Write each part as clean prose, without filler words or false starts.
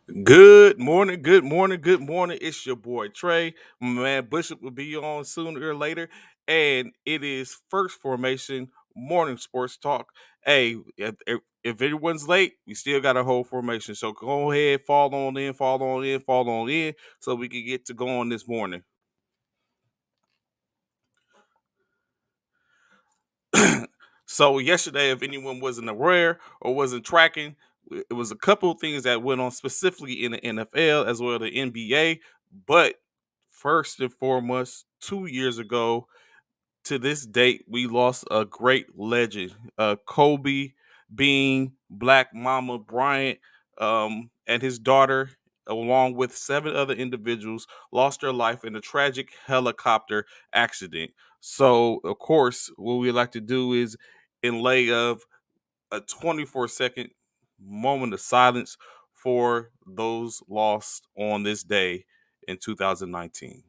Good morning, good morning, good morning. It's your boy Trey. My man Bishop will be on sooner or later. And it is first formation morning sports talk. Hey, if anyone's late, we still got a whole formation. So go ahead, fall on in, fall on in, fall on in, so we can get to going this morning. So yesterday, if anyone wasn't aware or wasn't tracking, it was a couple of things that went on specifically in the NFL as well as the NBA. But first and foremost, 2 years ago to this date, we lost a great legend, Kobe Bean, Black Mama Bryant, and his daughter, along with seven other individuals, lost their life in a tragic helicopter accident. So, of course, what we like to do is, in lay of a 24-second moment of silence for those lost on this day in 2019.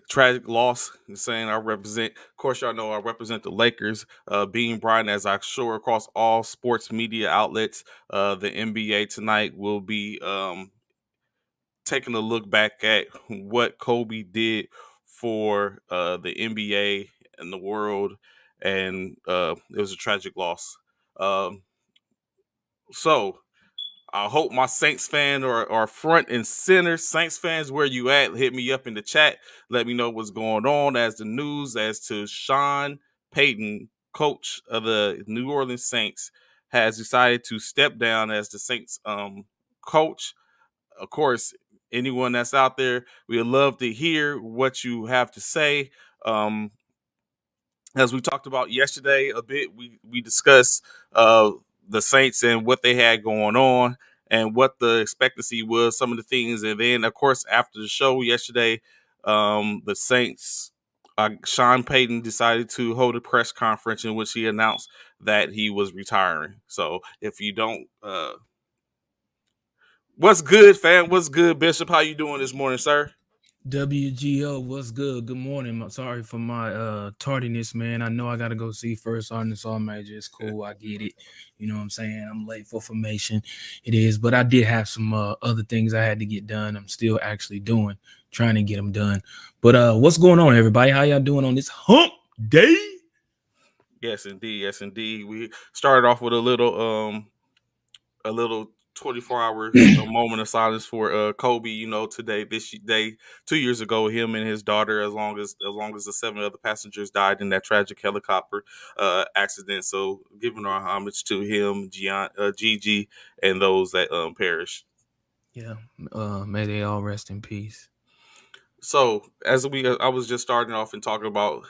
Tragic loss. Saying I represent, of course, y'all know I represent the Lakers. Being Brian, as I sure across all sports media outlets, the NBA tonight will be taking a look back at what Kobe did for the NBA and the world, and it was a tragic loss. Um, so I hope my Saints fan are front and center. Saints fans, where you at? Hit me up in the chat. Let me know what's going on as the news as to Sean Payton, coach of the New Orleans Saints, has decided to step down as the Saints coach. Of course, anyone that's out there, we'd love to hear what you have to say. Um, as we talked about yesterday a bit, we discussed the Saints and what they had going on and what the expectancy was, some of the things, and then of course after the show yesterday, the Saints, Sean Payton decided to hold a press conference in which he announced that he was retiring. So if you don't, what's good, fam? What's good, Bishop? How you doing this morning, sir? WGO, what's good? Good morning. Sorry for my tardiness, man. I know I gotta go see first Arkansas major. It's cool, I get it. You know what I'm saying? I'm late for formation. It is, but I did have some other things I had to get done. I'm still actually doing, trying to get them done. But what's going on, everybody? How y'all doing on this hump day? Yes, indeed. Yes, indeed. We started off with a little 24 hour a moment of silence for Kobe. You know, today, this day, 2 years ago, him and his daughter, as long as the seven other passengers died in that tragic helicopter accident. So, giving our homage to him, Gigi, and those that perished. Yeah, may they all rest in peace. So, I was just starting off and talking about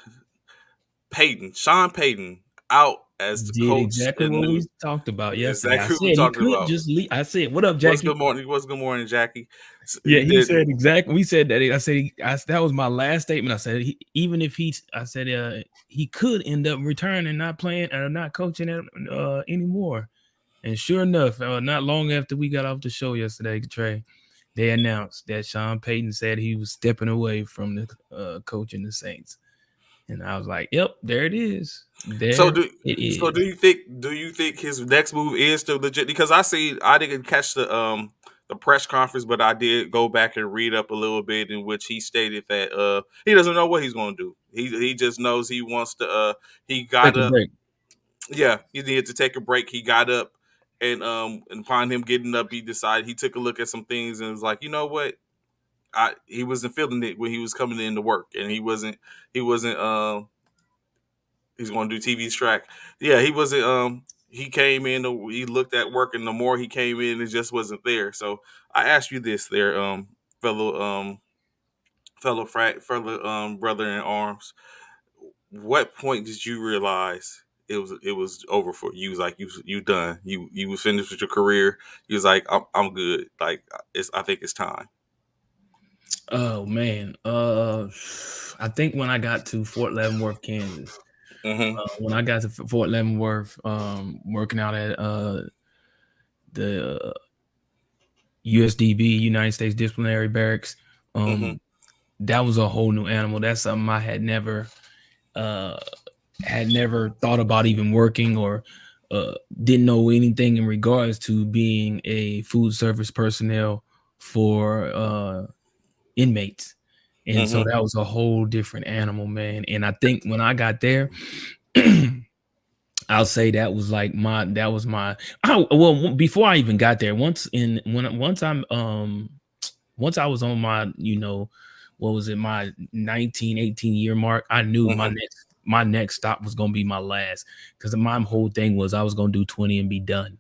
Peyton, Sean Payton, out as the Did coach exactly and what new. we talked about yesterday. I Exactly what we're said he talking could about. just leave. I said, "What up, What's Jackie?" good morning? What's good morning, Jackie? Yeah, He he did. said exactly. We said that. I said that was my last statement. I said even if I said he could end up returning, not playing or not coaching anymore. And sure enough, not long after we got off the show yesterday, Trey, they announced that Sean Payton said he was stepping away from the coaching the Saints, and I was like, "Yep, there it is. So There do it so is." do you think his next move is still legit? Because I didn't catch the press conference, but I did go back and read up a little bit in which he stated that he doesn't know what he's going to do. He just knows he wants to he got Take a up. break. Yeah, he needed to take a break. He got up and upon him getting up, he decided he took a look at some things and was like, you know what? He wasn't feeling it when he was coming in to work, and he wasn't he's going to do TV track. Yeah, he wasn't. He came in. He looked at work, and the more he came in, it just wasn't there. So I asked you this, there, fellow, fellow brother in arms. What point did you realize? it was over for you. You was like you done. You was finished with your career. You was like I'm good. Like I think it's time. Oh man, I think when I got to Fort Leavenworth, Kansas, Mhm. when I got to Fort Leavenworth, working out at the USDB, United States Disciplinary Barracks, Mhm. um, that was a whole new animal. That's something I uh, had never thought about even working or didn't know anything in regards to being a food service personnel for inmates. And so Mhm. that was a whole different animal, man. And I think when I got there, I'll say that was like that was my well, before I even got there, once I was on my, what was it, my 19, 18 year mark, I knew Mhm. my next stop was gonna be my last, because my whole thing was I was gonna do 20 and be done.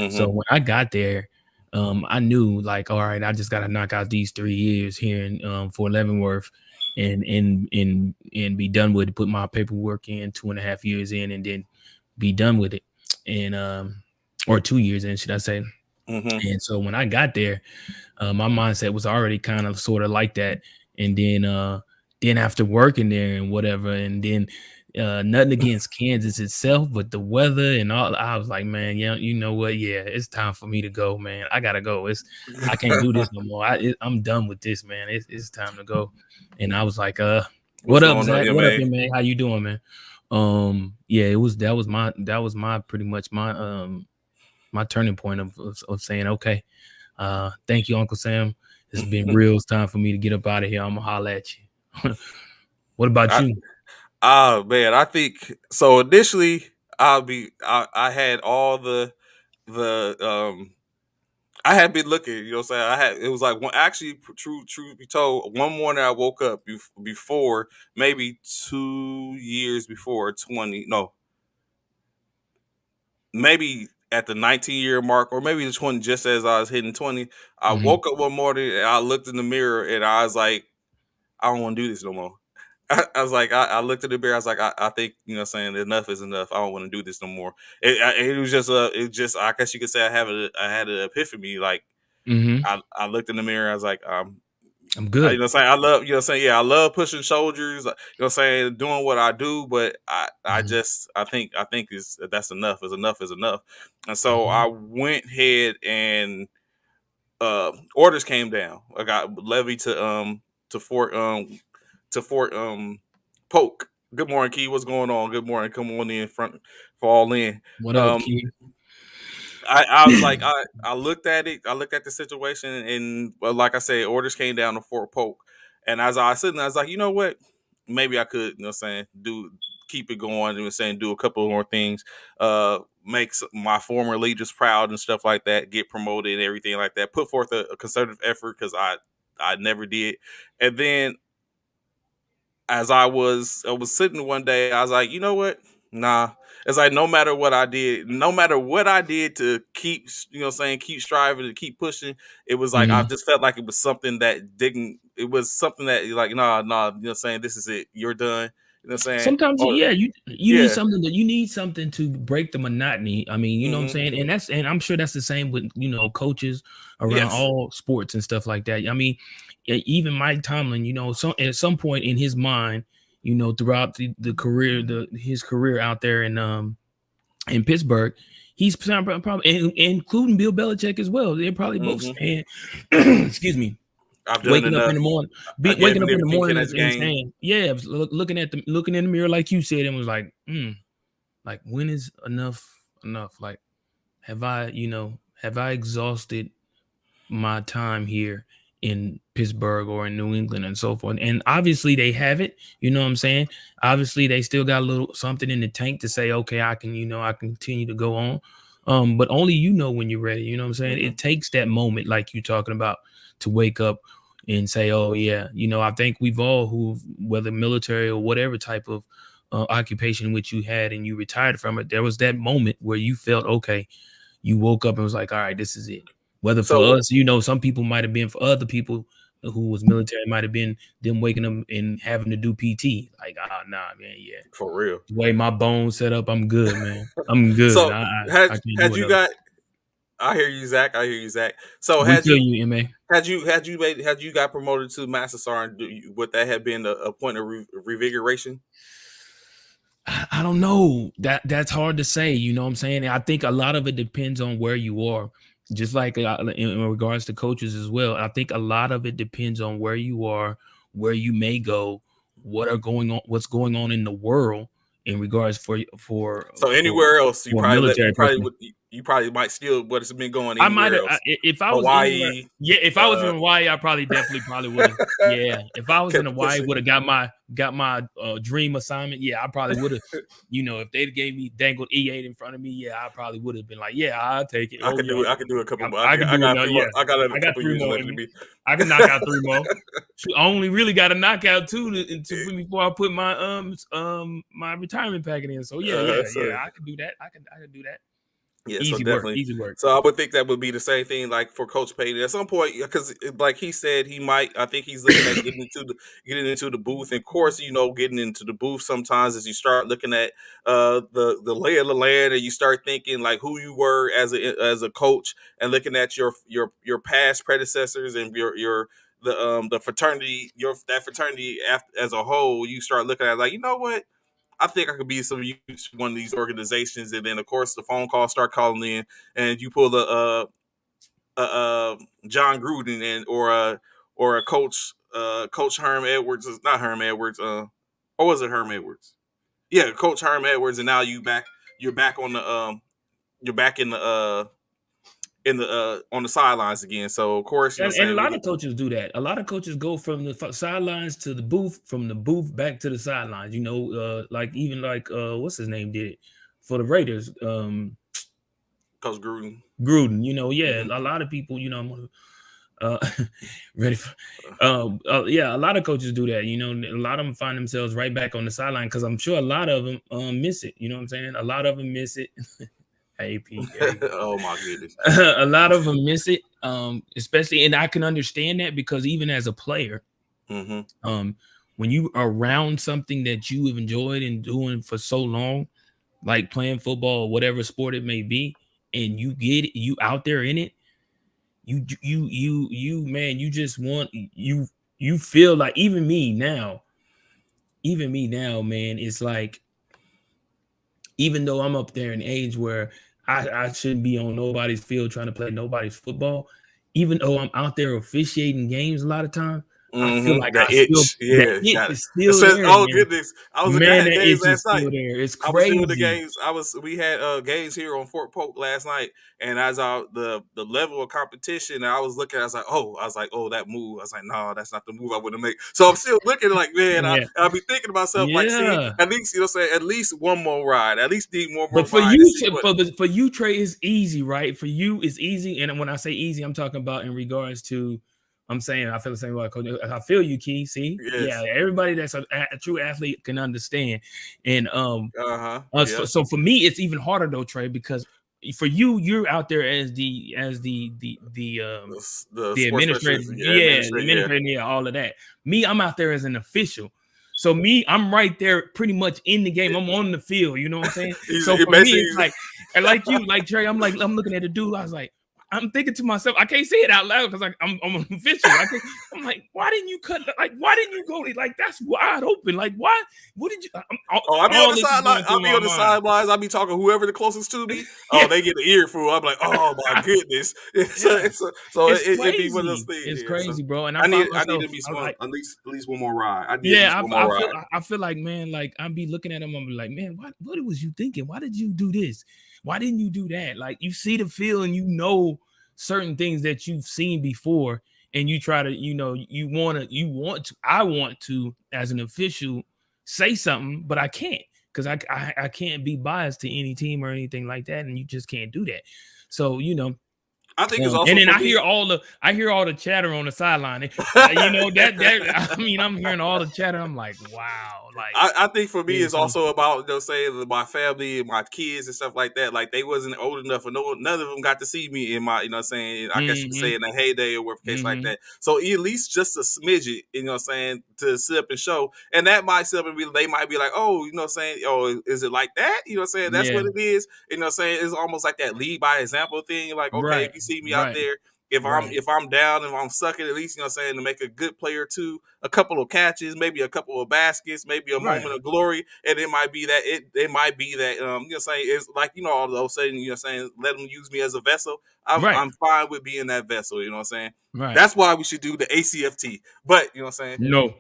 So Mhm. when I got there, I knew, like, all right, I just gotta knock out these 3 years here in Fort Leavenworth and be done with it, put my paperwork in 2.5 years in, and then be done with it. And or 2 years in, should I say. Mhm. And so when I got there, my mindset was already kind of sort of like that. And then after working there and whatever, and then nothing against Kansas itself, but the weather and all, I was like, man, yeah, you know what? Yeah, it's time for me to go, man. I gotta go. I can't do this no more. I'm done with this, man. It's time to go. And I was like, What's what up, going on, Zach? yeah, What up, man? man? How you doing, man? Yeah, that was my pretty much my turning point of saying, okay, thank you, Uncle Sam. It's been real. It's time for me to get up out of here. I'm gonna holler at you. What about I you? man, I think so. Initially, I had all the I had been looking, you know what I'm saying? It was like one actually truth be told, one morning I woke up before maybe 2 years before 20, no, maybe at the 19-year mark or maybe the 20, just as I was hitting 20. I Mhm, woke up one morning and I looked in the mirror and I was like, I don't want to do this no more. I was like, I looked at the mirror. I was like, I think, you know what I'm saying, enough is enough. I don't want to do this no more. It was just I guess you could say I had an epiphany. Like mhm. I looked in the mirror. I was like, I'm you good. know what I'm saying? I love, you know what I'm saying? Yeah, I love pushing shoulders, you know what I'm saying, doing what I do, but Mhm, I think that's enough. Is enough is enough. And so mhm. I went ahead and orders came down. I got levied to Fort Fort Polk. Good morning, Key. What's going on? Good morning. Come on in front, fall in. What up, Um Key? I was like I looked at it. I looked at the situation, and well, like I said, orders came down to Fort Polk. And as I was sitting, there, I was like, you know what? Maybe I could, you know, what I'm saying, do keep it going. You know, saying do a couple more things, make my former leaders proud and stuff like that. Get promoted and everything like that. Put forth a concerted effort because I never did. And then as I was sitting one day, I was like, you know what? Nah. It's like no matter what I did to keep, you know what I'm saying, keep striving to keep pushing, it was like I Mhm. just felt like it was something that didn't it was something that like, nah, you know what I'm saying, this is it. You're done. You know what I'm saying? Sometimes, Oh yeah, you need yeah. something, that you need something to break the monotony. I mean, you know what I'm Hmm. saying? And I'm sure that's the same with, coaches around Yes. all sports and stuff like that. I mean, even Mike Tomlin, at some point in his mind, throughout the career, his career out there in Pittsburgh, he's probably, including Bill Belichick as well. They're probably both Hmm. saying, excuse me, I've done waking up in enough. the morning, I gave waking it up in the everything morning in and, this game. saying, yeah, looking in the mirror like you said, and was like, like, when is enough? Like, have I exhausted my time here in Pittsburgh or in New England and so forth? And obviously they have it, you know what I'm saying? Obviously they still got a little something in the tank to say, okay, I can continue to go on. But only when you're ready, you know what I'm saying? Hmm. It takes that moment, like you talking about, to wake up and say, oh yeah, I think we've all, who, whether military or whatever type of occupation which you had and you retired from it, there was that moment where you felt okay. You woke up and was like, all right, this is it. Whether for So us, some people might have been, for other people, who was military, might have been them waking up and having to do PT. Like, nah, man, yeah. For real. The way my bones set up, I'm good, man. I'm good. So I had can't do had you another. got? I hear you, Zach. I hear you, Zach. So We feel you, Ma. had you got promoted to master sergeant? Would that have been a point of revigoration? I don't know. That's hard to say. You know what I'm saying? I think a lot of it depends on where you are. Just like in regards to coaches as well. I think a lot of it depends on where you are, where you may go, what's going on in the world in regards So anywhere else, for a military person. you probably might still what's been going I might anywhere have else. if I was anywhere. Hawaii, Yeah, if I was in uh, Hawaii, I probably would have. Yeah, if I was in Hawaii, Kissing. would have got my dream assignment. Yeah, I probably would have. You know, if they gave me dangled E8 in front of me, yeah, I probably would have been like, yeah, I'll take it. I Oh could yeah, do it. I could do a couple more. I can do it now. Yeah, I got a I got couple 3 years more left in to me. be. I can knock out 3 more. I only really got to knock out 2 before I put my retirement packet in. So yeah, So I can do that. I can do that. yeah, so Easy work, definitely. easy work. So I would think that would be the same thing, like for Coach Payton at some point, because like he said, he might. I think he's looking at getting into the booth. And of course, getting into the booth sometimes as you start looking at the lay of the land, and you start thinking like who you were as a coach, and looking at your past predecessors and the fraternity that fraternity as a whole. You start looking at like, you know what, I think I could be some use to one of these organizations. And then, of course, the phone calls start calling in, and you pull John Gruden or a Coach Herm Edwards. Not Herm Edwards. Or was it Herm Edwards? Yeah, Coach Herm Edwards. And now you're back on the you're back in the on the sidelines again. So of course, And a saying lot we of coaches do that. A lot of coaches go from the sidelines to the booth, from the booth back to the sidelines. You know, like even like what's his name did it for the Raiders, Coach Gruden. Gruden. You know, yeah, Mm-hmm. a lot of people. You know, uh, ready for, yeah, a lot of coaches do that. You know, a lot of them find themselves right back on the sideline because I'm sure a lot of them miss it. You know what I'm saying? A lot of them miss it. AP, there you go. Oh my goodness. A lot of them miss it, especially, and I can understand that because even as a player, Mm-hmm. when you are around something that you have enjoyed and doing for so long, like playing football or whatever sport it may be, and you out there in it, man, you just want you feel like even me now, man, it's like even though I'm up there in age where I shouldn't be on nobody's field trying to play nobody's football, even though I'm out there officiating games a lot of time, I feel Mm-hmm. like That I still itch. that Yeah, itch got it. is It still says, there, oh man. goodness. I was looking Man, at that games itch is last night. still there. It's I was doing the crazy. games. We had games here on Fort Polk last night, and as the level of competition, I was looking, I was like, oh, that move. I was like, no, that's not the move I would have made. So I'm still looking like, man, Yeah. I'll be thinking to myself, like, see, Yeah. at least saying at least one more ride, at least need one more But for ride to you, see what. for you, Trey, it's easy, right? For you, it's easy. And when I say easy, I'm talking about in regards to, I'm saying I feel the same way. I feel you, Key. See, yeah, Yes. everybody that's a true athlete can understand. And Uh huh. so, Yep. so for me, it's even harder though, Trey, because for you, you're out there as The the sports administrator, specialist, yeah, yeah, the administrator, yeah. administrator, yeah, all of that. Me, I'm out there as an official. So me, I'm right there pretty much in the game. I'm on the field, you know what I'm saying? So It for me, basically. it's like, and like you, like Trey, I'm looking at the dude, I was like, I'm thinking to myself, I can't say it out loud because I'm an official. I'm like, why didn't you cut? Like, why didn't you go? Like, that's wide open. Like, why? What did you? Oh, I'll be on All the this is sideline. going I'll through be my on the mind. sidelines. I'll be talking whoever the closest to me. Oh, Yeah, they get the earful. I'm like, oh my goodness. yeah. So It's it be one of those crazy. things. It's Yeah. So crazy, bro. And I find I need myself, at least I one like, at least one more ride. I need at least yeah, one more ride. I feel like, man, like I'd be looking at him, I'm like, man, what was you thinking? Why did you do this? Why didn't you do that? Like you see the field and you know certain things that you've seen before, and you try to, I want to, as an official, say something, but I can't because I can't be biased to any team or anything like that, and you just can't do that. So I think it's And also then for I me. hear all the chatter on the sideline. You know that I mean I'm hearing all the chatter. I'm like, wow, like I think for me, it's seriously. also about saying my family and my kids and stuff like that. Like they wasn't old enough, or none of them got to see me in my, saying. I guess you could say Mm-hmm. in a heyday or whatever case like Mm-hmm. that. So at least just a smidget, saying, to sit up and show, and that might sit up and be, they might be like, oh, saying, oh, is it like that? Saying that's Yeah. what it is. Saying it's almost like that lead by example thing. Like, okay, if Right. you see me out Right. there. Right. If I'm down and I'm sucking, at least saying, to make a good play or two, a couple of catches, maybe a couple of baskets, maybe a Right. moment of glory, and it might be that it might be that saying, it's like, all of those saying, saying, let them use me as a vessel. Right. I'm fine with being that vessel. You know what I'm saying? Right. That's why we should do the ACFT. But you know what I'm saying? No.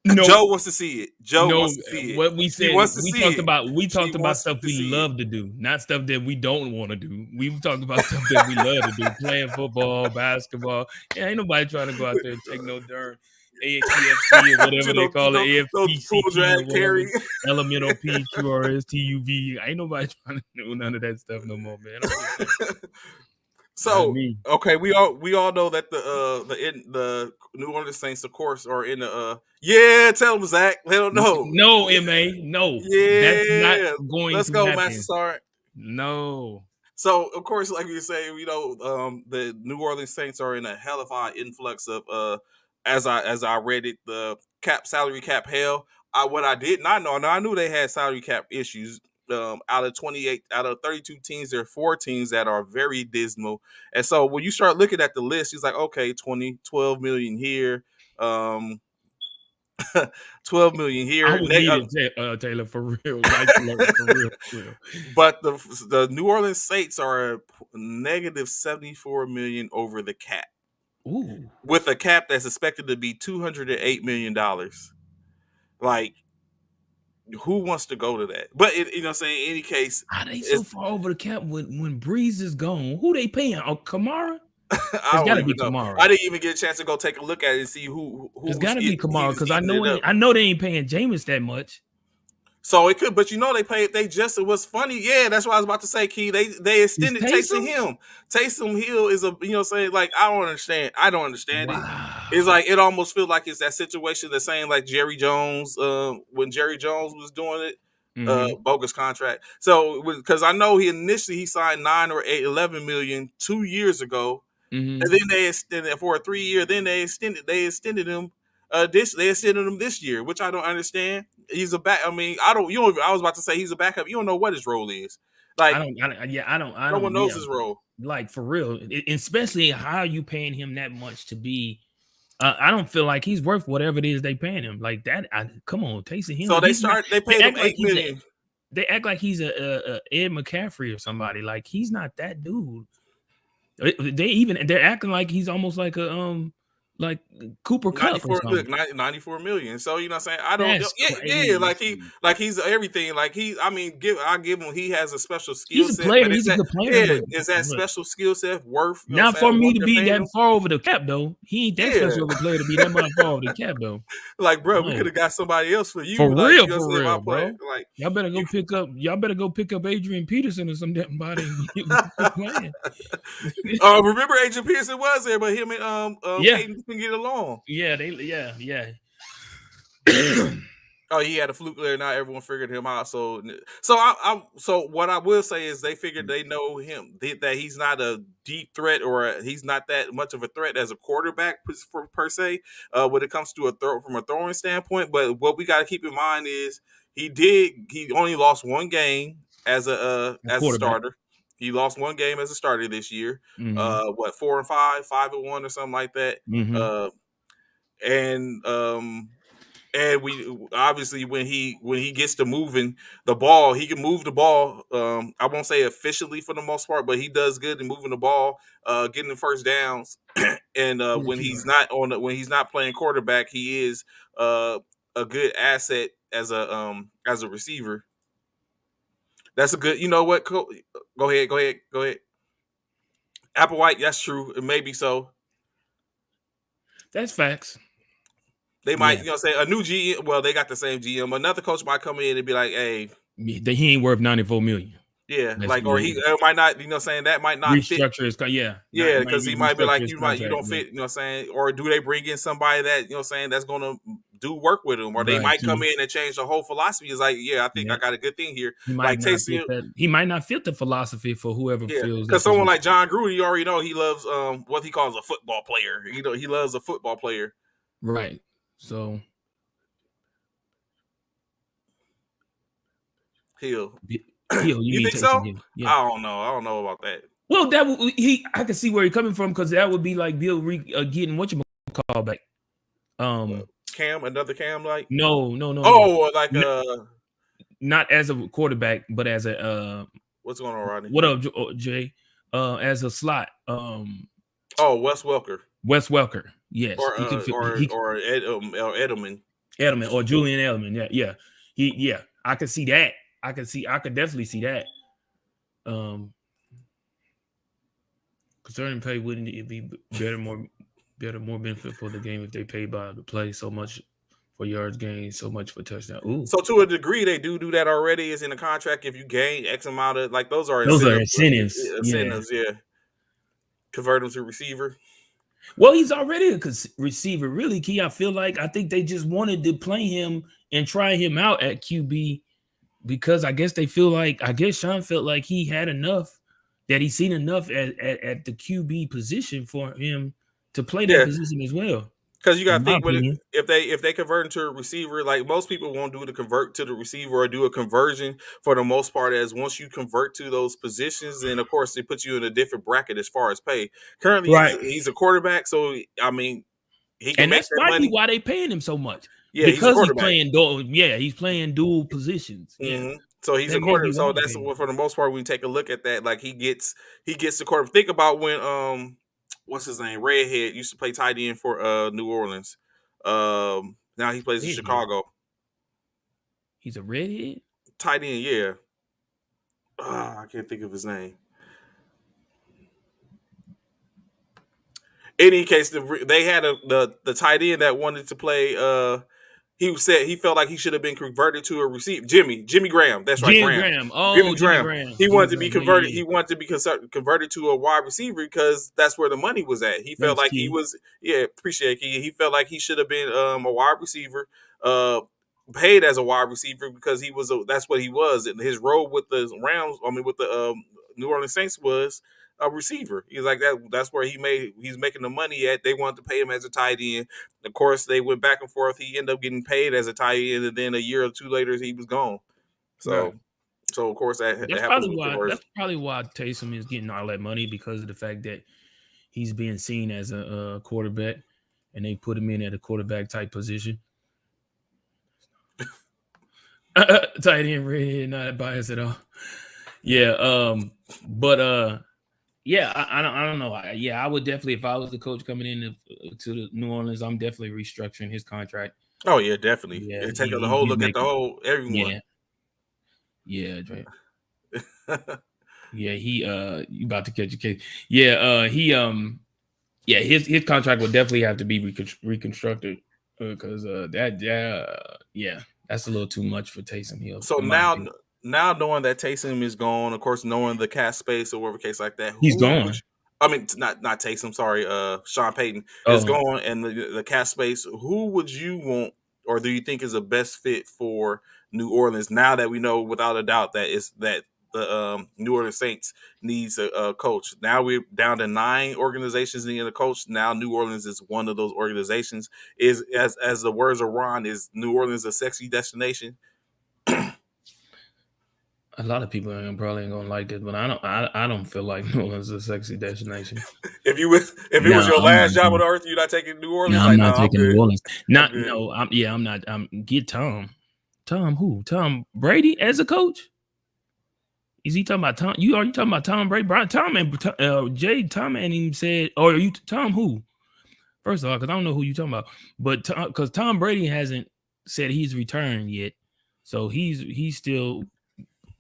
No. Joe wants to see it. Joe No, wants to see it. what we He said, wants to see it. we She talked about wants stuff to we see it. love to do, not stuff that we don't want to do. We talked about stuff that we love to do, playing football, basketball. Yeah, ain't nobody trying to go out there and take no darn ACFT or whatever they call it, No full AFPCT drag or whatever, carry. elemental PQRS, TUV. Ain't nobody trying to do none of that stuff no more, man. I'm just saying. Not So me. okay, we all know that the New Orleans Saints, of course, are in the yeah. Tell them, Zach. Let them know. No, MA, no. That's not Yeah, going let's to go, Master happen. Sark. No. So of course, like you say, the New Orleans Saints are in a hell of an influx of as I read it, the salary cap hell. What I did not know, now I knew they had salary cap issues. Out of 28, out of 32 teams, there are 4 teams that are very dismal. And so when you start looking at the list, it's like, okay, 12 million here, um, 12 million I here. would need it, Taylor, for real. Life alert, for real, for real. But the New Orleans Saints are negative 74 million over the cap, Ooh. with a cap that's expected to be $208 million. Like, who wants to go to that? But what I'm saying, in any case, How they so it's far over the cap when Breeze is gone? Who they paying? Oh, Kamara? I It's don't gotta even be know. Kamara. I didn't even get a chance to go take a look at it and see who It's was gotta be he Kamara was because eating it up. I know they ain't paying Jameis that much. So it could, but they paid. They just, it was funny. Yeah, that's what I was about to say, Key. They Is extended Taysom Taysom? Hill. Taysom Hill is a, saying, like, I don't understand. I don't understand it. It's Wow. like, it almost feels like it's that situation that's saying, like, Jerry Jones, when Jerry Jones was doing it, Mhm. bogus contract. So because I know he signed 9 or 8, 11 million 2 years ago, and Mhm. then they extended it for a 3 year. Then they extended him. They extended him this year, which I don't understand. He's a back. I mean, I don't. You don't. I was about to say he's a backup. You don't know what his role is. Like, I no one don't, knows yeah. his role. Like for real. Especially how you paying him that much to be I don't feel like he's worth whatever it is they paying him. Like that, come on, Taysom Hill. So they He's not. start. They They paid him act like 8 million. a Ed McCaffrey or somebody. Like he's not that dude. They're acting like he's almost like a like Cooper Cup or 94, look, something. 94 million. So you know what I'm saying? I don't, That's yeah, yeah, crazy. like he's everything. Like I mean, I give him, he has a special skill He's a set, player. but He's a good player, is that but special skill set worth, not for saying, me what to they're be paying that him? far over the cap though. He ain't that Yeah. special of a player to be that much far over the cap though. Like, bro, we could No. have got somebody else for you. Like, you know what I'm saying? My point, Bro. like, Y'all better go pick up Adrian Peterson or somebody and quit playing. remember Agent Pearson was there, but him and Yeah. Peyton didn't get along. Yeah. Oh, he had a fluke there. Not everyone figured him out. So what I will say is they figured, they know him, that he's not a deep threat, or he's not that much of a threat as a quarterback per se. When it comes to from a throwing standpoint, but what we got to keep in mind is he only lost one game A as a quarterback. starter. He lost one game as a starter this year. Mhm. What, 4-5, 5-1, or something like that. Mhm. Uh, and and we obviously, when he gets to moving the ball, he can move the ball. I won't say efficiently for the most part, but he does good in moving the ball, getting the first downs. And when he's not playing quarterback, he is a good asset as a receiver. That's a good. You know what? Go ahead. Go ahead. Go ahead. Applewhite. That's true. It may be so. That's facts. They might, Yeah. say a new GM. Well, they got the same GM. Another coach might come in and be like, "Hey, He ain't worth 94 million. Yeah, That's like or he the might not, you know, saying that might not fit. restructure his yeah, not Yeah, might because he might be restructure like his you contract. don't Yeah, fit, you know, what I'm saying, or do they bring in somebody that you know, what I'm saying that's gonna do work with him, or they right. might come in and change the whole philosophy. It's like, yeah, I think I Yeah, got a good thing here. he might Like not fit Taysom, that. He might not fit the philosophy for whoever yeah, feels because that's his someone like replacement. John Gruden, you already know he loves what he calls a football player. You know, he loves a football player. Right. So Hill, Hill, you you mean think Taysom so? Hill? Yeah. I don't know. I don't know about that. Well, that he I can see where he's coming from because that would be like Bill getting what you call back. Um, Cam, another Cam, like no, no, no, no, oh, like not as a quarterback, but as a what's going on, Rodney? what up, Jay? As a slot, Oh, Wes Welker Wes Welker. Yes, he can fit. He or Edelman. Edelman or Julian Edelman. Yeah, yeah. Yeah. I could see that. I could definitely see that. Concerning pay, wouldn't it be better, more benefit for the game if they pay by the play so much for yards gained, so much for touchdown? Ooh, So to a degree, they do that already. Is in the contract. If you gain X amount of like those are those are incentive incentives. Yeah. incentives. Yeah, convert them to receiver. Well, he's already a receiver, really. Key, I think they just wanted to play him and try him out at QB because I guess they feel like I guess Sean felt like he had enough that he's seen enough at the QB position for him to play that Yeah, position as well. because you got In to my think with it, opinion, if they convert into a receiver, like most people won't do the convert to the receiver or do a conversion for the most part. As once you convert to those positions, then of course they put you in a different bracket as far as pay. Currently, right? he's a quarterback, so I mean he can And make that's that might be money. why they paying him so much Yeah, he's a because he's quarterback. playing dual. Yeah, he's playing dual positions. Yeah, So he's a that may quarter. be So why they that's paying him what so for the much. most part when we take a look at that, like he gets the quarter. Think about when what's his name? Redhead used to play tight end for New Orleans. Now he plays in Redhead. Chicago. He's a redhead. Tight end, yeah. I can't think of his name. Any case, they had the tight end that wanted to play. He said he felt like he should have been converted to a receiver. Jimmy Graham. That's right, Jim Graham. Graham. Jimmy Oh, Jimmy Graham. Graham. He Jimmy wanted to be Graham. Yeah, yeah, converted. yeah. He wanted to be converted to a wide receiver because that's where the money was at. He felt Thanks, like he Key. was. Yeah, appreciate it. He felt like he should have been a wide receiver, uh, paid as a wide receiver because he was. That's what he was. And his role with the Rams. I mean, with the New Orleans Saints was a receiver. He's like that. That's where he's making the money at. They wanted to pay him as a tight end. Of course, they went back and forth. He ended up getting paid as a tight end, and then a year or two later, he was gone. Right. So, so of course that That's happens probably with why. That's conversion. probably why Taysom is getting all that money because of the fact that he's being seen as a quarterback, and they put him in at a quarterback type position. Tight end, redhead, not biased at all. Yeah. But yeah, I don't know. Yeah, I would definitely if I was the coach coming in to the New Orleans, I'm definitely restructuring his contract. Oh yeah, definitely. Yeah, Yeah, take a whole he's look at the making. whole everyone. Yeah, yeah, yeah. You about to catch a case? Yeah, yeah, his contract will definitely have to be reconstructed because yeah, that's a little too much for Taysom Hill, So in my now, opinion. knowing that Taysom is gone, of course, knowing the cap space or whatever case like that, He's who would gone. I mean, not Taysom, sorry, Sean Payton is Oh, gone, and the cap space. Who would you want, or do you think is the best fit for New Orleans? Now that we know without a doubt that is that the New Orleans Saints needs a coach. Now we're down to 9 organizations needing a coach. Now New Orleans is one of those organizations. Is as the words of Ron, is New Orleans a sexy destination? a lot of people probably ain't gonna like this, but I don't feel like New Orleans is a sexy destination. If it was No, your I'm not. last job on earth, you're not taking New No, Orleans. I'm Like, no, not I'm taking New good. Orleans. I'm Not good. no. I'm not. Get Tom. Tom who? Tom Brady as a coach? Is he talking about Tom? Are you talking about Tom Brady? Brian Tom and Jay Tom ain't even said. Or are you Tom who? First of all, because I don't know who you talking about, but because Tom Brady hasn't said he's returned yet, so he's still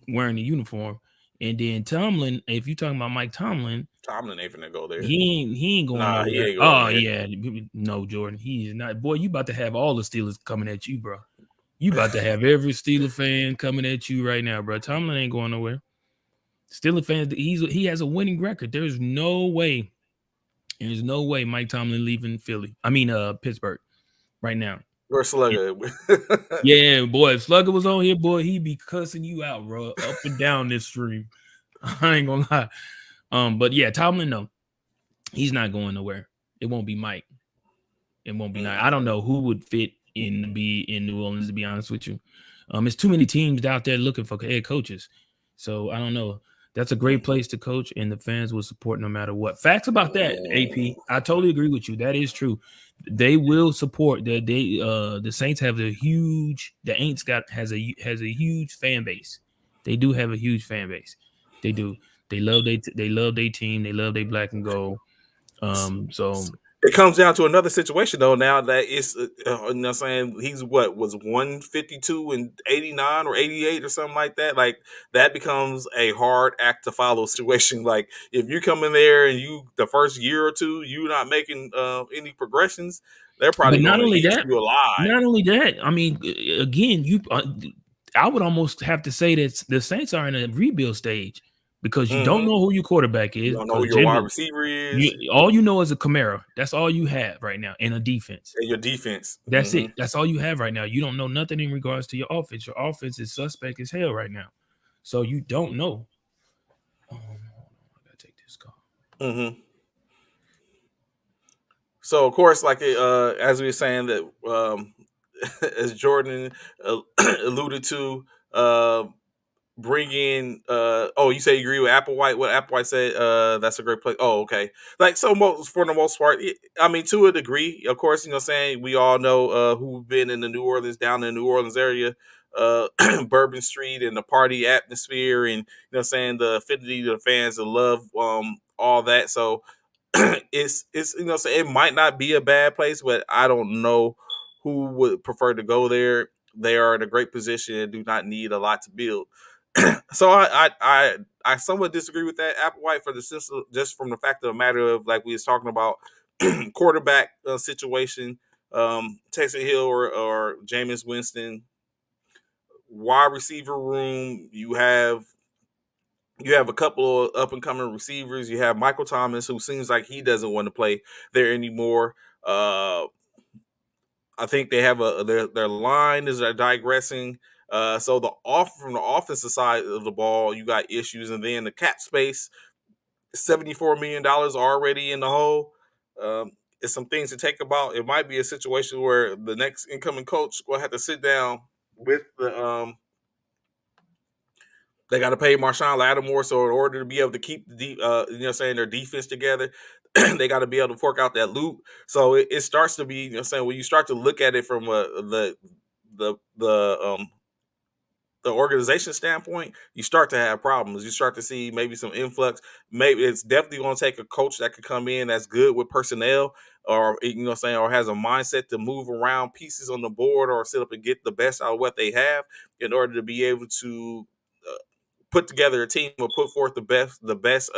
wearing the uniform. And then Tomlin, if you talking about Mike Tomlin, Tomlin ain't finna go there. he ain't going Nah, he nowhere. ain't going Oh there. yeah, no Jordan, he is not. Boy, you about to have all the Steelers coming at you, bro. You about to have every Steeler fan coming at you right now, bro. Tomlin ain't going nowhere. Steelers fans, he has a winning record. There's no way. There's no way Mike Tomlin leaving Philly. I mean, Pittsburgh right now. We're slugger. Yeah, boy, if Slugger was on here, boy, he'd be cussing you out, bro, up and down this stream. I ain't gonna lie. But yeah, Tomlin, no, he's not going nowhere. It won't be Mike. It won't be nice. I don't know who would fit in to be in New Orleans, to be honest with you. It's too many teams out there looking for head coaches. So I don't know. That's a great place to coach, and the fans will support no matter what. Facts about that, AP. I totally agree with you. That is true. They will support. The Saints have a huge. The Aints has a huge fan base. They do have a huge fan base. They do. They love their team. They love their black and gold. So it comes down to another situation though. Now that it's, you know, what I'm saying, he's what was 152 and 89 or 88 or something like that. Like that becomes a hard act to follow situation. Like if you come in there and you the first year or two you're not making any progressions, they're but probably not going to only eat that, you alive. I mean, again, I would almost have to say that the Saints are in a rebuild stage because you don't Mm-hmm. know who your quarterback You is. don't know who Because your wide generally, receiver is all you know is a Camara. That's all you have right now, and a defense. and your defense. That's Mm-hmm. it. That's all you have right now. You don't know nothing in regards to your offense. Your offense is suspect as hell right now, so you don't know. Hold on, I gotta take this call. Mm-hmm. So of course, like as we were saying that, as Jordan alluded to, bring in oh, you say you agree with Applewhite, what Applewhite said, that's a great play. Oh, okay. Like so for the most part, I mean, to a degree, of course, you know what I'm saying, we all know who've been in the New Orleans, down in the New Orleans area, uh Bourbon Street and the party atmosphere, and you know what I'm saying, the affinity to the fans, the love, all that. So it's you know, so it might not be a bad place, but I don't know who would prefer to go there. They are in a great position and do not need a lot to build. So I somewhat disagree with that Applewhite, for the sense of, just from the fact of the matter of, like we was talking about, quarterback situation, Taysom Hill or Jameis Winston, wide receiver room. You have a couple of up and coming receivers. You have Michael Thomas, who seems like he doesn't want to play there anymore. I think they have their line is digressing. So from the offensive side of the ball, you got issues, and then the cap space, $74 million already in the hole. It's some things to take about. It might be a situation where the next incoming coach will have to sit down with the they got to pay Marshawn Lattimore. So in order to be able to keep you know, saying, their defense together, they got to be able to fork out that loop. So it starts to be, you know, saying, when you start to look at it from the the organization standpoint, you start to have problems. You start to see maybe some influx. Maybe it's definitely going to take a coach that could come in that's good with personnel, or you know what I'm saying, or has a mindset to move around pieces on the board or sit up and get the best out of what they have in order to be able to put together a team or put forth the best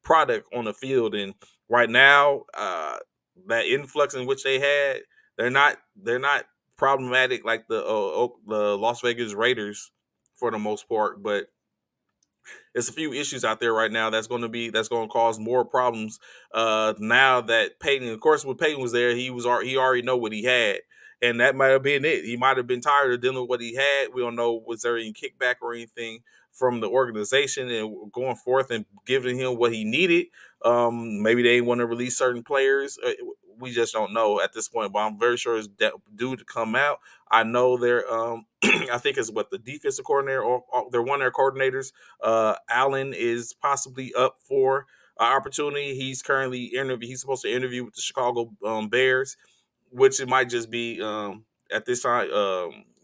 product on the field. And right now, that influx in which they had, they're not problematic like the Las Vegas Raiders for the most part, but there's a few issues out there right now that's going to cause more problems. Now that Peyton, of course, when Peyton was there, he already know what he had, and that might have been it. He might have been tired of dealing with what he had. We don't know, was there any kickback or anything from the organization and going forth and giving him what he needed. Maybe they want to release certain players. We just don't know at this point, but I'm very sure it's due to come out. I know they're I think it's what the defensive coordinator, or they're one of their coordinators. Allen is possibly up for opportunity. He's currently He's supposed to interview with the Chicago Bears, which it might just be at this time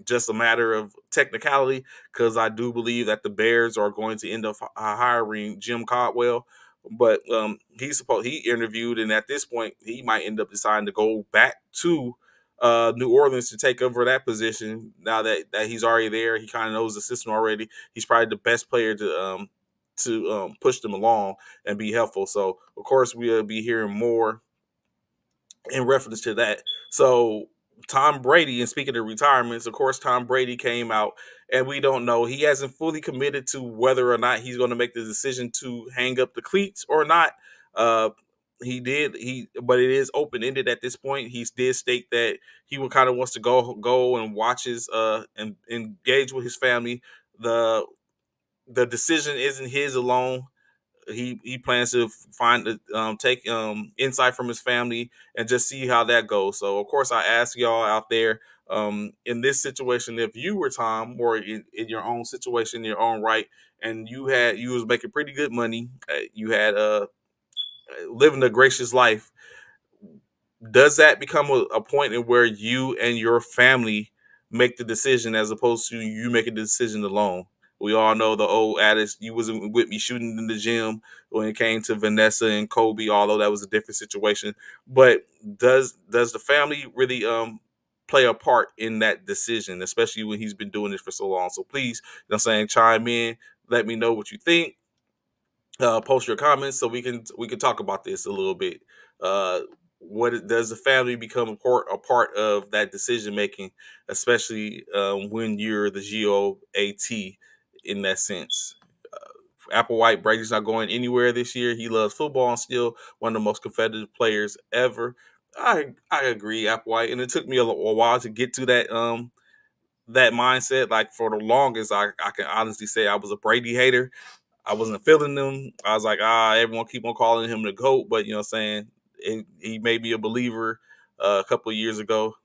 just a matter of technicality, because I do believe that the Bears are going to end up hiring Jim Caldwell. But he interviewed, and at this point, he might end up deciding to go back to New Orleans to take over that position. Now that he's already there, he kind of knows the system already. He's probably the best player to push them along and be helpful. So of course we'll be hearing more in reference to that. So Tom Brady, and speaking of retirements, of course, Tom Brady came out, and we don't know. He hasn't fully committed to whether or not he's going to make the decision to hang up the cleats or not. Uh, but it is open ended at this point. He did state that he would kind of wants to go and watch his and engage with his family. the The decision isn't his alone. He plans to find take insight from his family and just see how that goes. So of course I ask y'all out there, in this situation, if you were Tom, or in your own situation, in your own right, and you was making pretty good money, you had living a gracious life, does that become a point in where you and your family make the decision as opposed to you making the decision alone? We all know the old adage, you wasn't with me shooting in the gym when it came to Vanessa and Kobe, although that was a different situation. But does the family really play a part in that decision, especially when he's been doing this for so long? So please, you know what I'm saying, chime in, let me know what you think, post your comments so we can talk about this a little bit. Uh, does the family become a part of that decision making, especially when you're the GOAT in that sense? Applewhite, Brady's not going anywhere this year. He loves football and still one of the most competitive players ever. I agree, Applewhite, and it took me a while to get to that mindset. Like for the longest, I can honestly say I was a Brady hater. I wasn't feeling them. I was like, everyone keep on calling him the GOAT, but you know what I'm saying? He made me a believer a couple of years ago.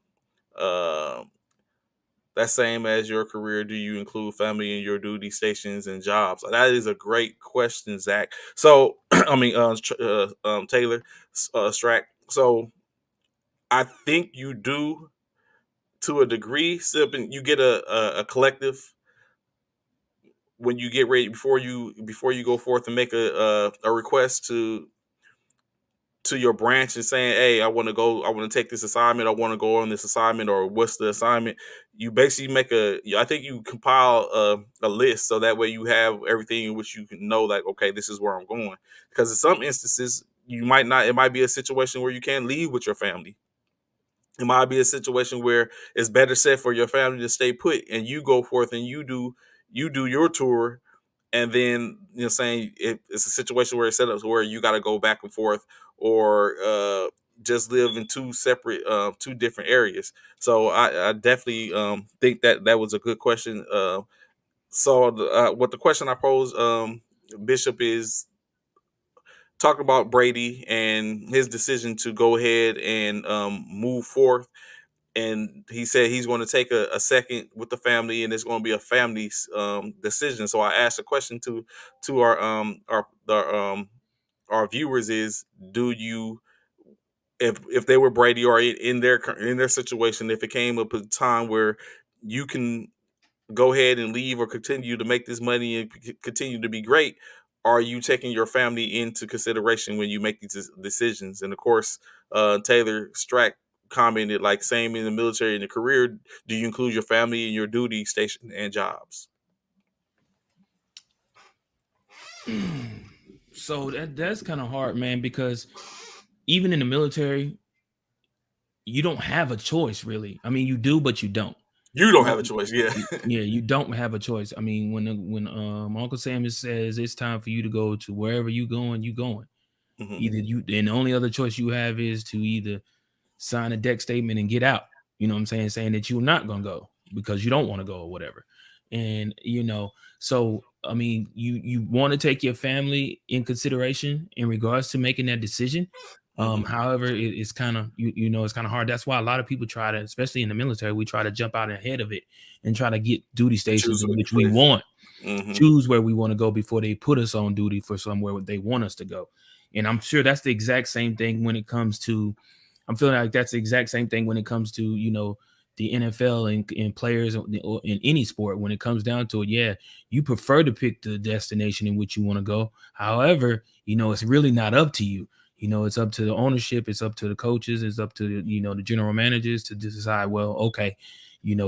Uh, that same as your career, do you include family in your duty stations and jobs? That is a great question, Zach. So, I mean, Taylor, Strack. So, I think you do to a degree. You get a collective when you get ready before you go forth and make a request to your branch and saying, "Hey, I want to take this assignment, I want to go on this assignment, or what's the assignment?" You basically I think you compile a list so that way you have everything in which you can know, like, okay, this is where I'm going. Because in some instances, you might not. It might be a situation where you can't leave with your family. It might be a situation where it's better set for your family to stay put, and you go forth and you do your tour, and then saying it's a situation where it's set up to where you got to go back and forth, or just live in two different areas. So I definitely think that was a good question. What the question I posed, Bishop, is talking about Brady and his decision to go ahead and move forth, and he said he's going to take a second with the family, and it's going to be a family decision. So I asked a question to our viewers: is do you, if they were Brady, or in their situation, if it came up a time where you can go ahead and leave or continue to make this money and continue to be great, are you taking your family into consideration when you make these decisions? And of course, Taylor Strack commented, like, same in the military and the career, do you include your family in your duty station and jobs? So that's kind of hard, man, because even in the military, you don't have a choice, really. I mean, you do, but you don't. You don't have a choice. Yeah. Yeah, you don't have a choice. I mean, when Uncle Sam says it's time for you to go to wherever you going, you going. Hmm. Either you, and the only other choice you have is to either sign a deck statement and get out. You know what I'm saying? Saying that you're not gonna go because you don't want to go or whatever. And so I mean, you want to take your family in consideration in regards to making that decision. Hmm. However, it's kind of it's kind of hard. That's why a lot of people try to, especially in the military, we try to jump out ahead of it and try to get duty And choose stations in a which we place. want, Hmm. choose where we want to go before they put us on duty for somewhere they want us to go. And I'm sure that's the exact same thing when it comes to, I'm feeling like that's the exact same thing when it comes to, the NFL and players in any sport. When it comes down to it, yeah, you prefer to pick the destination in which you want to go. However, it's really not up to you. It's up to the ownership, it's up to the coaches, it's up to the general managers to decide, well, okay,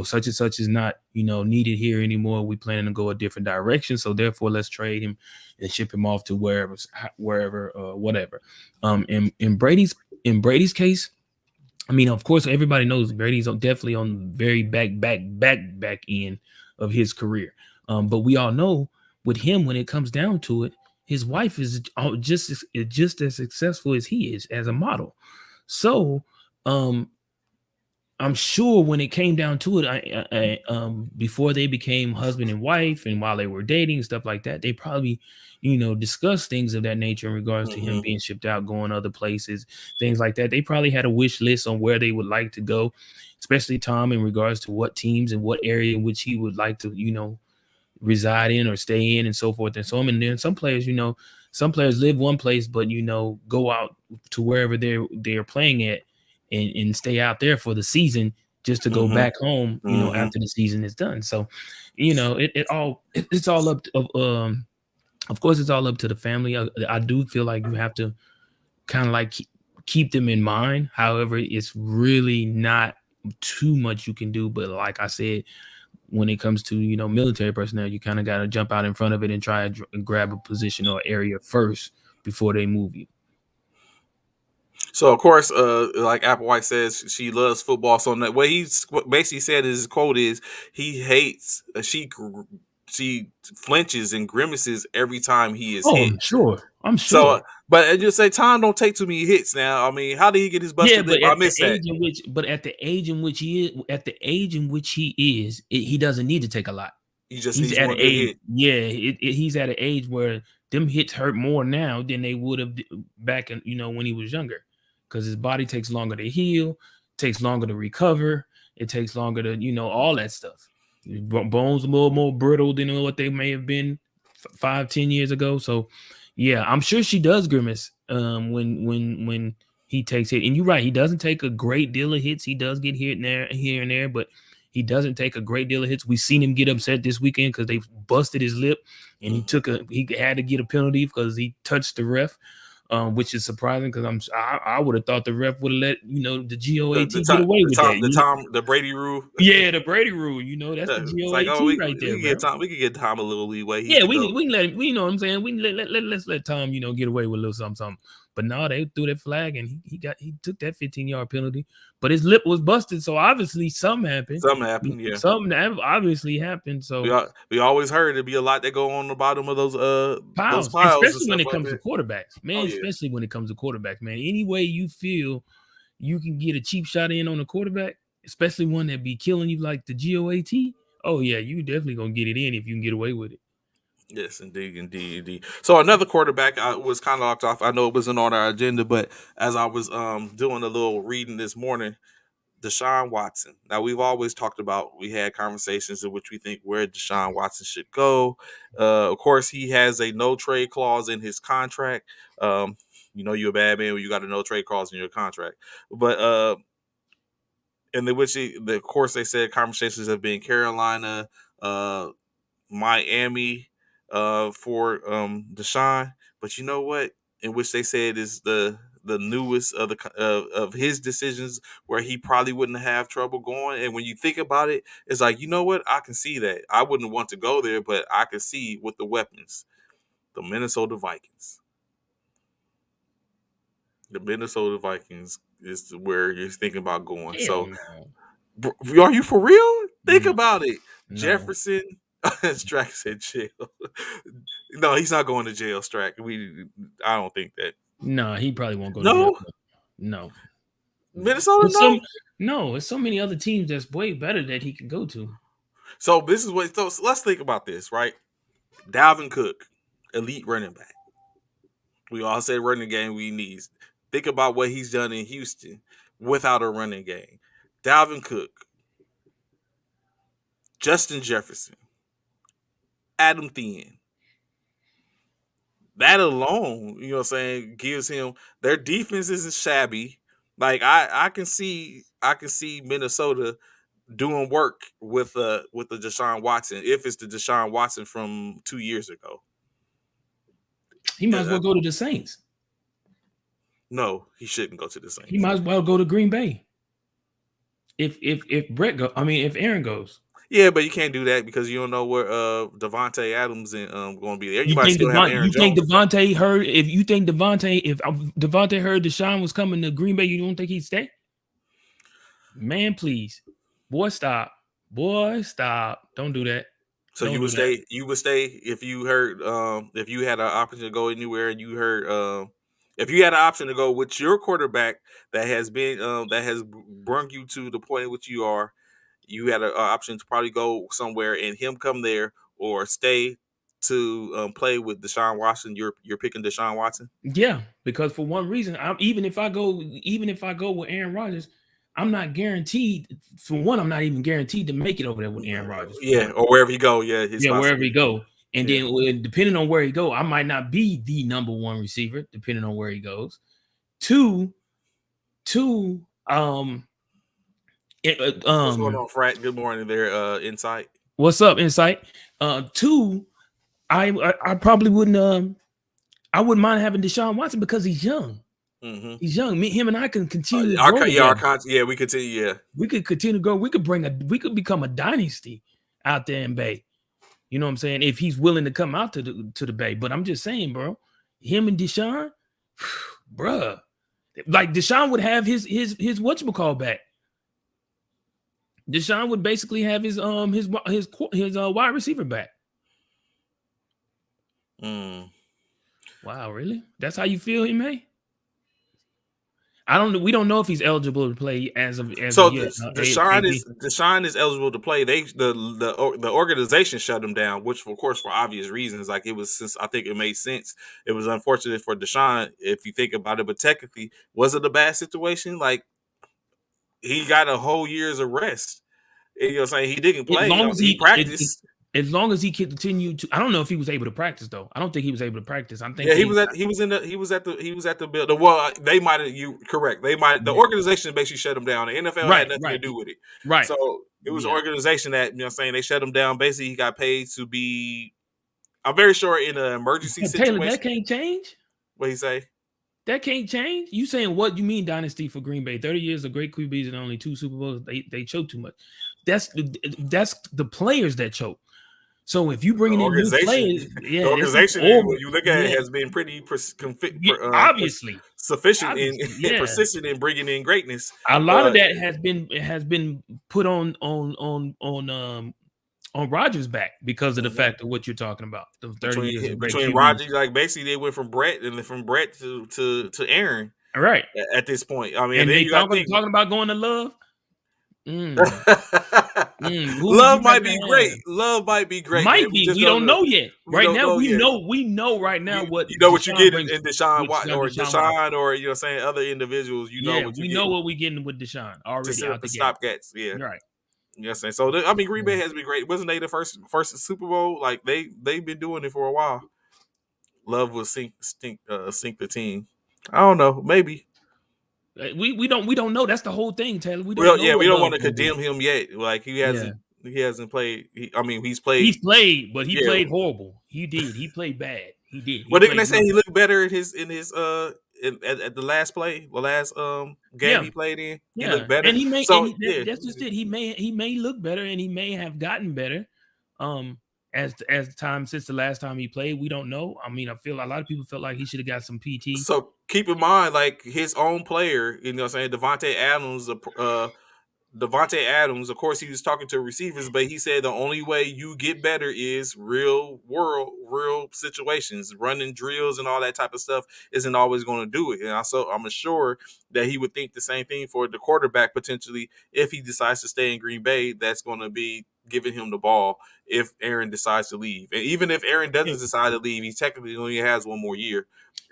such and such is not, needed here anymore. We planning to go a different direction. So therefore, let's trade him and ship him off to wherever, whatever. In Brady's case, I mean, of course, everybody knows Brady's definitely on the very back end of his career. But we all know with him, when it comes down to it, his wife is just as successful as he is as a model. So, um, I'm sure when it came down to it, before they became husband and wife, and while they were dating and stuff like that, they probably, discussed things of that nature in regards to him Hmm. being shipped out, going other places, things like that. They probably had a wish list on where they would like to go, especially Tom, in regards to what teams and what area in which he would like to, reside in or stay in, and so forth and so on. And then some players live one place, but go out to wherever they're playing at, and stay out there for the season, just to go Hmm. back home, Hmm. after the season is done. So, it's all up to, of course, it's all up to the family. I do feel like you have to kind of like keep them in mind. However, it's really not too much you can do. But like I said, when it comes to military personnel, you kind of got to jump out in front of it and try to grab a position or area first before they move you. So of course, like Applewhite says, she loves football. So what what basically said, his quote is, he hates. She flinches and grimaces every time he is Oh, hit. I'm sure. I'm So, sure. but at just say, Tom don't take too many hits. Now, I mean, how did he get his Yeah, busted lip? but I at the missed that. age in which, he is, he doesn't need to take a lot. He just He's needs at an one good age, hit. yeah, he's at an age where them hits hurt more now than they would have back in, when he was younger, because his body takes longer to heal, takes longer to recover, it takes longer to, all that stuff. Bones a little more brittle than what they may have been 5, 10 years ago. So, yeah, I'm sure she does grimace when he takes it. And you're right, he doesn't take a great deal of hits. He does get hit here and there, but he doesn't take a great deal of hits. We've seen him get upset this weekend because they busted his lip, and Hmm. he had to get a penalty because he touched the ref, which is surprising because I would have thought the ref would have let the GOAT get away with that. The Brady rule. Yeah, the Brady rule. That's the It's like, oh, GOAT right we there, can get bro. Tom. We can get Tom a little leeway. He Yeah, could go. we can let him. We know what I'm saying. We can let's let Tom get away with a little something something. But no, they threw that flag, and he took that 15-yard penalty. But his lip was busted, so obviously something happened. Something happened. Yeah. Something obviously happened. So We always heard it'd be a lot that go on the bottom of those piles, piles and especially when stuff it like comes to that. quarterbacks, Oh man. yeah. Especially when it comes to quarterbacks, man. Any way you feel you can get a cheap shot in on a quarterback, especially one that be killing you like the GOAT. Oh yeah, you definitely gonna get it in if you can get away with it. Yes, indeed, indeed, indeed. So another quarterback I was kind of locked off. I know it wasn't on our agenda, but as I was doing a little reading this morning, Deshaun Watson. Now we've always talked about, we had conversations in which we think where Deshaun Watson should go. Of course, he has a no trade clause in his contract. You're a bad man when you got a no trade clause in your contract. But in the which of course they said conversations have been Carolina, uh, Miami, for Deshaun. But you know what? In which they said is the newest of of his decisions where he probably wouldn't have trouble going. And when you think about it, it's like, you know what? I can see that. I wouldn't want to go there, but I can see with the weapons, the Minnesota Vikings. The Minnesota Vikings is where you're thinking about going. Hell So, no, are you for real? Think no, about it. no. Jefferson, Strack said jail. No, he's not going to jail, Strack. I don't think that. No, he probably won't go to jail. No, No, no. Minnesota, There's no. there's so many other teams that's way better that he could go to. So this is what. So let's think about this, right? Dalvin Cook, elite running back. We all say running game we need. Think about what he's done in Houston without a running game. Dalvin Cook, Justin Jefferson, Adam Thielen. That alone, you know what I'm saying, gives him, their defense isn't shabby. Like I can see Minnesota doing work with the Deshaun Watson, if it's the Deshaun Watson from 2 years ago. He might as Uh, well go to the Saints. no, he shouldn't go to the He Saints. might as well go to Green Bay. If Brett go, I mean, if Aaron goes. Yeah, but you can't do that because you don't know where Devontae Adams and going to be there. You might still have Aaron You think Jones. Devontae heard, if you think Devontae if Devontae heard Deshaun was coming to Green Bay, you don't think he'd stay? Man, please. Boy, stop. Boy, stop. Don't do that. So Don't do that. you would stay if you heard if you had an option to go anywhere and you heard if you had an option to go with your quarterback that has been that has brung you to the point in which you are, you had an option to probably go somewhere and him come there or stay to play with Deshaun Watson. You're picking Deshaun Watson. Yeah, because for one reason, even if I go with Aaron Rodgers, I'm not guaranteed. For one, I'm not even guaranteed to make it over there with Aaron Rodgers. For Yeah, one, or wherever you go. Yeah, his yeah, wherever he sponsorship. go, and Yeah. then depending on where he go, I might not be the number one receiver, depending on where he goes. Two, two, it, What's going on, Frat? Good morning there, Insight. what's up, Insight? Two, I probably wouldn't I wouldn't mind having Deshaun Watson because he's young. Mm-hmm. He's young. Him and I can continue to grow Yeah, together. yeah, we continue. Yeah. We could continue to grow. We could become a dynasty out there in Bay. You know what I'm saying? If he's willing to come out to the Bay. But I'm just saying, bro, him and Deshaun, bruh. Like Deshaun would have his whatchamacall back. Deshaun would basically have his wide receiver back. Mm. Wow, really? That's how you feel, he may? I don't. We don't know if he's eligible to play as of So yet. AB. Deshaun is eligible to play. The organization shut him down, which of course for obvious reasons. Like it was since I think it made sense. It was unfortunate for Deshaun if you think about it, but technically was it a bad situation? Like he got a whole year's arrest. You know what I'm saying? He didn't As play. long as He practiced. as long as he continued to, I don't know if he was able to practice though. I don't think he was able to practice. I'm Yeah, thinking he was at the build. Well, they might have you correct. They might the organization basically shut him down. The NFL had right, nothing to right, do with it. right. So it was an Yeah. organization that you know what I'm saying they shut him down. Basically, he got paid to be. I'm very sure in an emergency But Taylor, that situation. can't change. What he say? That can't change. You saying what you mean dynasty for Green Bay? 30 years of great QBs and only 2 Super Bowls. They choke too much. That's the players that choke. So if you The bringing in new organization, players, the yeah, that's organization, when you look at it, yeah, has been pretty yeah, obviously, sufficient in obviously, yeah. persistent in bringing in greatness. A lot of But that has been put on Rogers' back because of the mhm. fact of what you're talking about. The 30 years of great Between QBs. Roger, like basically they went from Brett and then from Brett to Aaron All right. at this point. I mean, And then they you got to think talking about going to Love. Mm, who would you Love might rather be have? great. Love might be great, man. Might We be. just We don't don't know. know yet. We Right don't now, know yet. we know right now what You know what you Deshaun get brings in Deshaun with Watt or Deshaun Watson. Deshaun or you know what I'm saying other individuals. You know Yeah, what you we know get what we're getting with Deshaun to already set up out the the gate. stopgats. Yeah. Right. You know what I'm saying? So I mean, Green Yeah. Bay has been great. Wasn't they the first Super Bowl? Like they've been doing it for a while. Love will sink the team. I don't know. Maybe. We don't know. That's the whole thing, Taylor. We don't Well, know yeah, we what don't want Love's to gonna do. condemn him yet. Like Yeah. he hasn't played. I mean, he's played. He's played, but he Yeah. played horrible. He did. He played bad. He did. He Well, didn't they played say real he bad. looked better at the last play, the last game Yeah. he played in? He Yeah. looked better. And he may and So he, yeah. that's just it. He may look better and he may have gotten better. Um as time since the last time he played, we don't know. I mean, I feel a lot of people felt like he should have got some PT. So keep in mind, like his own player, you know, what I'm saying Devontae Adams, of course, he was talking to receivers, but he said the only way you get better is real situations. Running drills and all that type of stuff isn't always going to do it. And also, I'm sure that he would think the same thing for the quarterback potentially if he decides to stay in Green Bay. That's going to be giving him the ball if Aaron decides to leave. And even if Aaron doesn't decide to leave, he technically only has one more year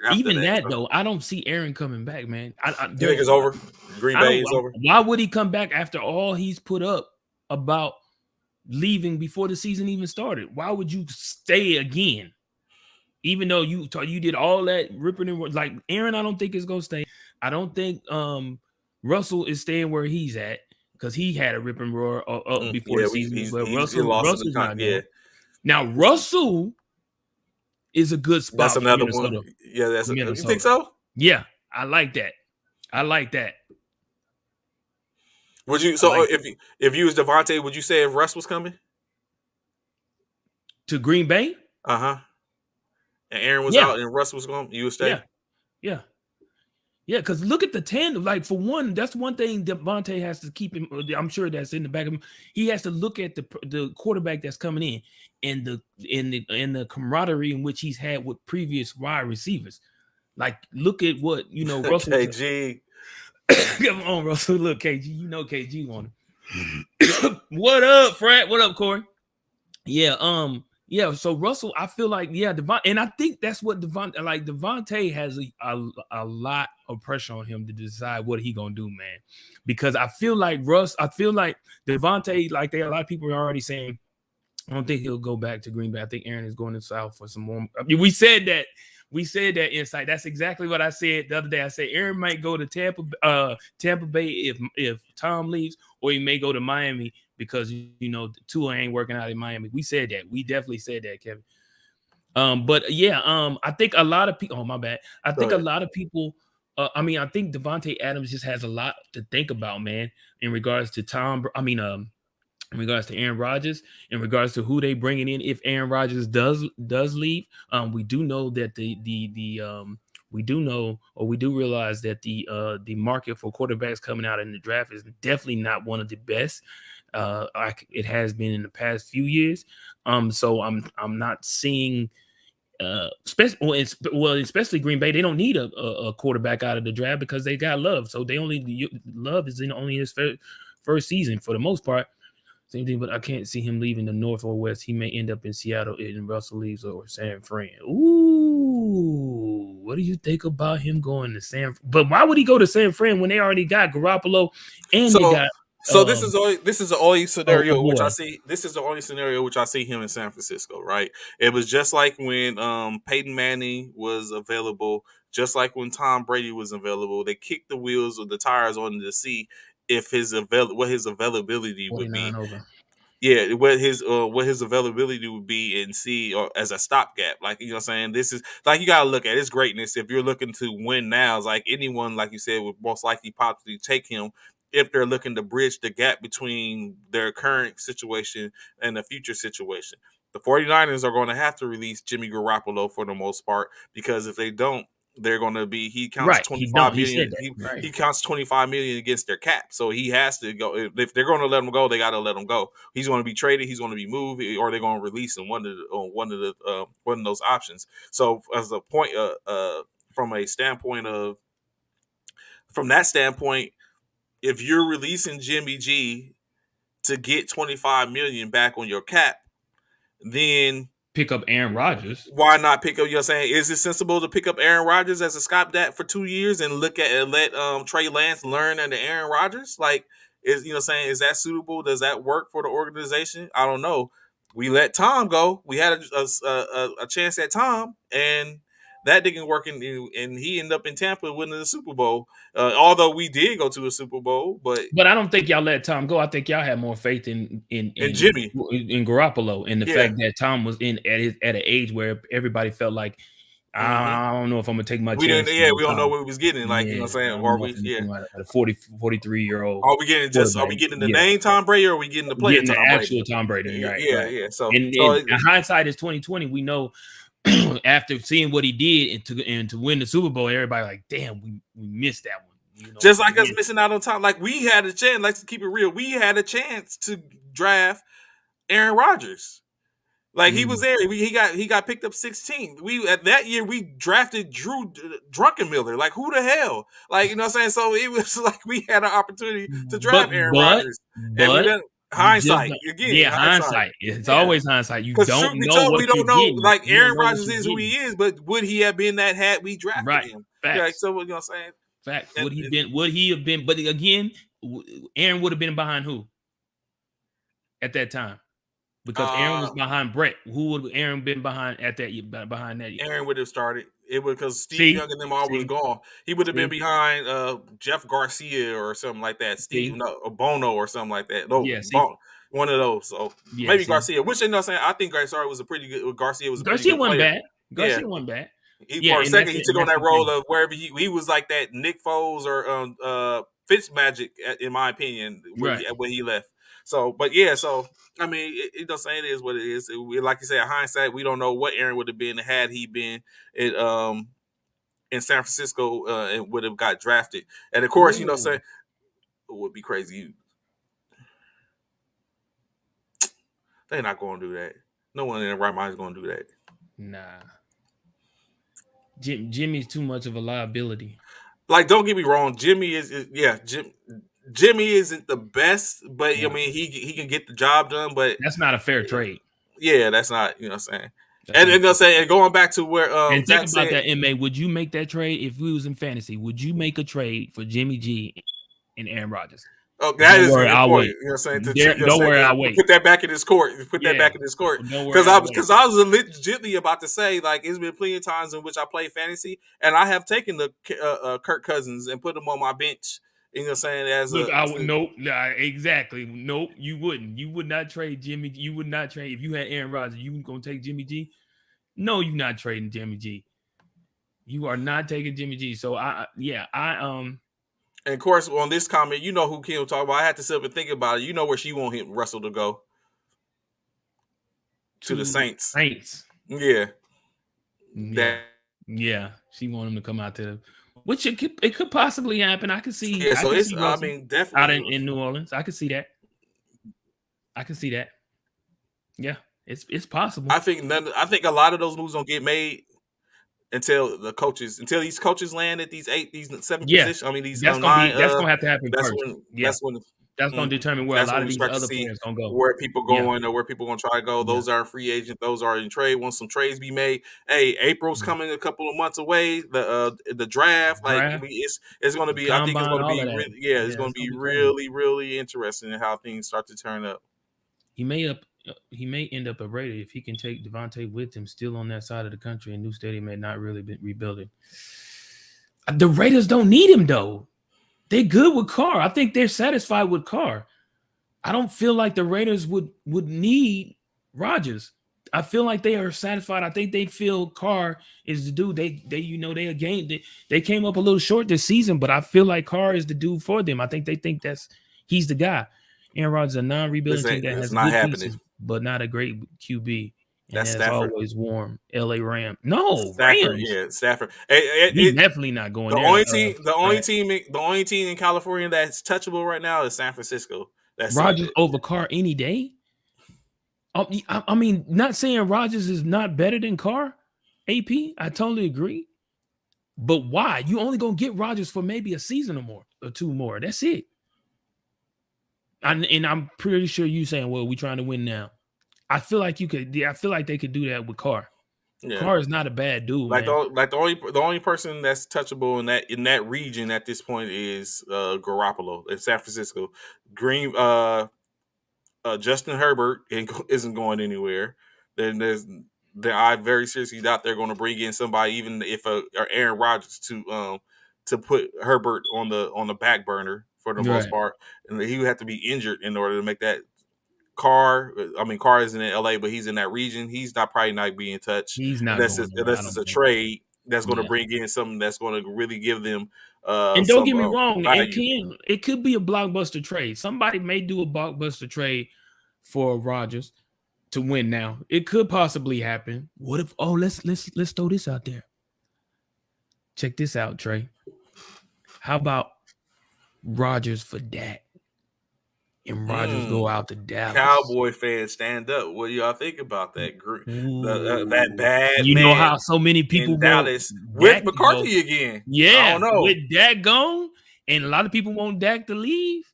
after Even that. that So though, I don't see Aaron coming back, man. you think it's over? Green I Bay don't. is over. Why would he come back after all he's put up about leaving before the season even started? Why would you stay again? Even though you did all that ripping and like Aaron, I don't think is gonna stay. I don't think Russell is staying where he's at because he had a rip and roar up before the Yeah, season. But he lost in the Russell's not yeah. going. Now Russell is a good That's spot for another one. Minnesota. Yeah, you think Minnesota. so? Yeah, I like that. I like that. Would you I like that. if you was Devontae, would you say if Russ was coming? To Green Bay? Uh-huh. And Aaron was Yeah, out and Russ was going, you would stay? yeah, yeah. Yeah, because look at the tandem. Like for one, that's one thing Devontae has to keep him. I'm sure that's in the back of him. He has to look at the quarterback that's coming in and the camaraderie in which he's had with previous wide receivers. Like, look at what Russell. KG. Come on, Russell. Look, KG. You know KG on him. What up, Frat? What up, Corey? Yeah, yeah. So Russell, I feel like Devon, and I think that's what Devontae has a lot of pressure on him to decide what he gonna do, man. Because I feel like Devontae, like a lot of people are already saying, I don't think he'll go back to Green Bay. I think Aaron is going to South for some more. I mean, we said that. We said that insight. That's exactly what I said the other day. I said Aaron might go to Tampa Bay if Tom leaves, or he may go to Miami because Tua ain't working out in Miami. We said that. We definitely said that, Kevin. But yeah, I think a lot of people. Oh my bad. I think a lot of people. I think Devontae Adams just has a lot to think about, man, in regards to Tom. In regards to Aaron Rodgers, in regards to who they bringing in if Aaron Rodgers does leave. We do know that we do know, or we do realize that the market for quarterbacks coming out in the draft is definitely not one of the best. It has been in the past few years. So I'm not seeing especially Green Bay, they don't need a quarterback out of the draft because they got Love. So Love is in only his first season for the most part. Same thing, but I can't see him leaving the North or West. He may end up in Seattle and Russell leaves or San Fran. Ooh, what do you think about him going to San? But why would he go to San Fran when they already got Garoppolo and they So got this is the only oh scenario which I boy, see. This is the only scenario which I see him in San Francisco. Right? It was just like when Peyton Manning was available, just like when Tom Brady was available. They kicked the wheels or the tires on to see if what his availability would 49 be. over. Yeah, what his availability would be and see or as a stopgap. Like what I'm saying, this is like you gotta look at his greatness. If you're looking to win now, it's like anyone, like you said, would most likely possibly take him if they're looking to bridge the gap between their current situation and the future situation. The 49ers are going to have to release Jimmy Garoppolo for the most part because if they don't, they're going to be he counts Right. He 25 don't. He said million that. Right. he counts 25 million against their cap, so he has to go. If they're going to let him go, they got to let him go. He's going to be traded, he's going to be moved, or they're going to release him, one of those options. So as a point from a standpoint of from that standpoint, if you're releasing Jimmy G to get 25 million back on your cap, then Pick up Aaron Rodgers. why not pick up? You know what I'm saying? Is it sensible to pick up Aaron Rodgers as a stopgap for 2 years and look at and let Trey Lance learn under Aaron Rodgers? Like, is what I'm saying? Is that suitable? Does that work for the organization? I don't know. We let Tom go. We had a chance at Tom, and that didn't work. And he ended up in Tampa winning the Super Bowl. Although we did go to a Super Bowl, but But I don't think y'all let Tom go. I think y'all had more faith in and Jimmy, Garoppolo and the yeah. fact that Tom was at an age where everybody felt like Mm-hmm. I don't know if I'm gonna take my We didn't, chances yeah, with we don't know Tom. what we was getting. Like, Yeah, what I'm saying, I don't or know if we, I'm yeah, taking at a 43-year-old are quarterback. we getting the Yeah, name Tom Brady or are we getting the player getting the Tom Brady? actual Tom Brady. Right, Yeah, right. yeah. So And hindsight is 2020. We know after seeing what he did and to win the Super Bowl, everybody like, damn, we missed that one. just like us Yeah, missing out on time, like we had a chance. Like to keep it real, we had a chance to draft Aaron Rodgers. Like he was mm. there. He got picked up 16th. We at that year we drafted Drew Drunkenmiller. Like who the hell? Like what I'm saying. So it was like we had an opportunity to But draft Aaron but Rodgers, and we but didn't. you just Hindsight don't, again. yeah, Hindsight. hindsight. It's Yeah. always hindsight. You Because don't truth be know told, what we you're don't know. getting. Like You don't Aaron know what Rodgers you're is who he getting. is, but would he have been that had we drafted Right. him? Yeah. Like, Facts. so what you know what I'm saying? Facts. And, Would he been? Would he have been? But again, Aaron would have been behind who at that time? Because Aaron was uh, behind Brett. Who would Aaron been behind at that behind that? Aaron would have started. It would because Steve See, Young and them all was see, gone. He would have been see, behind Jeff Garcia or something like that. Steve see. no or Bono or something like that. No, Yeah, see, one of those. So yeah, maybe see. Garcia. Which you know what I'm saying I think Garcia was a pretty good. Garcia was a pretty Garcia good wasn't player. bad. Yeah, Garcia wasn't bad. he Yeah, for a and second he took on that's that the role thing. of wherever he was like that Nick Foles or Fitzmagic in my opinion Right. when he left. So, but yeah, so I mean, it does say it is what it is. Like you said, hindsight, we don't know what Aaron would have been had he been it in San Francisco and would have got drafted. And of course, Ooh, saying it would be crazy. They're not going to do that. No one in their right mind is going to do that. nah. Jimmy's too much of a liability. Like, don't get me wrong, yeah, Jimmy isn't the best, but I Yeah, mean he can get the job done. But that's not a fair trade. yeah, that's not what I'm saying. That's not a And they'll fair. say, and going back to where And think Zach about said, that, Ma. Would you make that trade if we was in fantasy? Would you make a trade for Jimmy G and Aaron Rodgers? oh, that Don't is a worry, good I'll point. wait. You know what I'm saying? Don't worry, I'll To wait. put that back in his court. Put that Yeah, back in his court. don't worry, Because I'll wait. I was legitimately about to say, like, it's been plenty of times in which I play fantasy, and I have taken the Kirk Cousins and put him on my bench. You know what I'm saying? As Look, a I would nope, nah, exactly. Nope, you wouldn't. You would not trade Jimmy. You would not trade if you had Aaron Rodgers. You gonna take Jimmy G? No, you're not trading Jimmy G. You are not taking Jimmy G. So I and of course, on this comment, you know who Kim talk about. I had to sit up and think about it. You know where she want him Russell to go to the to Saints. Saints. Yeah, Yeah, that yeah. She want him to come out to the, which it could possibly happen. I could see yeah. I So could it's see I Russell mean out definitely. in New Orleans. I could see that. I could see that. Yeah, it's possible. I think I think a lot of those moves don't get made until these coaches land at these seven Yeah, positions. I mean these that's gonna nine. be that's gonna have to happen That's first. when Yeah, that's gonna mhm, determine where a that's lot when of we these start to other see players gonna go. where people Yeah, going or where people going to try to go. yeah. Those are free agents. Those are in trade. Once some trades be made, hey, April's Mm. coming a couple of months away. The draft, like I Draft, mean, it's going to the be. I think it's combine, going to all be of that. really, yeah, it's Yeah, going to it's gonna be be crazy. really interesting in how things start to turn up. He may end up a Raider if he can take Devontae with him still on that side of the country and new stadium may not really be rebuilding. The Raiders don't need him though. They're good with Carr. I think they're satisfied with Carr. I don't feel like the Raiders would need Rodgers. I feel like they are satisfied. I think they feel Carr is the dude. They again they came up a little short this season, but I feel like Carr is the dude for them. I think they think he's the guy. Aaron Rodgers is a non-rebuilding team that It's has not good happening. pieces, but not a great QB. And That's as Stafford. always, warm LA Ram. No, Stafford, Rams. yeah, Stafford. He's definitely not going The there. only team in California that's touchable right now is San Francisco. That's it. Rodgers over Carr any day. I mean, not saying Rodgers is not better than Carr, AP. I totally agree. But why? You only gonna get Rodgers for maybe a season or more, or two more. That's it. And I'm pretty sure you saying, "Well, we trying to win now." I feel like you could. Yeah, I feel like they could do that with Carr. Yeah, Carr is not a bad dude, man. the only person that's touchable in that region at this point is Garoppolo in San Francisco. Green Justin Herbert isn't going anywhere. Then I very seriously doubt they're going to bring in somebody, even if or Aaron Rodgers to put Herbert on the back burner for the most Right? part, and he would have to be injured in order to make that. Carr isn't in LA, but he's in that region. He's not probably not being touched He's not going nowhere. I unless it's don't a think. trade that's going to Yeah. bring in something that's going to really give them And don't some get me wrong, value. it could be a blockbuster trade. Somebody may do a blockbuster trade for Rodgers to win now. It could possibly happen. What if let's throw this out there. Check this out, Trey. How about Rodgers for Dak? And Rodgers go Mm. out to Dallas. Cowboy fans, stand up. What do y'all think about that? That Ooh. bad You know how man so many in people want Dallas with Dak to go. McCarthy again. I don't Yeah, know. with Dak gone, and a lot of people want Dak to leave.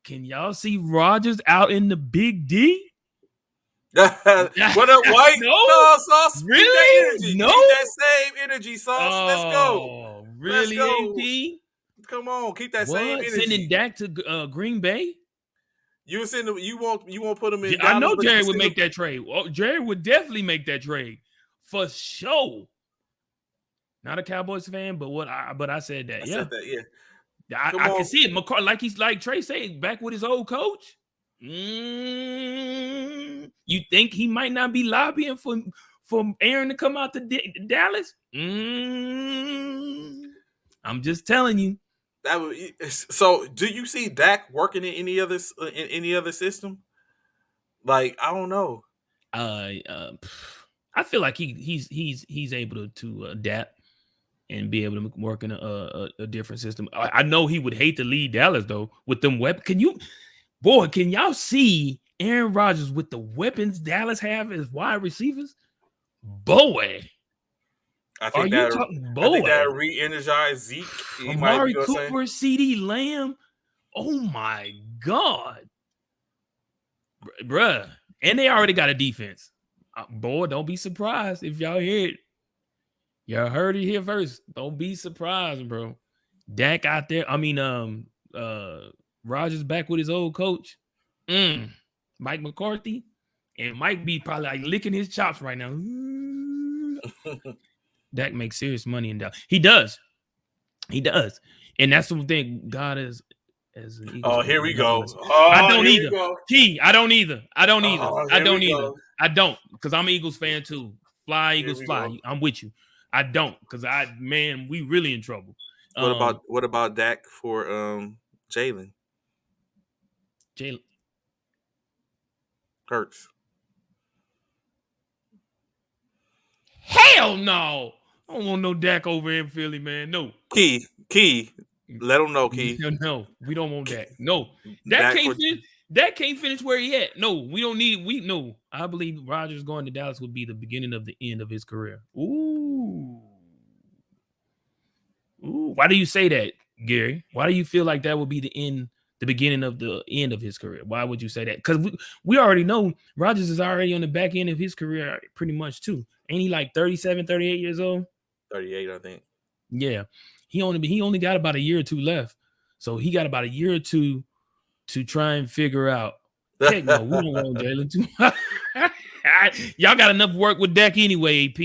Can y'all see Rodgers out in the big D? What up, White? No, No, Sauce. Keep that really? energy. No? Keep that same energy, Sauce. Let's go. Oh, Let's really, go. AP? Come on, keep that same What? Sending energy. Dak to Green Bay? You won't put him in I Dallas, know but you can Jerry would send him. make that trade. Well, Jerry would definitely make that trade for sure. Not a Cowboys fan, but I said that. I Yeah, said that. Yeah. Come I can on. see it. McCarthy, like Trey said, back with his old coach. You think he might not be lobbying for Aaron to come out to Dallas? I'm just telling you. That would, so. Do you see Dak working in any other system? Like I don't know. Uh, uh, I feel like he's able to adapt and be able to work in a different system. I know he would hate to leave Dallas though with them weapons. Can y'all see Aaron Rodgers with the weapons Dallas have as wide receivers? Boy, I are think you that talking I think boy? that re-energized Zeke. He might, Amari you know what I'm saying? Cooper, CD Lamb. Oh my God, bruh. And they already got a defense. Boy, don't be surprised if y'all hear it. Y'all heard it here first. Don't be surprised, bro. Dak out there. I mean, Rogers back with his old coach, Mike McCarthy, and Mike be probably like licking his chops right now. Dak makes serious money in Dallas. He does, and that's the thing. God is, as an Eagles Oh, fan, here I we don't go. understand. I Oh, don't here we either. go. I don't either. I don't either. Oh, I here don't we either. go. I don't, because I'm an Eagles fan too. Fly Here Eagles, we fly. go. I'm with you. I don't, because we really in trouble. What about Dak for Jalen Jalen. Hurts? Hell no. I don't want no Dak over in Philly, man. No. Key, let him know, Key. No, we don't want that. No. Dak Dak can't for finish. Dak can't finish where he at. No, we don't need no. I believe Rodgers going to Dallas would be the beginning of the end of his career. Ooh. Ooh. Why do you say that, Gary? Why do you feel like that would be the beginning of the end of his career? Why would you say that? Because we already know Rodgers is already on the back end of his career pretty much too. Ain't he like 37, 38 years old? 38, I think. Yeah. He only got about a year or two left. So he got about a year or two to try and figure out. Heck no, we don't want Jalen too. Y'all got enough work with Dak anyway, AP.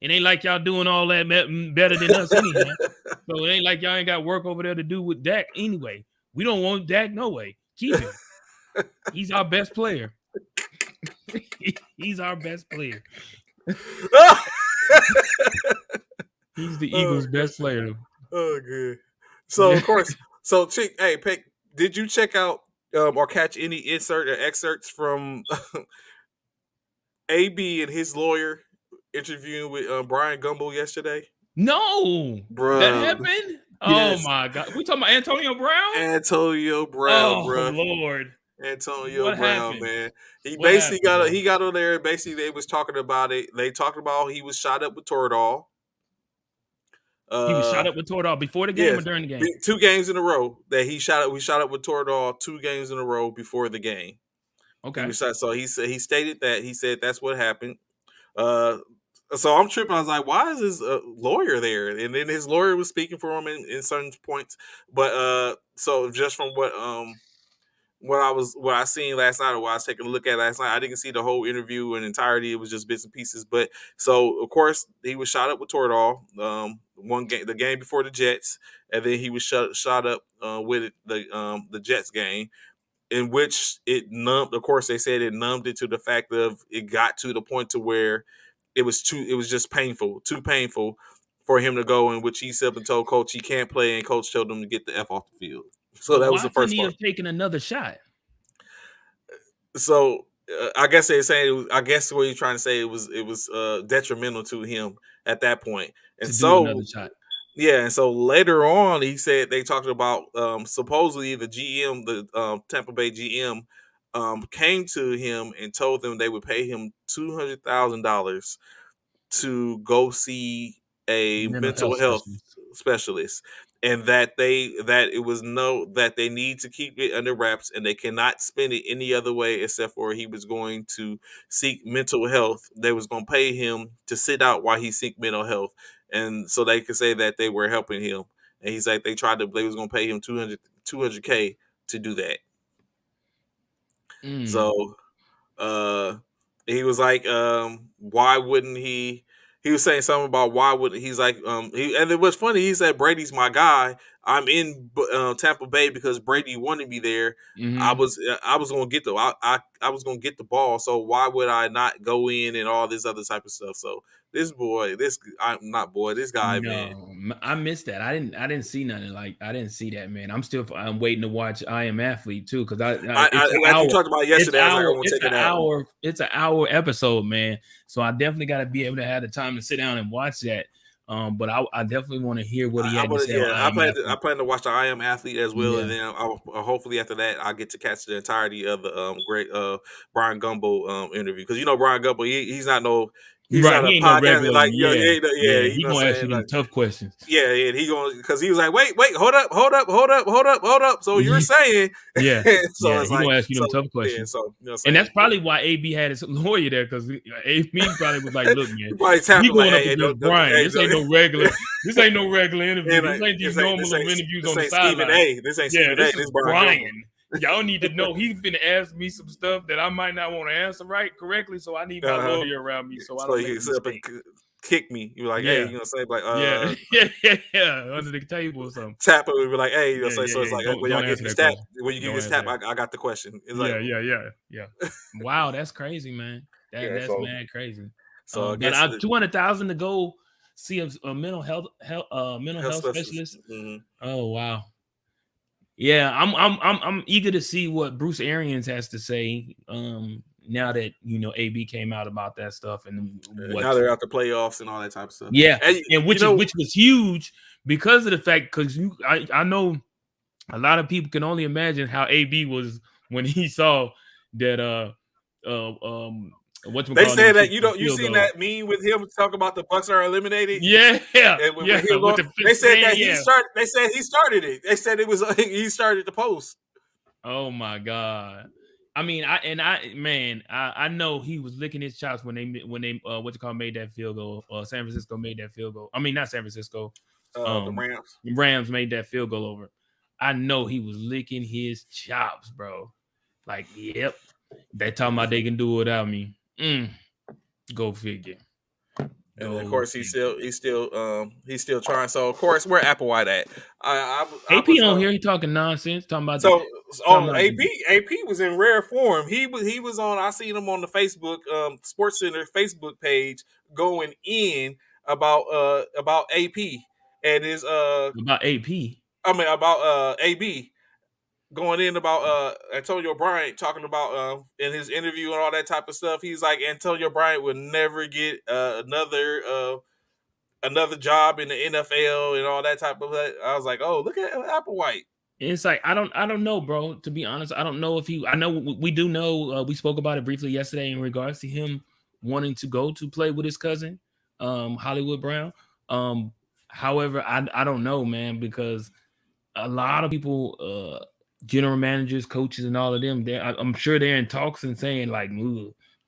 It ain't like y'all doing all that better than us anyhow. So it ain't like y'all ain't got work over there to do with Dak anyway. We don't want Dak no way. Keep him. He's our best player. He's our best player. He's the Eagles' best player. Oh, good. So of course, Chick, hey, Peck, did you check out or catch any insert or excerpts from AB and his lawyer interviewing with Brian Gumble yesterday? No, that Bruh, happened. Oh yes, my God, we talking about Antonio Brown? Antonio Brown, Oh bruh. Lord, Antonio what Brown, happened? man. He What basically happened, bro? he got on there. Basically, they was talking about it. They talked about he was shot up with Toradol. He was Uh, shot up with Toradol before the game or yes, during the game? 2 games in a row that he shot up. We shot up with Toradol 2 games in a row before the game. He Okay. was shot. So he said he stated that he said that's what happened. Uh, so I'm tripping. I was like, why is his lawyer there? And then his lawyer was speaking for him in certain points. But so just from what I seen last night or what I was taking a look at last night, I didn't see the whole interview in entirety. It was just bits and pieces. But so of course he was shot up with Toradol. One game, the game before the Jets, and then he was shot up with the Jets game, in which it numbed. Of course, they said it numbed it to the fact of it got to the point to where it was just painful, too painful for him to go. In which he said and told coach he can't play, and coach told him to get the F off the field. So But that was why the couldn't first he part. have taken another shot So I guess they're saying I guess what you're trying to say it was detrimental to him at that point, and to do another so shot? yeah, and so later on he said they talked about supposedly the GM, the Tampa Bay GM, came to him and told them they would pay him $200,000 to go see a Mental health mental health specialist. specialist, and that they need to keep it under wraps and they cannot spend it any other way except for he was going to seek mental health. They was going to pay him to sit out while he seek mental health, and so they could say that they were helping him. And he's like they was going to pay him 200K to do that. Mm. So uh he was like why wouldn't he was saying something about why would he's like and it was funny, he said Brady's my guy, I'm in Tampa Bay because Brady wanted me there. Mm-hmm. I was gonna get I was gonna get the ball, so why would I not go in and all this other type of stuff. So this guy, man. No, I missed that. I didn't see nothing like I didn't see that, man. I'm waiting to watch I Am Athlete too because it's an Like you hour. talked about yesterday, I was like, I want to It's take an it out. hour. It's an hour episode, man. So I definitely got to be able to have the time to sit down and watch that. But I definitely want to hear what he I had to want to, say on yeah. I Am I Athlete. plan to watch the I Am Athlete as well, and Yeah, then hopefully after that I get to catch the entirety of the great Brian Gumbo interview, because Brian Gumbo, he's right. not a He ain't no podcast regular. like, Yeah, yeah, yeah. you He know what gonna I'm ask saying, you them like, tough questions. yeah, and he going, because he was like, wait, hold up. So you're saying, Yeah, so yeah. it's He like, gonna ask you so them tough yeah, questions. so And that's saying, probably why AB had his lawyer there, because AB probably was like, "Look, man, you probably we tapping like, going up hey, against don't, Brian. hey, This ain't no regular. This ain't no regular interview. and This ain't these normal little interviews this on the ain't Stephen sideline. A. This ain't Yeah, Stephen A. this This is is Brian Gumbo. Brian. Y'all need to know he's been ask me some stuff that I might not want to answer correctly. So I need my Uh-huh. lawyer around me so I So don't he make can a sit up and mistake. kick me. You're like, hey, Yeah, say like, yeah, yeah, under the table or something. tap it. We be like, hey, Yeah, yeah, so it's yeah. like, Don't when y'all don't give answer me this that tap, question. when you give me Don't this answer tap, that. I got the question. It's like, Yeah, yeah, yeah, yeah. Wow, that's crazy, man. yeah. That's mad crazy. So I But guess I the 200,000 to go see a mental health health specialist. specialist. Oh wow. Yeah, I'm eager to see what Bruce Arians has to say. Now that AB came out about that stuff and Now what. they're out the playoffs and all that type of stuff. Yeah, And and which was huge because of the fact, because I know a lot of people can only imagine how AB was when he saw that they whatchamacallit said didn't that, kick the you field seen goal. that meme with him talk about the Bucks are eliminated. Yeah, yeah, And when yeah. he was With on, the they said fan, that yeah. They said he started it. They said it was he started the post. Oh my god. I mean, I know he was licking his chops when they made that field goal. San Francisco made that field goal. I mean, not San Francisco. The Um, Rams. Rams made that field goal over. I know he was licking his chops, bro. Like, yep. They talking about they can do it without me. Go figure. And then, of Go course, figure. he's still trying. So of course, where Applewhite at? I AP was on here, he talking nonsense, talking about so talking oh, about AP was in rare form. He was on. I seen him on the Facebook Sports Center Facebook page going in about AP and his about AP. I mean about AB, going in about Antonio Bryant, talking about in his interview and all that type of stuff. He's like, Antonio Bryant would never get another job in the NFL and all that type of. I was like, oh, look at Applewhite. It's like I don't know, bro. To be honest, I don't know if he. I know we do know. We spoke about it briefly yesterday in regards to him wanting to go to play with his cousin, Hollywood Brown. However, I don't know, man, because a lot of people, general managers, coaches, and all of them, I'm sure they're in talks and saying like,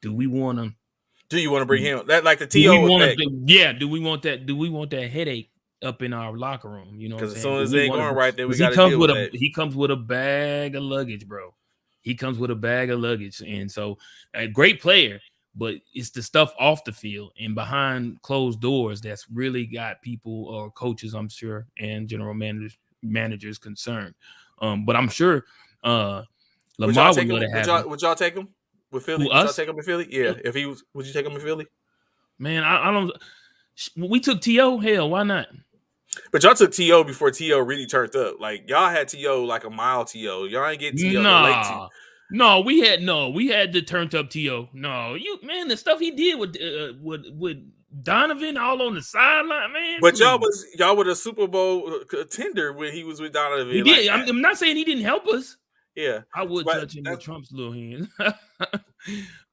do we want to? Do you want to bring him? That like the Do we To want effect? to? Yeah. Do we want that? Do we want that headache up in our locker room? You know what I'm Because as saying? soon Do as we they ain't want to? going right, then we Because got to deal with that. he comes with a bag of luggage, bro. He comes with a bag of luggage, and so a great player, but it's the stuff off the field and behind closed doors that's really got people or coaches, I'm sure, and general managers concerned. But I'm sure Would y'all Lamar would take him? love to have him. Would y'all take him with Philly? Who, Would y'all us? take him in Philly? Yeah. If he was, would you take him in Philly? Man, I don't. We took To. Hell, why not? But y'all took To before To really turned up. Like y'all had To like a mile To. Y'all ain't get To no late To. No, we had the turned up To. No, you man, the stuff he did with Donovan all on the sideline, man. But Please, y'all were the Super Bowl contender when he was with he Donovan like did. that. I'm not saying he didn't help us. Yeah. I would But touch him with that's Trump's little hand.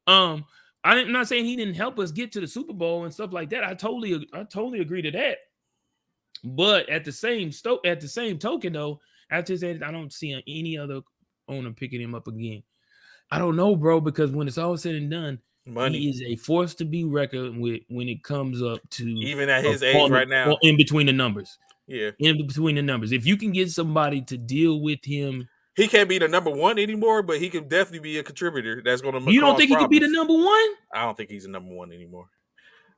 um, I'm not saying he didn't help us get to the Super Bowl and stuff like that. I totally agree to that. But at the same token, though, after that, I don't see any other owner picking him up again. I don't know, bro, because when it's all said and done, he money. is a force to be reckoned with when it comes up to Even at his age right now. in between the numbers. Yeah. In between the numbers. If you can get somebody to deal with him. He can't be the number one anymore, but he can definitely be a contributor that's going to You don't cause think he could be the problems. number one? I don't think he's the number one anymore.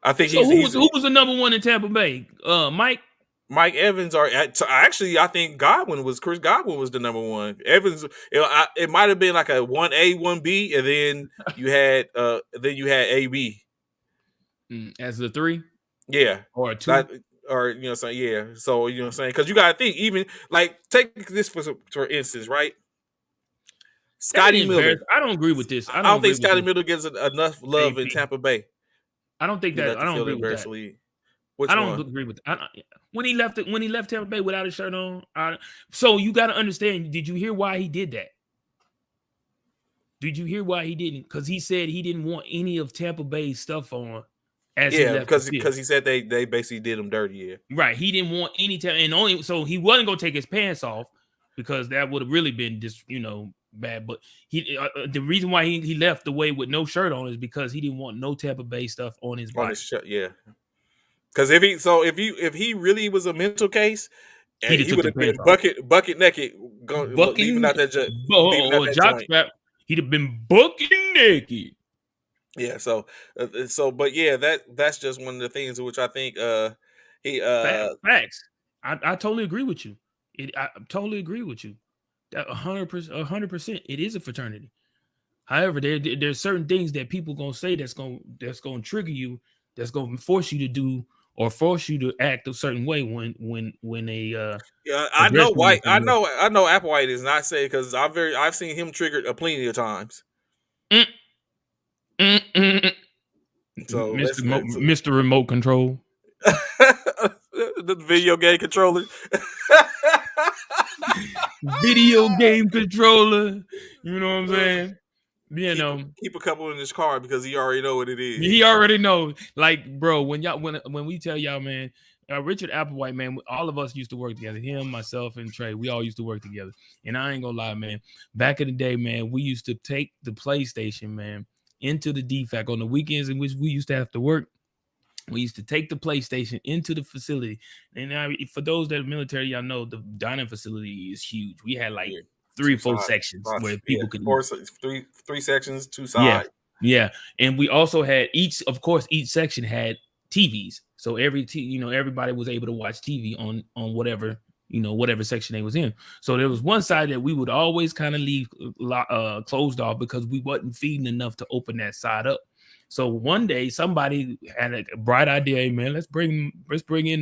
I think So he's who was the number one in Tampa Bay? Mike? Mike Evans are actually. I think Chris Godwin was the number one. Evans, it might have been like a 1A 1B, and then you had AB. As the three Yeah, or a two? that or saying, yeah. So what I'm saying, because you got to think, even like take this for instance, right? That Scotty ain't Miller. embarrassing. I don't agree with this. I I don't don't agree think with Scotty this. Miller gets enough love in AP. Tampa Bay. I don't think He that. let I the don't field agree with embarrass that. the league. Which I don't one? agree with when he left Tampa Bay without his shirt on. So you got to understand. Did you hear why he did that? Did you hear why he didn't? Because he said he didn't want any of Tampa Bay's stuff on as he Yeah, left the field. because he said they basically did him dirty. Yeah, Right. He didn't want any time, and only so he wasn't gonna take his pants off because that would have really been just bad. But the reason why he left the way with no shirt on is because he didn't want no Tampa Bay stuff on his on his body. yeah. Because if he really was a mental case, He'd have he took would the have pants been off. bucket naked, Bucking leaving out or that jock joint. strap. He'd have been bucking naked. Yeah, but yeah, that's just one of the things which I think he Facts. I totally agree with you. I totally agree with you. That 100%, 100%. It is a fraternity. However, there's certain things that people gonna say that's gonna trigger you, that's gonna force you to do or force you to act a certain way when they yeah, address you in a certain way. I know Applewhite is not saying because I've seen him triggered a plenty of times. Mm, mm, mm, So Mr. Remote Control, the video game controller. video game controller. You know what I'm saying? You keep know, keep a couple in his car because he already know what it is. he already knows. Like, bro, when we tell y'all, man, Richard Applewhite, man, all of us used to work together. Him, myself, and Trey, we all used to work together. And I ain't gonna lie, man. Back in the day, man, we used to take the PlayStation, man, into the DFAC on the weekends in which we used to have to work. We used to take the PlayStation into the facility. And now, for those that are military, y'all know the dining facility is huge. We had like Yeah, three two or four sides. sections where Yeah, people could eat. three sections, two Yeah, sides. yeah, and we also had of course, each section had TVs, so everybody was able to watch TV on whatever section they was in. So there was one side that we would always kind of leave closed off because we wasn't feeding enough to open that side up. So one day somebody had a bright idea, hey, man, let's bring in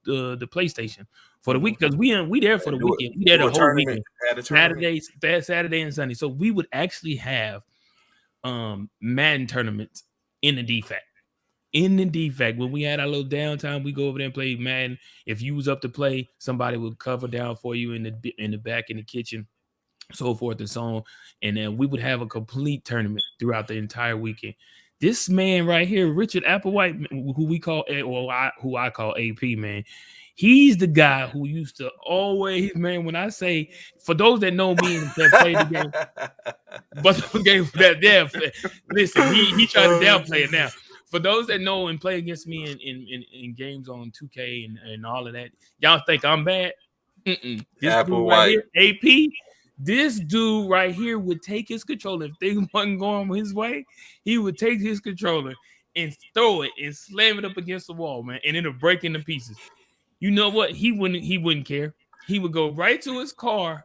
the PlayStation for the Mm-hmm. week because we there for the weekend. We there Do the a whole tournament weekend, at a tournament. Saturday and Sunday. So we would actually have Madden tournaments in the DFAC. In the DFAC, when we had our little downtime, we go over there and play Madden. If you was up to play, somebody would cover down for you in the back in the kitchen, so forth and so on. And then we would have a complete tournament throughout the entire weekend. This man right here, Richard Applewhite, who I call AP, man. He's the guy who used to always, man. When I say, for those that know me and that play the game, but the game that listen, he tried to downplay it now. For those that know and play against me in games on 2K and all of that, y'all think I'm bad? This dude right Applewhite. here, AP, this dude right here would take his controller. If things wasn't going his way, he would take his controller and throw it and slam it up against the wall, man, and it'll break into pieces. You know what? He wouldn't care. He would go right to his car,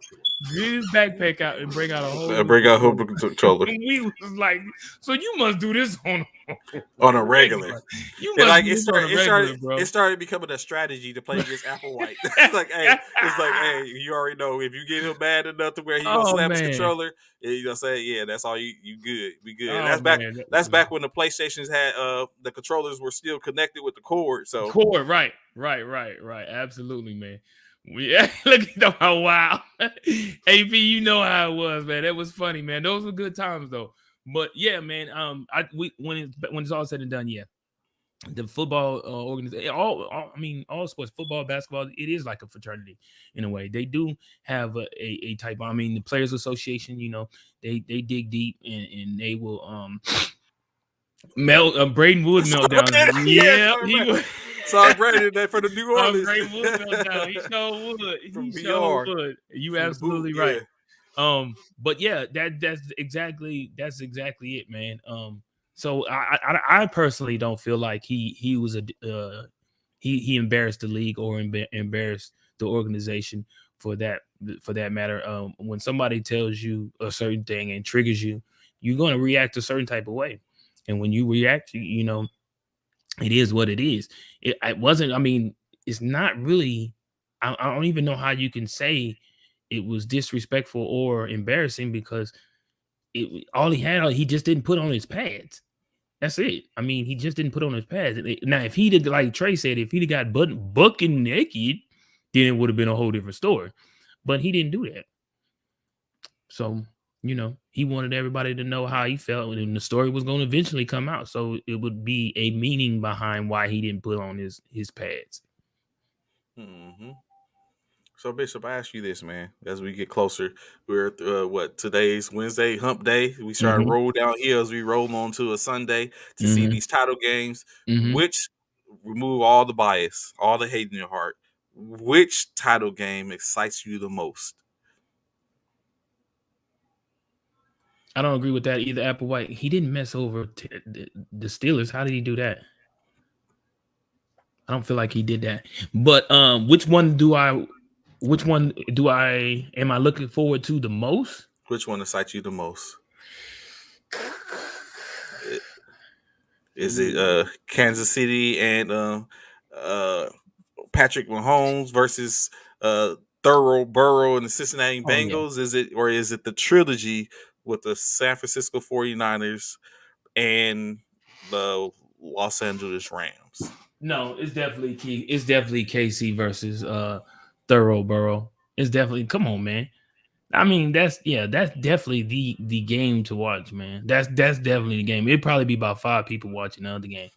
get his backpack out, and bring out a whole new Bring out controller. her controller And we was like, so you must do this on on a regular. regular. You And must like do this on a regular, bro. it started becoming a strategy to play against Applewhite. It's like, hey, you already know if you get him bad enough to where he gonna Oh slam his man. controller, you gonna say, yeah, that's all you good, we good. And Oh man. that's back when the PlayStations had the controllers were still connected with the cord. So Core, right. Absolutely, man. Look at that. Oh, wow. AP, you know how it was, man. That was funny, man. Those were good times though. But yeah, man. When it's all said and done, yeah. The football organization, all sports, football, basketball, it is like a fraternity in a way. They do have a type. The Players Association, they dig deep and they will Braden Wood melt down. yeah, Yeah, he would. sorry, Brandon, that for the New Orleans. Braden Wood melt down. He sure would. From He sure VR. would. You From the boot, absolutely right. But yeah, that's exactly it, man. So I personally don't feel like he was he embarrassed the league or embarrassed the organization for that matter. When somebody tells you a certain thing and triggers you, you're going to react a certain type of way, and when you react, it is what it is. It wasn't. It's not really. I don't even know how you can say it was disrespectful or embarrassing because all he had, he just didn't put on his pads. That's it. I mean, he just didn't put on his pads. Now, if he did, like Trey said, if he'd got bucking naked, then it would have been a whole different story. But he didn't do that. So, he wanted everybody to know how he felt, and the story was going to eventually come out. So it would be a meaning behind why he didn't put on his pads. Hmm. So, Bishop, I ask you this, man. As we get closer, we're today's Wednesday, Hump Day. We start to Mm-hmm. roll downhill as we roll on to a Sunday to see Mm-hmm. these title games. Mm-hmm. Which remove all the bias, all the hate in your heart. Which title game excites you the most? I don't agree with that either. Applewhite, he didn't mess over the Steelers. How did he do that? I don't feel like he did that. But which one do I am I looking forward to the most? Which one excites you the most? Is it Ooh. Kansas City and uh, Patrick Mahomes versus Thorough Burrow and the Cincinnati Oh yeah. Bengals? Is it the trilogy with the San Francisco 49ers and the Los Angeles Rams? No, it's definitely key. It's definitely KC versus Thorough Burrow. It's definitely come on, man. I mean, that's definitely the game to watch, man. That's definitely the game. It'd probably be about 5 people watching the other game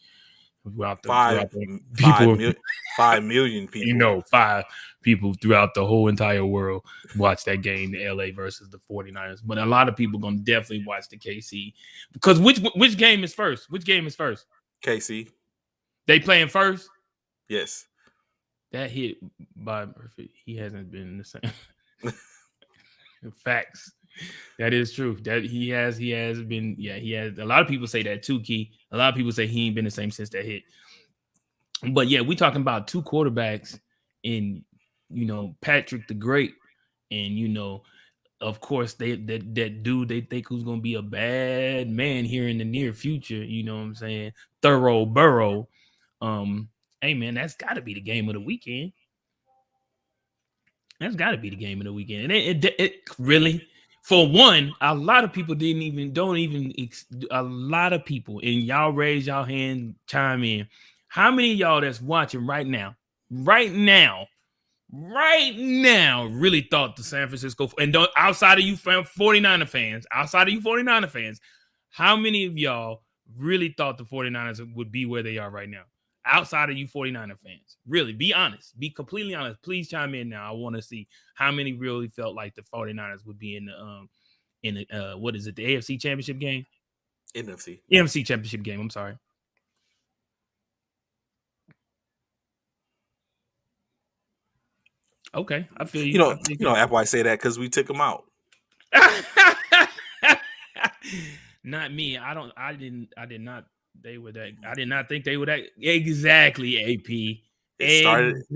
Five throughout the five people. mil 5 million people. 5 people throughout the whole entire world watch that game, the LA versus the 49ers. But a lot of people gonna definitely watch the KC because which game is first? Which game is first? KC, They playing first. yes. That hit by Murphy. He hasn't been the same. Facts. That is true. That he has been. Yeah, he has. A lot of people say that too, Key. A lot of people say he ain't been the same since that hit. But yeah, we talking about two quarterbacks in Patrick the Great, and of course that dude they think who's gonna be a bad man here in the near future. You know what I'm saying? Thorough Burrow. Hey man, that's got to be the game of the weekend. That's got to be the game of the weekend. And it really, for one, a lot of people don't even, a lot of people, and y'all raise y'all hand, chime in. How many of y'all that's watching right now, really thought the San Francisco, and don't, outside of you 49er fans, how many of y'all really thought the 49ers would be where they are right now? Outside of you 49er fans. Really, be honest. Be completely honest. Please chime in now. I want to see how many really felt like the 49ers would be in the what is it, the AFC championship game? NFC. NFC championship game. I'm sorry. Okay, I feel You you. know, I feel you know, Apple I say that because we took them out. Not me. I don't. I didn't. I did not. They were that. I did not think they were that. Exactly, AP. It started. It's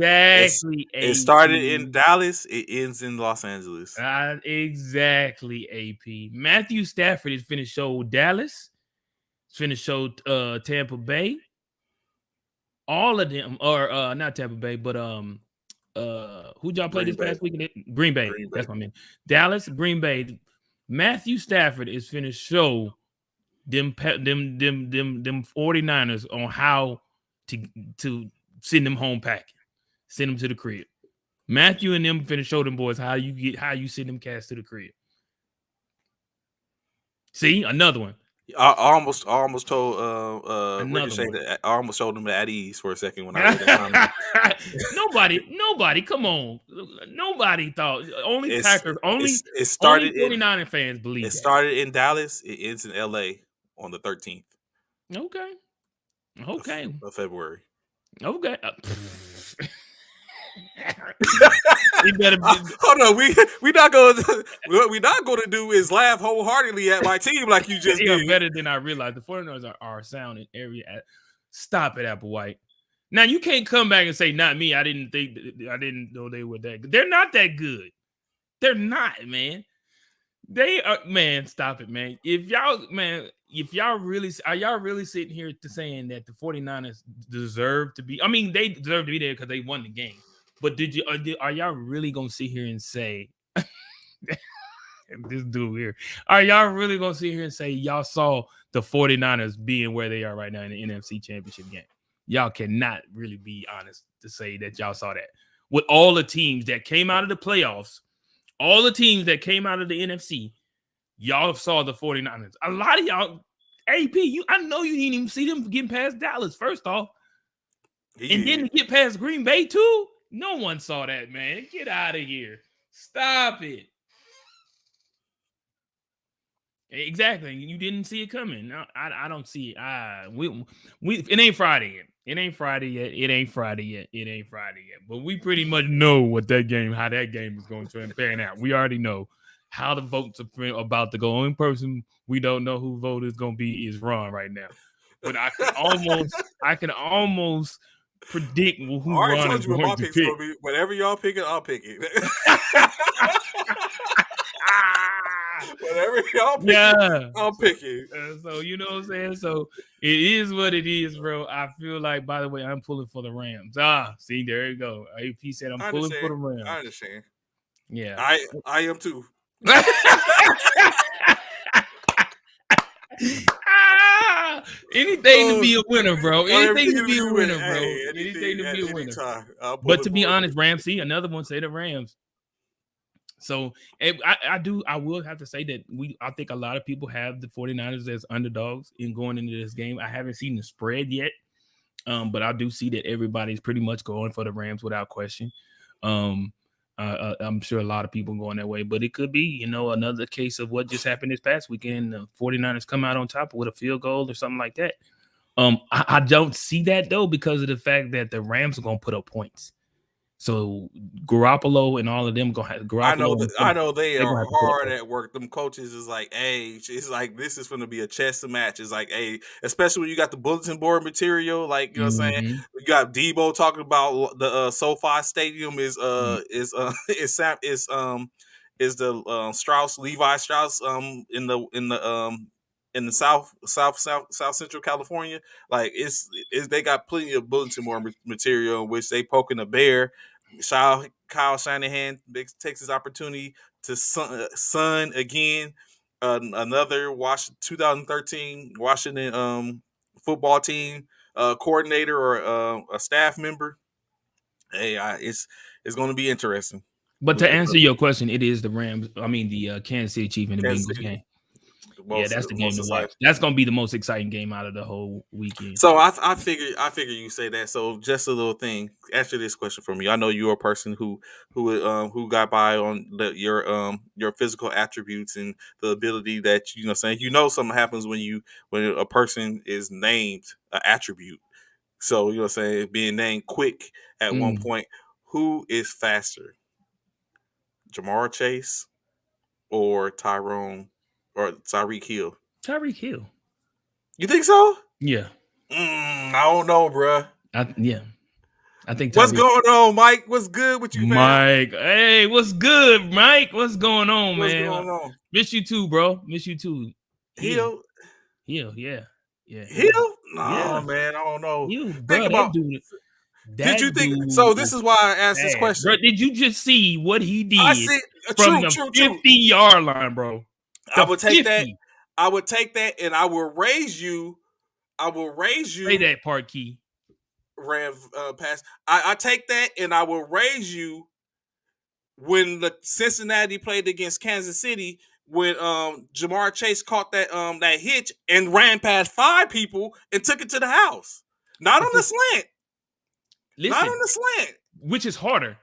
Exactly, it started AP. in Dallas. It ends in Los Angeles. Exactly, AP. Matthew Stafford is finished show Dallas. Finished show Tampa Bay. All of them, or not Tampa Bay, but who y'all played Green this Bay. past weekend? Green Bay. Green Bay. That's what I mean. Dallas, Green Bay. Matthew Stafford is finished show them 49ers on how to send them home packing, send them to the crib. Matthew and them finna show them boys how you send them cats to the crib. See, another one. I almost told Another Ricochet one. that I almost told him at ease for a second when I read that comment. nobody, come on. Nobody thought only It's Packers, it only started in 49er fans it believe that. started in Dallas. It ends in LA on the 13th Okay. of, Okay. of February. Okay. He better be, Hold on, we not going what we not going to do is laugh wholeheartedly at my team like you just they are did. better than I realized. The 49ers are sound in every. Stop it, Applewhite. Now you can't come back and say not me. I didn't know they were that good. They're not that good. They're not, man. They are, man. Stop it, man. If y'all really are y'all really sitting here to saying that the 49ers deserve to be? I mean, they deserve to be there because they won the game. But are y'all really gonna sit here and say This dude here. All right, y'all really gonna sit here and say y'all saw the 49ers being where they are right now in the NFC Championship game? Y'all cannot really be honest to say that y'all saw that. With all the teams that came out of the playoffs, all the teams that came out of the NFC, y'all saw the 49ers. A lot of y'all, AP, I know you didn't even see them getting past Dallas, first off. And then to get past Green Bay, too. No one saw that, man. Get out of here. Stop it. Exactly. You didn't see it coming. No, I don't see it. It ain't Friday yet. It ain't Friday yet. It ain't Friday yet. It ain't Friday yet. But we pretty much know how that game is going to pan out. We already know how the votes are about to go. Only person we don't know who vote is going to be is Ron right now. But I can almost predict who I already Ron told is you what going my to pick's pick. gonna be. Whatever y'all pick it, I'll pick it. Whatever y'all pick it, I'll pick it. So you know what I'm saying? So it is what it is, bro. I feel like, by the way, I'm pulling for the Rams. See, there you go. AP said I'm I pulling for understand. the Rams. I understand. Yeah. I am too. Anything to be a winner, bro. Anything to Everything be a winner, bro. hey, Anything to at be a any winner. time. I'll pull But it to be for honest, Ramsey, another one say the Rams. So I will have to say that I think a lot of people have the 49ers as underdogs in going into this game. I haven't seen the spread yet. But I do see that everybody's pretty much going for the Rams without question. I'm sure a lot of people going that way, but it could be, another case of what just happened this past weekend. The 49ers come out on top with a field goal or something like that. I don't see that though, because of the fact that the Rams are going to put up points. So Garoppolo and all of them gonna have Garoppolo. I know they they're are gonna have to put up hard points. at work. Them coaches is like, hey, it's like this is going to be a chess match. It's like, hey, especially when you got the bulletin board material, like you know what I'm saying. Mhm. You got Debo talking about the SoFi Stadium is is the Strauss Levi Strauss in the South Central California. Like it's they got plenty of bulletin board material in which they poking a bear. Kyle Shanahan takes his opportunity to sun again another 2013 Washington football team coordinator or a staff member. Hey, it's going to be interesting. But to answer your question, it is the Rams. I mean, the Kansas City Chiefs and the Kansas Bengals City, game. the Yeah, that's the game most to watch. exciting. That's gonna be the most exciting game out of the whole weekend. So I figure you say that. So just a little thing. Answer this question for me. I know you're a person who got by on your physical attributes and the ability that saying something happens when a person is named an attribute. So saying being named quick at one point. Who is faster, Jamar Chase or Tyrone or Tyreek Hill? Tyreek Hill. You think so? Yeah. I don't know, bruh. Yeah. I think What's Tyreek. going on, Mike? What's good with you, fam? Mike. Hey, what's good, Mike? What's going on, What's man? going on? Miss you too, bro. Miss you too. Hill. Hill? Hill. Yeah. Yeah. Hill. Hill? Yeah. No, man. I don't know. Hill, Think bro. about. Did That you think dude so? This is is why I asked this fast. Bro, question. did you just see what he I did see. from True, the true, true. 50-yard line, bro? I The would take that. 50. I would take that, and I will raise you. I will raise Say you. that part, Key. Rev pass. I take that, and I will raise you when the Cincinnati played against Kansas City, when Jamar Chase caught that hitch and ran past 5 people and took it to the house. Not But on the slant. Not on listen, the slant. which is harder?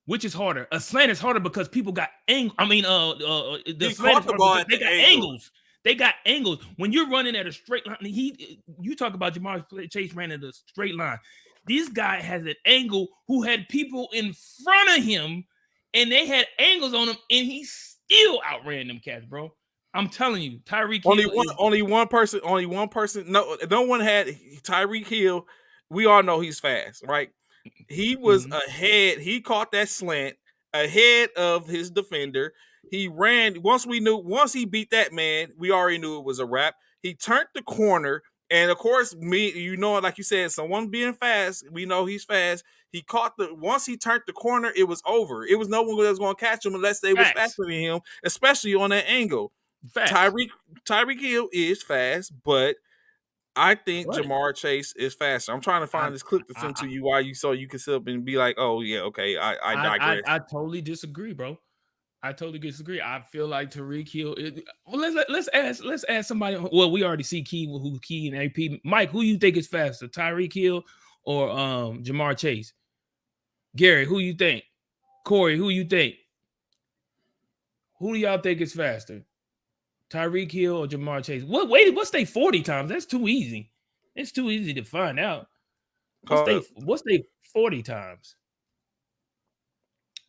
Which is harder? A slant is harder because people got I mean, the He slant is caught the harder ball because at they the got angle. angles. They got angles. When you're running at a straight line, you talk about Jamar Chase ran at a straight line. This guy has an angle who had people in front of him, and they had angles on him, and he still outran them cats, bro. I'm telling you, Tyreek Hill is. Only one person. No one had Tyreek Hill. We all know he's fast, right? He was ahead. He caught that slant ahead of his defender. He ran once he beat that man, we already knew it was a wrap. He turned the corner And of course, like you said, someone being fast, we know he's fast. He caught once he turned the corner, it was over. It was no one that was going to catch him unless they was Facts. faster than him, especially on that angle. Facts. Tyreek Hill is fast, but I think But Jamar Chase is faster. I'm trying to I find this clip to send to you why you can sit up and be like, oh yeah, okay, I digress. I totally disagree, bro. I totally disagree. I feel like Tariq Hill. Well, let's ask somebody. Well, we already see who Key and AP. Mike, who you think is faster, Tyreek Hill or Jamar Chase? Gary, who you think? Corey, who you think? Who do y'all think is faster, Tyreek Hill or Jamar Chase? What's they 40 times? That's too easy. It's too easy to find out. What's they 40 times?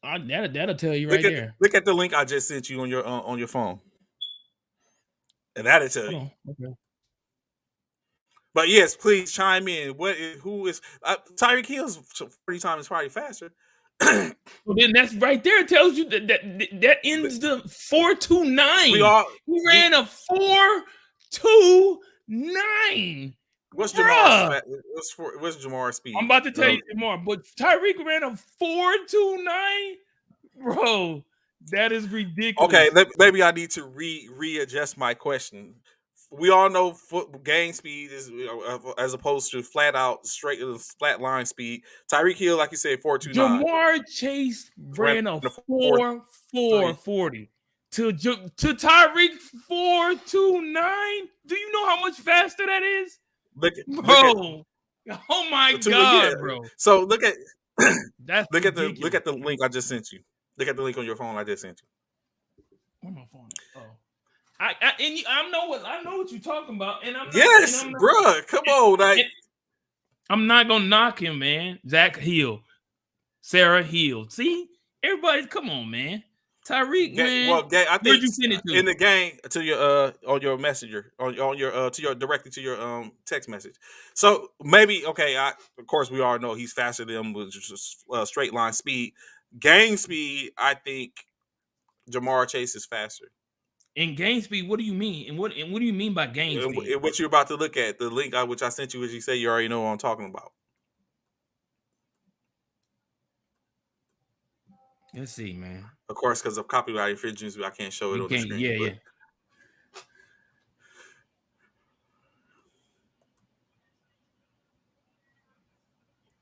That'll tell you right there. Look at the link I just sent you on your phone, and that'll tell you. Oh, okay. But yes, please chime in. Who is Tyreek Hill's 40 times probably faster. Well, then that's right there. It tells you that ends the 4.29. He ran a 4.29. What's Jamar's speed? I'm about to tell you more, but Tyreek ran a 4.29. Bro, that is ridiculous. Okay, maybe I need to readjust my question. We all know game speed is as opposed to flat line speed. Tyreek Hill, like you said, 4.29. Jamar Chase ran a 4.40 to Tyreek 4.29. Do you know how much faster that is, bro? Oh my god, bro! So look at look at the link I just sent you. Look at the link on your phone I just sent you. Where's my phone? Oh. I know what you're talking about, and bruh, come on, I'm not gonna knock him, man. Zach Hill, Sarah Hill. See, everybody's come on, man. Tyreek, man. Well, I think where'd you send it to? In the game to your on your messenger on your to your directly to your text message. So maybe of course we all know he's faster than him with just straight line speed. Game speed, I think Jamar Chase is faster. In game speed, what do you mean? And what do you mean by game speed? What you're about to look at, the link which I sent you, as you say, you already know what I'm talking about. Let's see, man. Of course, because of copyright infringements, I can't show it on the screen. Yeah.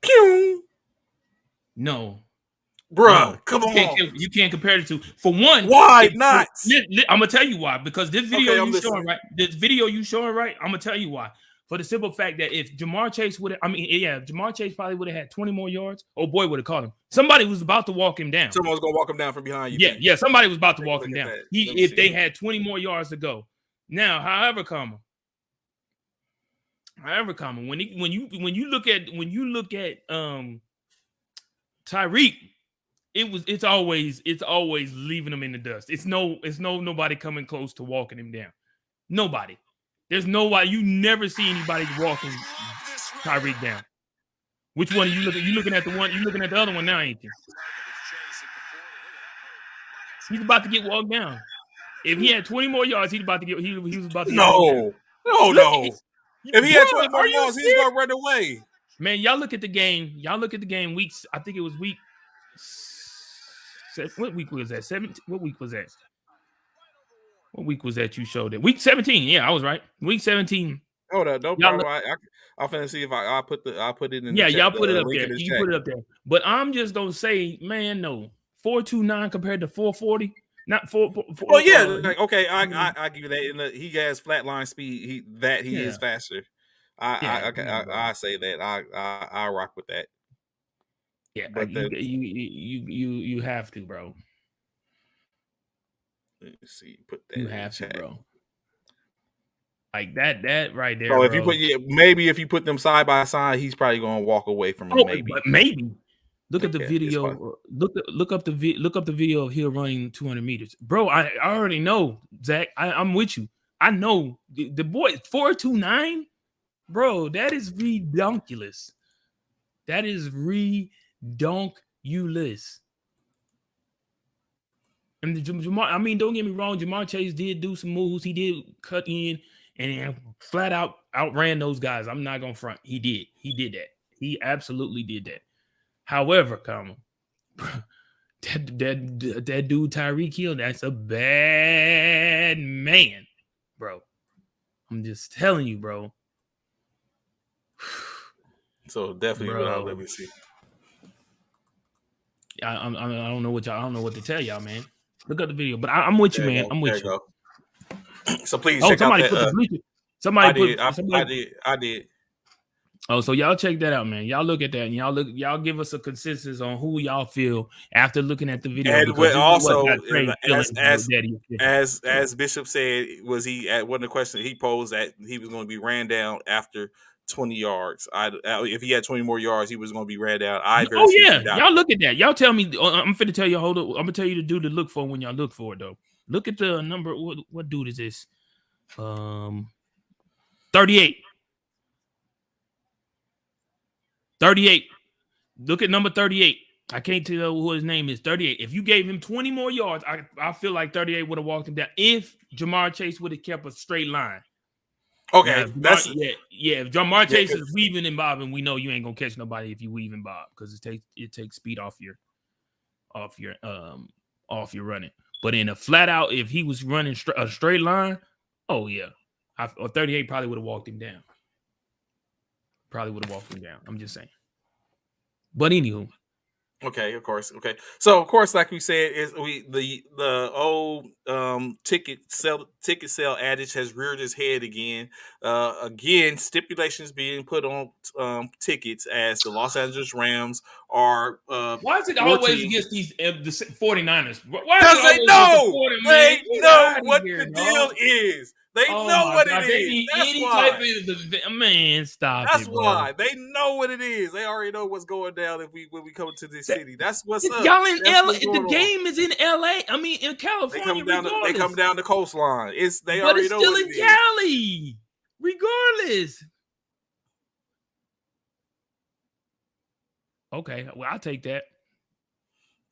Pew! No. Bruh, come on. You can't compare the two. For one, why not? I'm gonna tell you why. Because this video you showing right, I'm gonna tell you why. For the simple fact that if Jamar Chase Jamar Chase probably would have had 20 more yards. Oh boy, would have caught him. Somebody was about to walk him down. Someone was gonna walk him down from behind you. Yeah. Somebody was about to walk him down. If they had 20 more yards to go. Now, however, when you look at Tyreek, it's always leaving him in the dust. It's nobody coming close to walking him down. Nobody. There's nobody. You never see anybody walking Tyreek down. Which one are you looking? You looking at the one? You looking at the other one now, ain't you? He's about to get walked down. If he had 20 more yards, he was about to get. No. If he had 20 more yards, he's gonna run away. Man, y'all look at the game. Weeks. I think it was week. What week was that? 17. What week was that? What week was that you showed it? Week 17. Yeah, I was right. Week 17. Hold up, no problem. I'm finna see if I put it in. Yeah, y'all put it up there. You put it up there. But I'm just gonna say, man, no. 4.29 compared to 4.40. Not 4. Well, yeah. I give you that. And he has flatline speed. He is faster. I say that. I rock with that. Yeah, but you have to, bro. Let me see. Put that. You have to, bro. Like that right there. So if you put them side by side, he's probably gonna walk away from him. Maybe. Look at the video. Look up the video of Hill running 200 meters, bro. I already know, Zach. I'm with you. I know the boy 4.29, bro. That is redonkulous. That is redonkulous. And Jamar, don't get me wrong. Jamar Chase did do some moves. He did cut in and flat out outran those guys. I'm not gonna front. He did. He did that. He absolutely did that. However, that dude Tyreek Hill, that's a bad man, bro. I'm just telling you, bro. So definitely without let Bro, me see. I don't know I don't know what to tell y'all, man. Look at the video, but I'm with you, There you man. go. I'm There with you you. go. So please Oh, check out somebody that. put the bleacher. I Somebody put did. I somebody. did. I did. Oh, so y'all check that out, man. Y'all look at that and y'all give us a consensus on who y'all feel after looking at the video, And because this is what also, got Trey feeling that he feel. as Bishop said, was he at one of the questions he posed that he was going to be ran down after 20 yards. If he had 20 more yards, he was going to be ran down. I very Oh seriously yeah, doubt y'all it. look at that. Y'all tell me. I'm finna tell you. Hold up. I'm gonna tell you to do to look for when y'all look for it though. Look at the number. What dude is this? 38. 38. Look at number 38. I can't tell who his name is. 38. If you gave him 20 more yards, I feel like 38 would have walked him down if Jamar Chase would have kept a straight line. Now, Okay, if that's if Jamar yeah. Chase is weaving and bobbing, we know you ain't gonna catch nobody if you weave and bob, because it takes speed off your off your running. But in a flat out, if he was running a straight line, oh yeah, 38 probably would have walked him down. Probably would have walked him down. I'm just saying. But anywho, Okay, of course. Okay, so of course, like we said, is the old ticket sale adage has reared its head again. Again, stipulations being put on tickets as the Los Angeles Rams are why is it always 14. against these the 49ers? Why is it Because they always against the know, 40, man? they Get know out of what here, the deal dog. is. They Oh know my what it god, they is. need That's any type why. of man. Stop That's it, bro. why they know what it is. They already know what's going down when we come to this city. That's what's up. Y'all in That's LA. what's The going on. game is in LA. I mean, in They California, come down. They come regardless. down the coastline. They But already it's know still what in it is. Cali, regardless. Okay, well, I'll take that.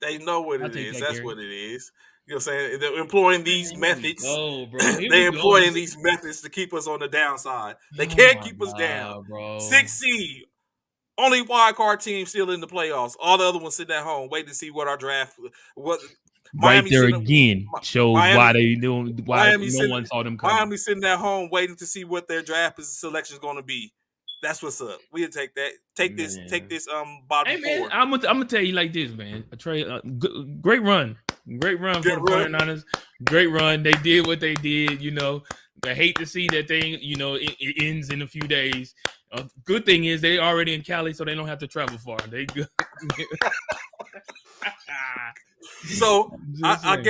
They know what I'll it take is. that, That's Gary. what it is. You know what I'm saying? They're employing these Man, here we methods. go, bro. Here we They're go. employing these methods to keep us on the downside. They Oh can't my keep us down. god, bro. 6 seed. Only wild card team still in the playoffs. All the other ones sitting at home waiting to see what our draft. What Right Miami there sitting. again shows Miami. why they doing why Miami no sitting. one saw them coming. Miami sitting at home waiting to see what their draft selection is going to be. That's what's up. We'll take that. Take this. Take Man. this. Bottom Hey man, four. I'm gonna tell you like this, man. Great run. Great run for Good the run. 49ers. Great run. They did what they did, I hate to see that thing, it ends in a few days. Good thing is they already in Cali, so they don't have to travel far. They good. So I saying.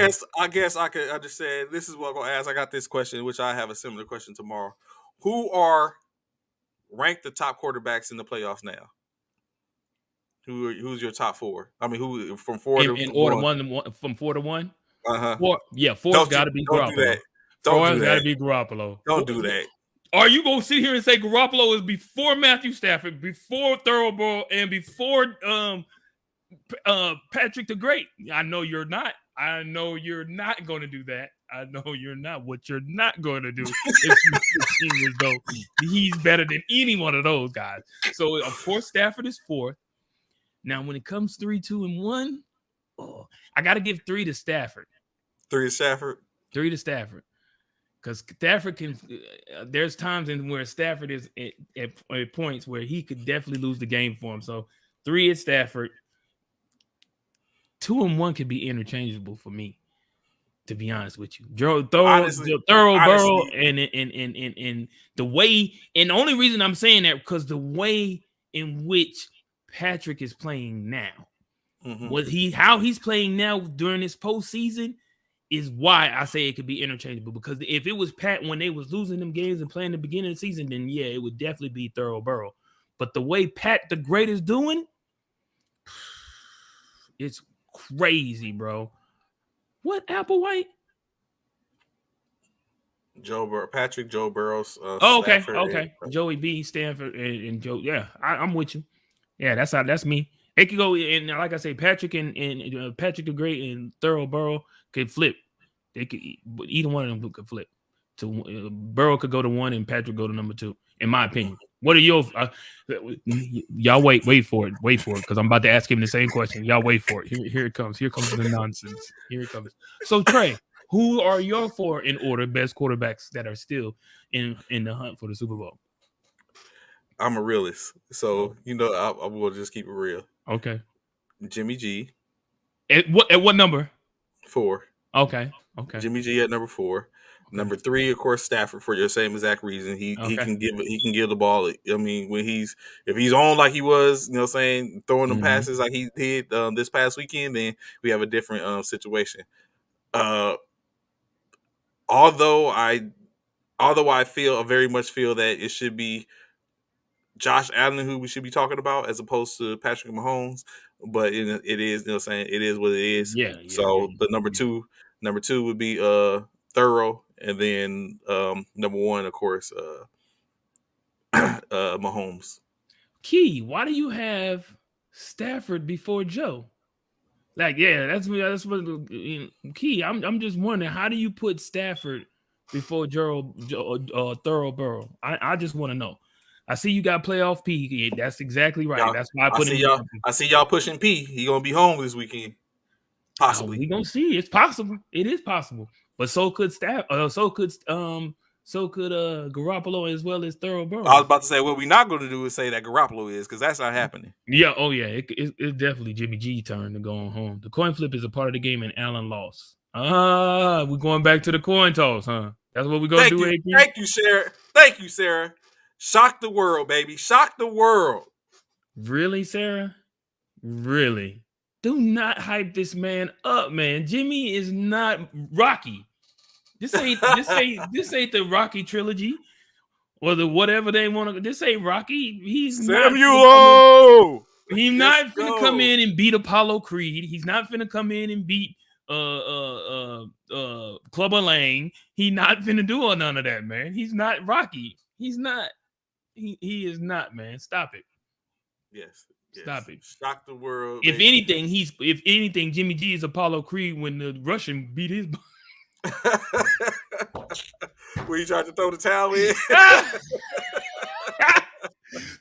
guess I could understand. This is what I'm gonna ask. I got this question, which I have a similar question tomorrow. Who are ranked the top quarterbacks in the playoffs now? Who's your top four? I mean, who from four to In order one? one from 4-1. Uh-huh. Four's got to be Don't do Garoppolo. that. Don't do Four's got to that. be Garoppolo. Don't do that. Are you gonna sit here and say Garoppolo is before Matthew Stafford, before Thoroughborough, and before Patrick the Great? I know you're not. I know you're not going to do that. I know you're not. What you're not going to do is as though he's better than any one of those guys. So of course Stafford is fourth. Now when it comes 3, 2, and 1, I got to give 3 to Stafford. 3 to Stafford. 3 to Stafford. Because Stafford can, there's times in where Stafford is at points where he could definitely lose the game for him. So 3 is Stafford. 2 and 1 could be interchangeable for me, to be honest with you. Thoroughborough and the way, and the only reason I'm saying that because the way in which Patrick is playing now, how he's playing now during this postseason is why I say it could be interchangeable. Because if it was Pat when they was losing them games and playing the beginning of the season, then yeah, it would definitely be Thoroughborough. But the way Pat the Great is doing, it's crazy, bro. What, Applewhite? Patrick, Joe Burrows. Okay. Stafford, Joey B, Stanford, and Joe. Yeah, I'm with you. Yeah, that's me. It could go, and like I say, Patrick and Patrick the Great and Thoroughborough could flip. They could, either one of them could flip. Burrow could go to 1 and Patrick go to number 2, in my opinion. What are your y'all wait for it, because I'm about to ask him the same question. Y'all wait for it. Here it comes. Here comes the nonsense. Here it comes. So Trey, who are your 4 in order best quarterbacks that are still in the hunt for the Super Bowl? I'm a realist, so Oh, I will just keep it real. okay. Jimmy G, At what number? 4. Okay. Okay. Jimmy G at number 4. Okay. Number 3, of course, Stafford for your same exact reason. He Okay. can give the ball. I mean, when if he's on like he was, saying throwing them Mhm. passes like he did this past weekend, then we have a different situation. Uh, although I I very much feel that it should be Josh Allen who we should be talking about as opposed to Patrick Mahomes, but it is saying it is what it is. Yeah, yeah, So yeah. the Yeah. number two would be Thorough, and then number 1, of course, Mahomes. Key, why do you have Stafford before Joe? Like, yeah, that's what Key. I'm just wondering, how do you put Stafford before Thorough Burrow? I just want to know. I see you got playoff P. Yeah, that's exactly right. Y'all, That's why I put him. I see y'all pushing P. He gonna be home this weekend, possibly. We gonna see. It's possible. It is possible. But so could Staff. So could Garoppolo as well as Thorough I was Burrow. about to say what we're not going to do is say that Garoppolo is, because that's not happening. Yeah. Oh yeah. It's definitely Jimmy G turn to go on home. The coin flip is a part of the game, and Allen lost. We're going back to the coin toss, huh? That's what we're gonna do, AP. Thank you, Sarah. Shock the world, baby. Shock the world. Really, Sarah? Really? Do not hype this man up, man. Jimmy is not Rocky. This ain't the Rocky trilogy or the whatever they want to. This ain't Rocky. He's not finna come in. Samuel. He's Let's not finna come go. in and beat Apollo Creed. He's not finna come in and beat Clubber Lang. He not finna do none of that, man. He's not Rocky. He's not. He is not, man. Stop it. Yes, Stop yes. it. Shock the world, If baby. anything, Jimmy G is Apollo Creed when the Russian beat his. When you tried to throw the towel in.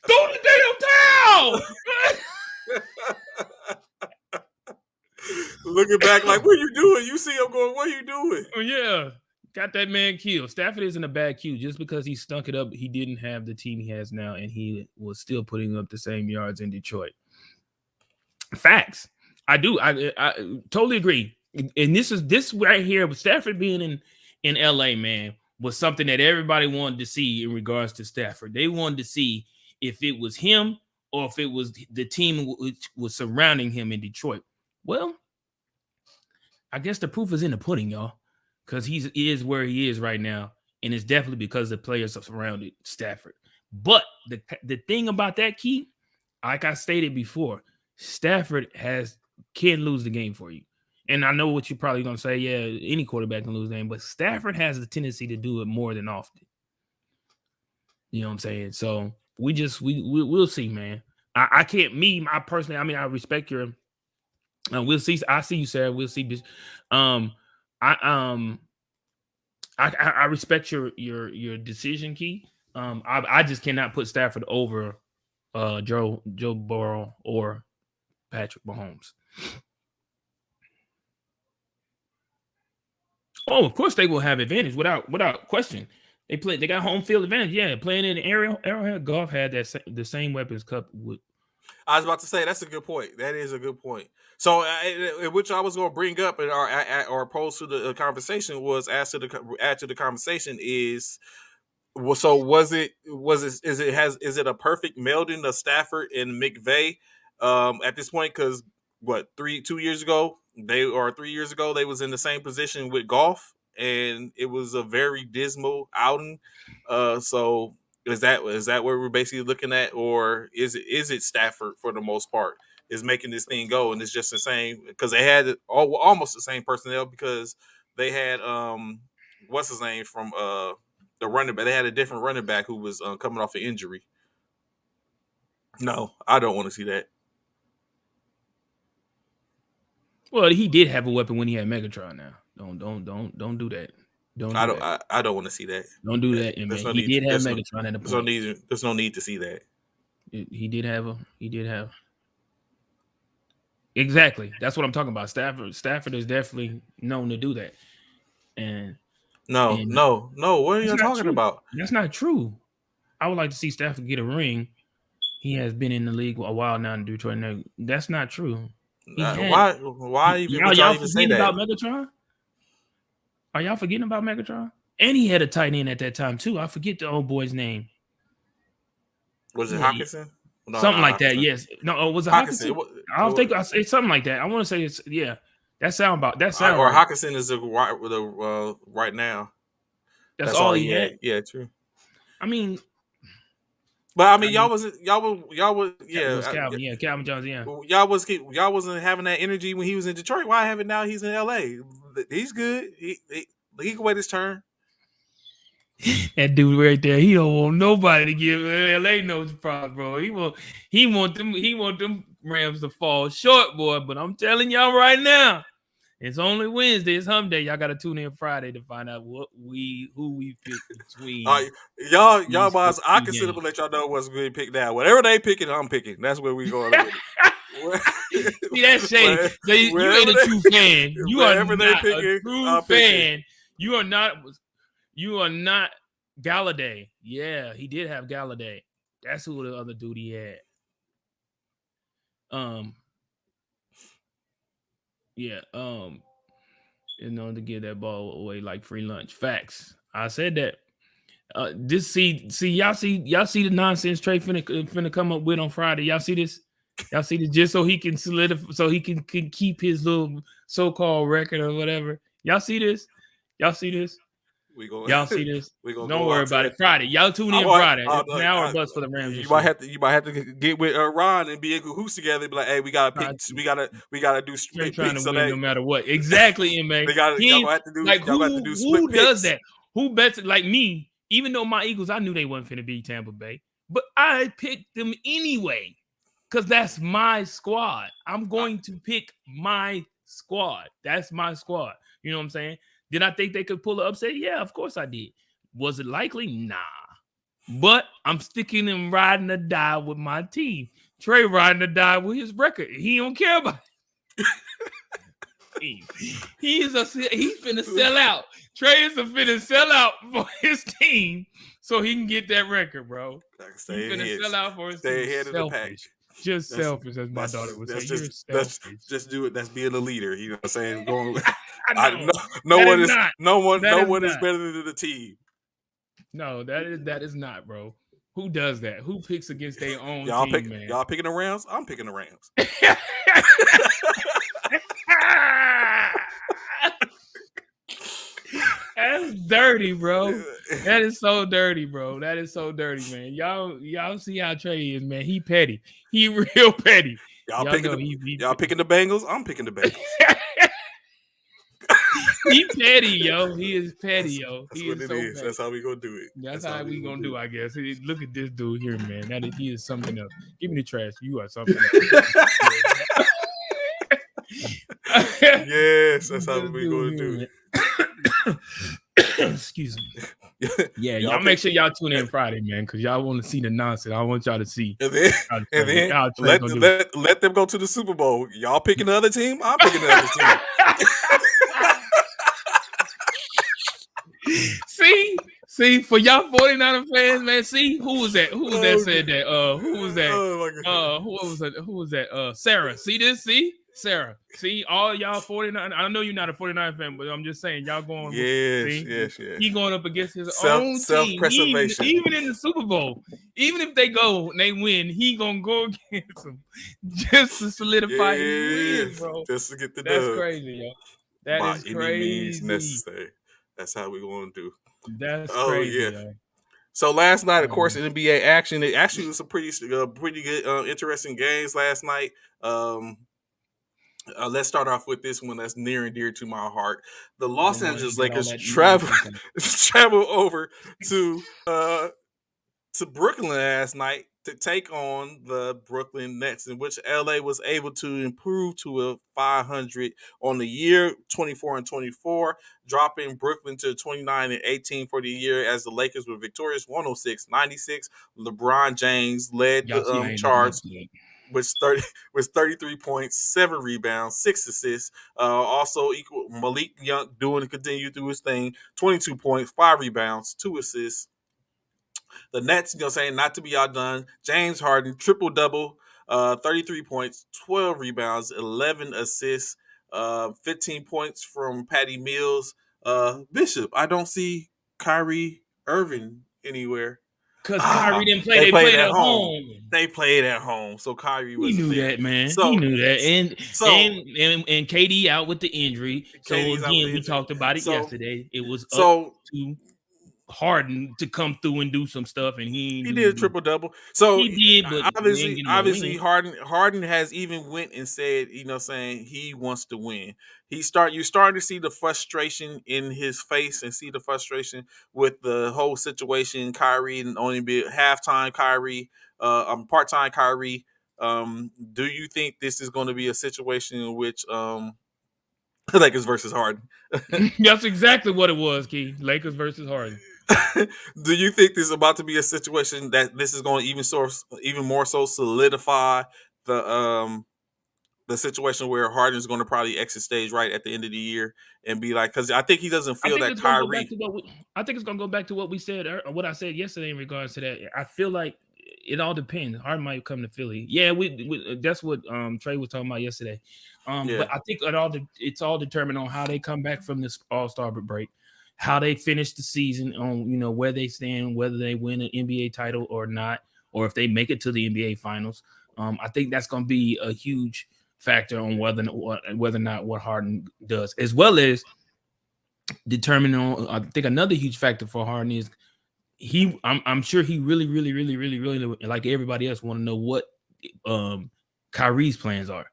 Throw the damn towel! Looking back like, what are you doing? You see him going, what are you doing? Oh, yeah. Got that man killed. Stafford isn't a bad Q. Just because he stunk it up, he didn't have the team he has now, and he was still putting up the same yards in Detroit. Facts. I do. I totally agree. And this right here, with Stafford being in LA, man, was something that everybody wanted to see in regards to Stafford. They wanted to see if it was him or if it was the team which was surrounding him in Detroit. Well, I guess the proof is in the pudding, y'all, because he is where he is right now, and it's definitely because the players are surrounded Stafford. But the thing about that, Key, like I stated before, Stafford can lose the game for you. And I know what you're probably gonna say. Yeah, any quarterback can lose the game, but Stafford has the tendency to do it more than often. You know what I'm saying? So we'll see, man. I can't I personally. I mean, I respect your. We'll see. I see you, Sarah. We'll see. Um, I I respect your decision, Key. I just cannot put Stafford over Joe Burrow or Patrick Mahomes. Oh, of course they will have advantage without question. They got home field advantage. Yeah, playing in Arrowhead, Golf had the same weapons Cup would. I was about to say that's a good point. That is a good point. So, which I was going to bring up or pose to the conversation was add to the conversation is, well, so is it a perfect melding of Stafford and McVay at this point? Because what 2 years ago 3 years ago they was in the same position with Golf, and it was a very dismal outing. So is that what we're basically looking at, or is it Stafford for the most part is making this thing go, and it's just the same because they had almost the same personnel because they had what's his name from the running back. They had a different running back who was coming off an injury. No, I don't want to see that. Well, he did have a weapon when he had Megatron. Now, don't do that. Don't do that. I don't want to see that. Don't do that, man. There's no He need. did have There's no. Megatron at the There's no point. need. There's no need to see that. He did have a. He did have. Exactly. That's what I'm talking about. Stafford is definitely known to do that, and No, and no, no. What are that's you not talking true. about? That's not true. I would like to see Stafford get a ring. He has been in the league a while now in Detroit. Now, that's not true. He had Why? Why even y'all would y'all y'all even say forgetting that? about Megatron? Are y'all forgetting about Megatron? And he had a tight end at that time too. I forget the old boy's name. Was it Yeah, Hawkinson? No, something not like that. Hawkinson. Yes. No, was it Hawkinson. Hawkinson? I don't think it's something like that. I want to say it's yeah. That sound Or right. Hawkinson is right now. That's That's all all he he had. had. Yeah, true. I mean, But I I mean, mean, y'all was it was yeah. Calvin. Yeah, Calvin Johnson. Yeah. Y'all wasn't having that energy when he was in Detroit. Why have it now? He's in L.A. He's good. He can wait his turn. That dude right there, he don't want nobody to give LA no props, bro. He want them Rams to fall short, boy. But I'm telling y'all right now, it's only Wednesday, it's hump day. Y'all gotta tune in Friday to find out who we pick Uh, between y'all these boss, first I two consider games. to let y'all know what's going to pick now. Whatever they picking, I'm picking. That's where we going with it. See, that's shady. So you ain't Wherever a true fan. they, You are wherever they not a picking, true I'm picking. fan. You are not. You are not Galladay. Yeah, he did have Galladay. That's who the other dude he had. Um, yeah. To give that ball away like free lunch. Facts. I said that. This y'all see the nonsense Trey finna come up with on Friday. Y'all see this? Y'all see this just so he can solidify, so he can keep his little so-called record or whatever. Y'all see this? Y'all see this? We going Y'all see this? we gonna Don't go worry out about to. it. Friday. Y'all tune I in want. Friday. It's an hour bus for the Rams You this might year. have to. You might have to get with Ron and be in cahoots together. And be like, hey, we gotta pick. We gotta do Trey split trying to picks so win that no matter what. Exactly, MA. they got. He Y'all ain't gonna have to do. like Y'all gonna have to do split who does picks. that? Who bets it like me? Even though my Eagles, I knew they wasn't finna beat Tampa Bay, but I picked them anyway because that's my squad. I'm going to pick my squad. That's my squad. You know what I'm saying? Did I think they could pull an upset? Yeah, of course I did. Was it likely? Nah. But I'm sticking and riding or die with my team. Trey riding or die with his record. He don't care about team. He's finna sell out. Trey is finna sell out for his team so he can get that record, bro. He's finna sell out for his team. Stay ahead of the pack. Selfish. Just selfish, as my daughter would say. You're selfish. Just do it. That's being a leader. You know what I'm saying? Going. No, no one is not. no one That no is one is not. better than the team. No, that is not, bro. Who does that? Who picks against their own team, man? Y'all picking the Rams? I'm picking the Rams. That's dirty, bro. That is so dirty, bro. That is so dirty, man. Y'all see how Trey is, man. He petty. He real petty. Y'all picking the Bengals? I'm picking the Bengals. He petty, yo. He is petty, yo. That's He what is it so is. petty. That's how we gonna do it. That's how we gonna do, I guess. Look at this dude here, man. He is something else. Give me the trash. You are something else. Yes, that's how we gonna do it. Excuse me. Yeah, y'all make sure y'all tune in Friday, man, because y'all want to see the nonsense. I want y'all to see. And then let them go to the Super Bowl. Y'all picking the other team? I'm picking the other team. See, for y'all 49er fans, man. See, who was that? Who was that said that? Who was that? Oh my God. Who was that? Sarah. See this? See? Sarah. See, all y'all 49. I know you're not a 49 fan, but I'm just saying y'all going. Yes. He going up against his own team. Even in the Super Bowl, even if they go and they win, he gonna go against them just to solidify his win, bro. Just to get the That's dub. crazy, yo. That is crazy. Any means necessary. That's how we gonna do. That's crazy, yo. So last night, of course, in NBA action, it actually was some pretty good, interesting games last night. Let's start off with this one that's near and dear to my heart. The Los Angeles Lakers travel over to Brooklyn last night to take on the Brooklyn Nets, in which LA was able to improve to a 500 on the year 24 and 24, dropping Brooklyn to 29 and 18 for the year as the Lakers were victorious 106-96. LeBron James led Y'all the see, I ain't looking charge up to it. with 30 with 33 points, 7 rebounds, 6 assists. Also equal Malik Young doing continue through his thing, 22 points, 5 rebounds, 2 assists. The Nets, saying not to be outdone. James Harden, triple double, 33 points, 12 rebounds, 11 assists, 15 points from Patty Mills. Bishop, I don't see Kyrie Irving anywhere. Because Kyrie Ah, didn't play. they They played played at at home. home. They played at home, so Kyrie He wasn't knew there. that, man. He So, knew that, so and KD out with the injury. So KD's out with again, the we injury. talked about it So, yesterday. It was up so to Harden to come through and do some stuff, and he ain't he do did a nothing. triple double. So He did, but we ain't obviously, getting no obviously, win. Harden has even went and said, saying he wants to win. You starting to see the frustration in his face and see the frustration with the whole situation. Kyrie and only be halftime Kyrie, part time Kyrie. Do you think this is going to be a situation in which Lakers versus Harden? That's exactly what it was, Key. Lakers versus Harden. Do you think this is about to be a situation that this is going to even more so solidify the the situation where Harden is going to probably exit stage right at the end of the year and be like, because I think he doesn't I feel think that it's gonna go back Kyrie. to I think it's gonna go back to what we said, what I said yesterday in regards to that. I feel like it all depends. Harden might come to Philly. Yeah, that's what Trey was talking about yesterday. But Yeah, I think it's all determined on how they come back from this All Star break, how they finish the season, on where they stand, whether they win an NBA title or not, or if they make it to the NBA Finals. I think that's gonna be a huge factor on whether or not what Harden does, as well as determining on. I think another huge factor for Harden is I'm sure he really, really, really, really, really, like everybody else, want to know what Kyrie's plans are.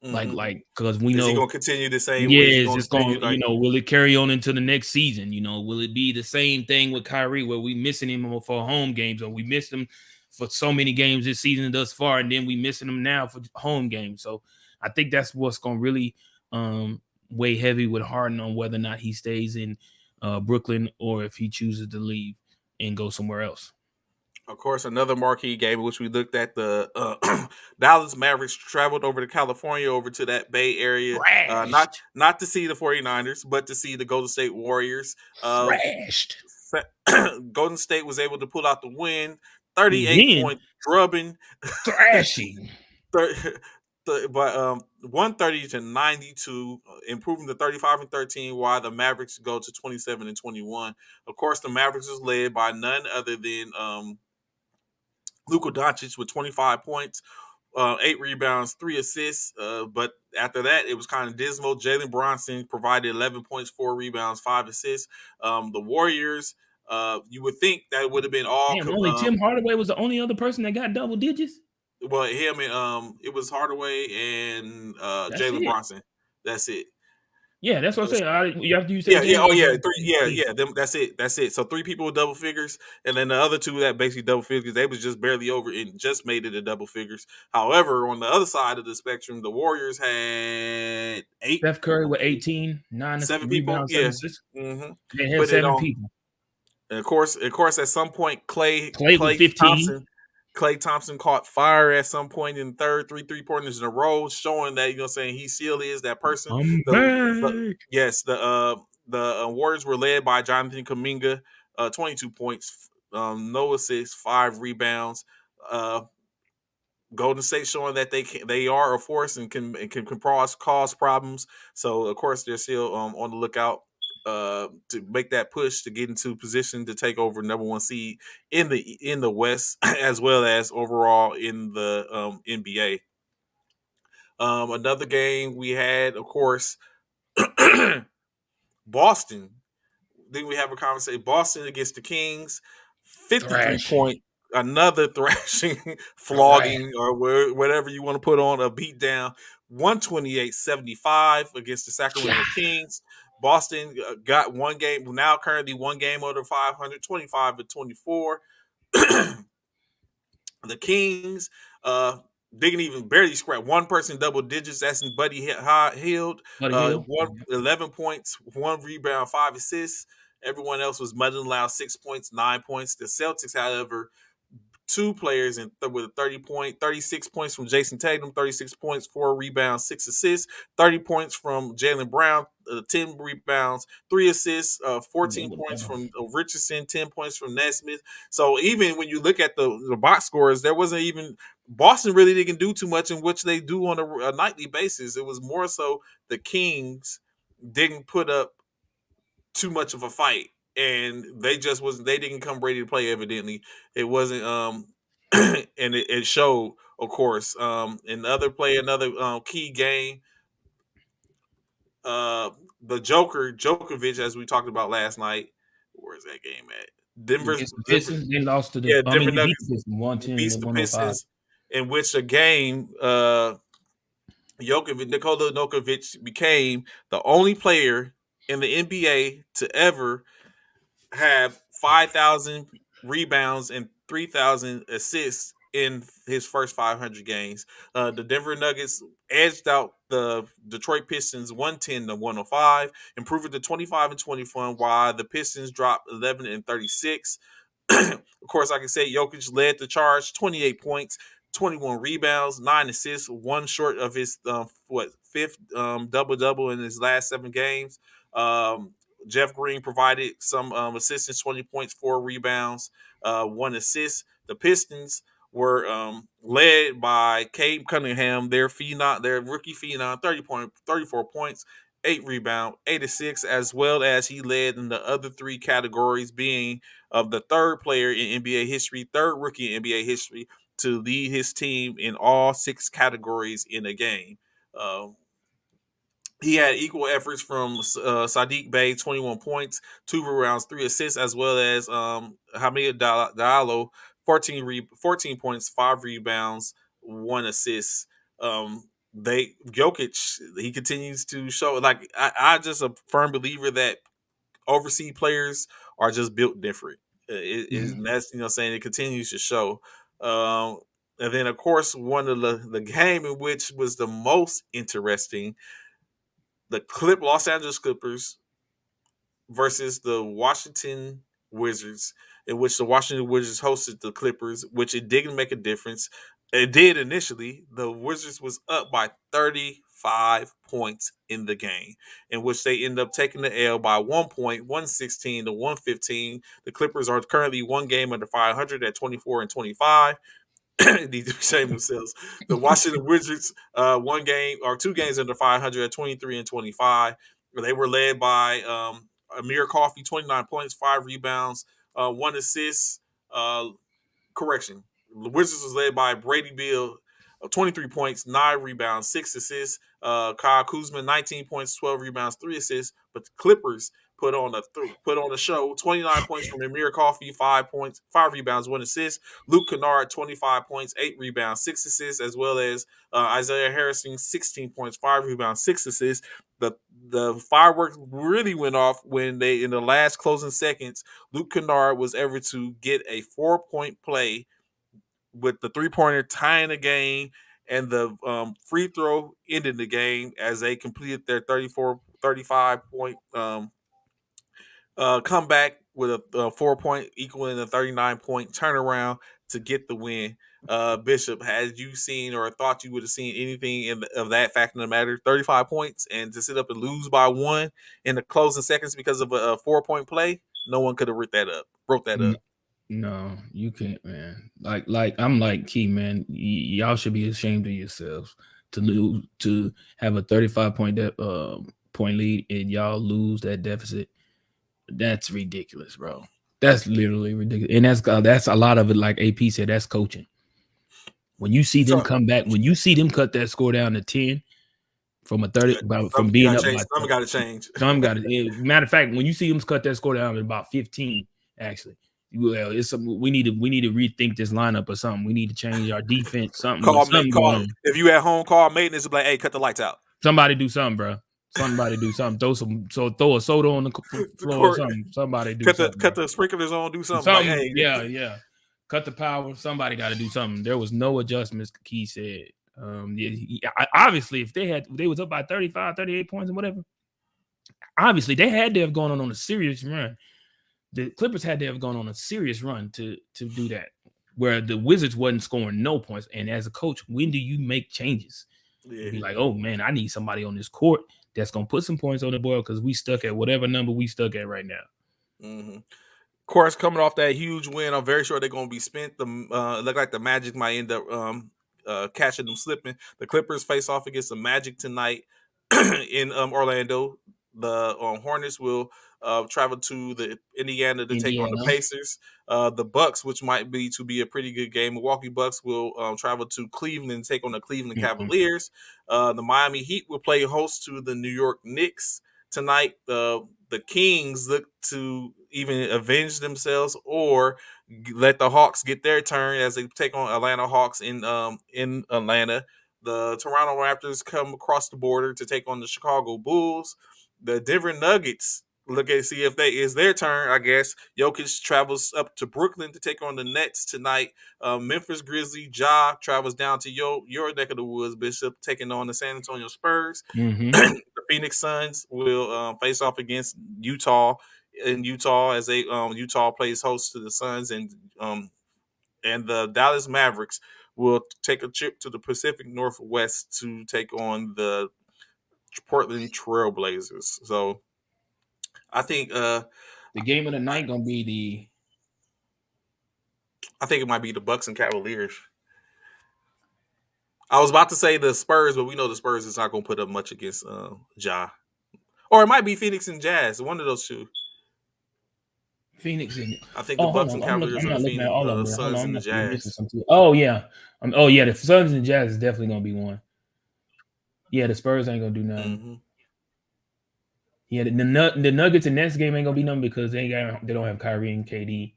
hmm Because we is he know, going to continue the same? Is he yeah, is going to it's continue going, like? will it carry on into the next season? Will it be the same thing with Kyrie where we missing him for home games, or we missed him for so many games this season thus far, and then we missing him now for home games? So I think that's what's going to really weigh heavy with Harden on whether or not he stays in Brooklyn or if he chooses to leave and go somewhere else. Of course, another marquee game, which we looked at, the Dallas Mavericks traveled over to California, over to that Bay Area, Thrashed, not to see the 49ers, but to see the Golden State Warriors. Uh, thrashed. Golden State was able to pull out the win, 38 Win, point drubbing, thrashing. but 130 to 92, improving to 35 and 13, while the Mavericks go to 27 and 21. Of course, the Mavericks was led by none other than Luka Doncic with 25 points, 8 rebounds, 3 assists. But after that, it was kind of dismal. Jalen Bronson provided 11 points, 4 rebounds, 5 assists. The Warriors, you would think that would have been all. Damn, only Tim Hardaway was the only other person that got double digits. Well, him and it was Hardaway and That's Jalen it. Bronson. That's it. Yeah, that's what I said. After you said Yeah, yeah, Jalen, oh I yeah, said, three, yeah, yeah. Them, that's it, that's it. So 3 people with double figures, and then the other two that basically double figures. They was just barely over and just made it a double figures. However, on the other side of the spectrum, the Warriors had Steph Curry with 18, 7 people. rebounds, 7 Yeah, assists. hmm They had put it 7 on. people. And of course, at some point, Clay with 15. Clay Thompson caught fire at some point in the third, three pointers in a row, showing that saying he still is that person. I'm The back. yes, the Warriors were led by Jonathan Kuminga, 22 points, no assists, 5 rebounds. Uh, Golden State showing that they are a force and can cause problems. So of course they're still on the lookout to make that push to get into position to take over number one seed in the West as well as overall in the NBA. Another game we had, of course, Boston. Then we have a conversation. Boston against the Kings, 53 Thrashing. point, another thrashing, Thrash. flogging, or whatever you want to put on a beat down. 128-75 against the Sacramento Kings. Boston got one game, now currently one game over 500, 25 to 24. The Kings didn't even barely scrap one person double digits. That's in Buddy Hield. Buddy Hill. One 11 points, one rebound, 5 assists. Everyone else was muddling loud 6 points, 9 points. The Celtics, however, two players with 36 points from Jason Tatum, 36 points, 4 rebounds, 6 assists, 30 points from Jaylen Brown, 10 rebounds, 3 assists, 14 points from Richardson, 10 points from Nesmith. So even when you look at the box scores, there wasn't even Boston really didn't do too much in which they do on a nightly basis. It was more so the Kings didn't put up too much of a fight, and they didn't come ready to play. Evidently, it wasn't and it showed, of course. Another key game. Uh, the Djokovic, as we talked about last night. Where's that game at? Against the Denver, Pistons, they lost to the. yeah, I Denver mean, they beat Nuggets the Pistons 110 to beats the 105. Pistons, in which the game Nikola Jokic became the only player in the NBA to ever have 5,000 rebounds and 3,000 assists in his first 500 games. The Denver Nuggets edged out the Detroit Pistons 110 to 105, improving to 25 and 21, while the Pistons dropped 11 and 36. Of course, like I said, Jokic led the charge, 28 points, 21 rebounds, 9 assists, one short of his fifth double double in his last 7 games. Um, Jeff Green provided some assistance, 20 points, 4 rebounds, 1 assist. The Pistons were led by Cade Cunningham, their rookie phenom, 34 points, 8 rebounds, 8 assists, as well as he led in the other 3 categories, being of the third player in NBA history, third rookie in NBA history to lead his team in all 6 categories in a game. Uh, he had equal efforts from Sadiq Bey, 21 points, 2 rebounds, 3 assists, as well as Hamid Diallo, 14 points, 5 rebounds, 1 assist. Jokic, he continues to show, like, I just a firm believer that overseas players are just built different. Mm-hmm. And that's, saying, it continues to show. Um, and then, of course, one of the game in which was the most interesting, the Los Angeles Clippers versus the Washington Wizards, in which the Washington Wizards hosted the Clippers, which it didn't make a difference. It did initially. The Wizards was up by 35 points in the game, in which they end up taking the L by 1 point, 116 to 115. The Clippers are currently one game under 500 at 24 and 25. Need to shame themselves. The Washington Wizards, 2 games under 500 at 23 and 25. They were led by Amir Coffey, 29 points, 5 rebounds, 1 assist. Uh, Correction. The Wizards was led by Brady Beal, 23 points, 9 rebounds, 6 assists. Kyle Kuzma, 19 points, 12 rebounds, 3 assists. But the Clippers put on a show. 29 points from Amir Coffey, 5 points, 5 rebounds, 1 assist. Luke Kennard, 25 points, 8 rebounds, 6 assists, as well as Isaiah Harrison, 16 points, 5 rebounds, 6 assists. The fireworks really went off when they, in the last closing seconds, Luke Kennard was able to get a 4-point play with the 3-pointer tying the game, and the free throw ended the game as they completed their 35 point comeback with a 4-point equaling a 39-point turnaround to get the win. Bishop, had you seen or thought you would have seen anything of that fact in the matter? 35 points and to sit up and lose by 1 in the closing seconds because of a 4-point play? No one could have wrote that up. No, you can't, man. Like I'm like Key, man. Y'all should be ashamed of yourselves to lose, to have a 35 point lead and y'all lose that deficit. That's ridiculous, bro. That's literally ridiculous, and that's a lot of it. Like AP said, that's coaching. When you see them So, come back, when you see them cut that score down to 10 from a 30, from you being gotta up change. by Something got to change. some got it. Matter of fact, when you see them cut that score down to about 15, actually, well, we need to rethink this lineup or something. We need to change our defense, something going on. If you at home, call maintenance and be like, hey, cut the lights out. Somebody do something, bro. Somebody do something. Throw a soda on the The floor or court, something. Somebody do something. cut the sprinklers on. Do something like, Something, hey, yeah. cut the power. Somebody got to do something. There was no adjustments. Key said. Obviously, if they was up by 35, 38 points and whatever, obviously they had to have gone on a serious run. The Clippers had to have gone on a serious run to do that, where the Wizards wasn't scoring no points. And as a coach, when do you make changes and Yeah. be like, oh man, I need somebody on this court that's gonna put some points on the board because we stuck at whatever number we stuck at right now. Mm-hmm. Of course, coming off that huge win, I'm very sure they're going to be spent. The look like the Magic might end up catching them slipping. The Clippers face off against the Magic tonight in Orlando. The Hornets will travel to the Indiana to take on the Indiana. Pacers. The Bucks, which might be a pretty good game. Milwaukee Bucks will travel to Cleveland and take on the Cleveland Mm-mm. Cavaliers. The Miami Heat will play host to the New York Knicks tonight. The Kings look to even avenge themselves or let the Hawks get their turn as they take on Atlanta Hawks in Atlanta. The Toronto Raptors come across the border to take on the Chicago Bulls. The Denver Nuggets look at see if they is their turn. I guess Jokic travels up to Brooklyn to take on the Nets tonight. Memphis Grizzly Ja travels down to your neck of the woods, Bishop, taking on the San Antonio Spurs. Mm-hmm. The Phoenix Suns will face off against Utah in Utah as they Utah plays host to the Suns and the Dallas Mavericks will take a trip to the Pacific Northwest to take on the Portland Trailblazers. So I think The game of the night gonna be the I think it might be the Bucks and Cavaliers. I was about to say the Spurs, but we know the Spurs is not going to put up much against Ja. Or it might be Phoenix and Jazz, one of those two. Phoenix and I think the oh, hold Bucks on. and I'm looking. Cavaliers I'm are the not looking at Phoenix, all of them. Hold on, Suns I'm and the not missing Jazz. some too. Oh yeah. Oh yeah, the Suns and Jazz is definitely gonna be one. Yeah, the Spurs ain't gonna do nothing. Mm-hmm. Yeah, the Nuggets and Nets game ain't gonna be nothing because they don't have Kyrie and KD.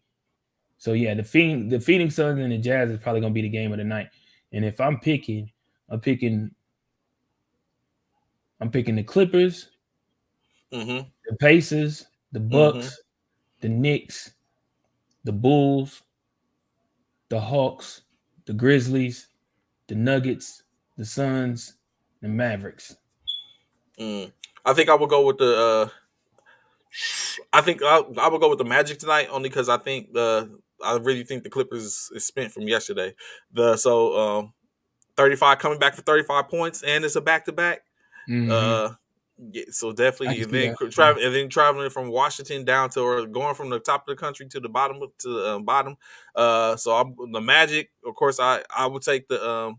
So yeah, the Phoenix Suns and the Jazz is probably gonna be the game of the night. And if I'm picking I'm picking the Clippers, Mm-hmm. the Pacers, the Mm-hmm. Bucks, the Knicks, the Bulls, the Hawks, the Grizzlies, the Nuggets, the Suns, the Mavericks. Mm. I think I will go with the. I think I will go with the Magic tonight only because I really think the Clippers is spent from yesterday. The so 35 coming back for 35 points and it's a back to back. Mm-hmm. Uh, yeah, so I definitely, can and see then that. Yeah. traveling from Washington down to or going from the top of the country to the bottom. So the Magic, of course, I would take the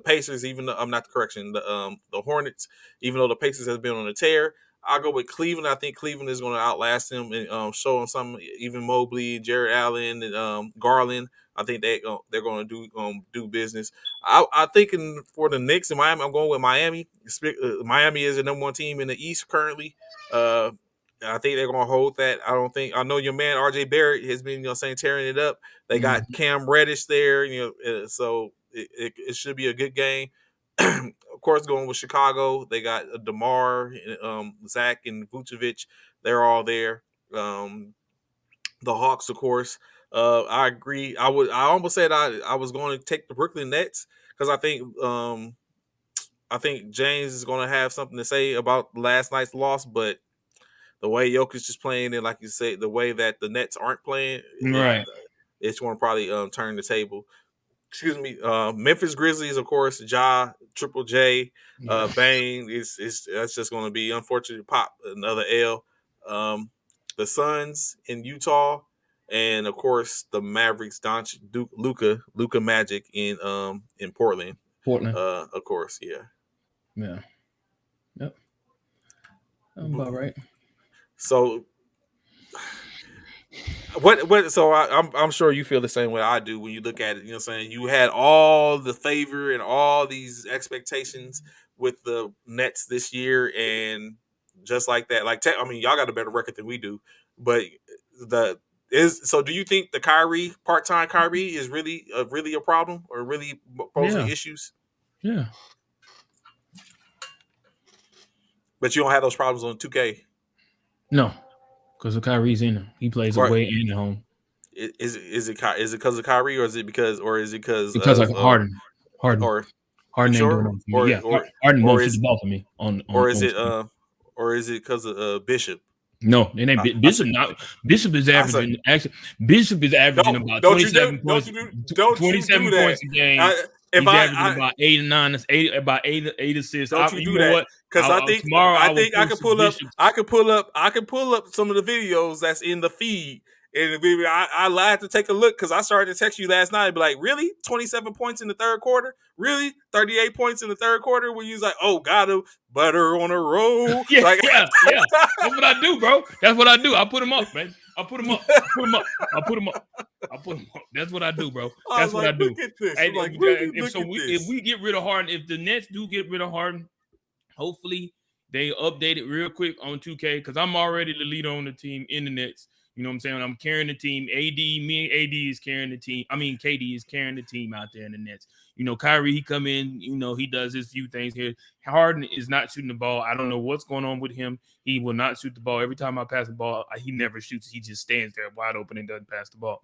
Pacers, even though I'm not the correction the Hornets, even though the Pacers has been on a tear. I'll go with Cleveland. I think Cleveland is going to outlast them and show them some. Even Mobley, Jared Allen, and Garland. I think they're going to do business. I thinking for the Knicks in Miami, I'm going with Miami. Miami is the number one team in the East currently. Uh, I think they're going to hold that. I know your man RJ Barrett has been saying tearing it up. They got Mm-hmm. Cam Reddish there, so it should be a good game. Of course, going with Chicago, they got Demar, Zach, and Vucevic. They're all there. The Hawks, of course. I agree. I almost said I was going to take the Brooklyn Nets because I think James is going to have something to say about last night's loss, but the way Jokic is playing and like you said, the way that the Nets aren't playing, Right. it's going to probably turn the table. Excuse me. Memphis Grizzlies, of course, Ja, Triple J, Yeah. Bane. Is That's just going to be unfortunate. Pop another L. Um, the Suns in Utah, and of course the Mavericks, Luca Magic in Portland. Portland. Of course, yeah. Yeah. Yep. I'm about right. So what so I'm sure you feel the same way I do when you look at it, what I'm saying? You had all the favor and all these expectations with the Nets this year and just like that, I mean, y'all got a better record than we do, but the is so do you think the part-time Kyrie is really a problem or really posing Yeah. issues? Yeah. But you don't have those problems on 2K. No, because of Kyrie's in him. He plays Right. away and at home. is it because of Kyrie, or is it because because of of Harden. Harden. or you Harden ain't doing sure, nothing for me. Yeah, Harden or won't shoot is the ball for me on or is on it screen. or is it because of Bishop? No, it ain't. I say Bishop is I say averaging actually. Bishop is averaging about don't you do 27 that. points a game. I, if He's averaging I about 8 or 9, about eight assists. don't you You do know that, what? because Tomorrow I will I think I could post pull up Bishop's. I can pull up some of the videos that's in the feed. And baby, I lied to take a look because I started to text you last night. Be like, really? 27 points in the third quarter? Really? 38 points in the third quarter? When you was like, oh, got him, butter on a roll. Yeah, Like, yeah. That's what I do, bro. That's what I do. I put him up, man. I put him up. I put him up. I put him up. I put him up. That's what I do, bro. I was That's what I like, do. look at this. I'm And like, look at if this. we get rid of Harden, if the Nets do get rid of Harden, hopefully they update it real quick on 2K because I'm already the leader on the team in the Nets. You know what I'm saying? I'm carrying the team. Me and AD is carrying the team. I mean, KD is carrying the team out there in the Nets. You know, Kyrie, he come in, you know, he does his few things here. Harden is not shooting the ball. I don't know what's going on with him. He will not shoot the ball. Every time I pass the ball, he never shoots. He just stands there wide open and doesn't pass the ball.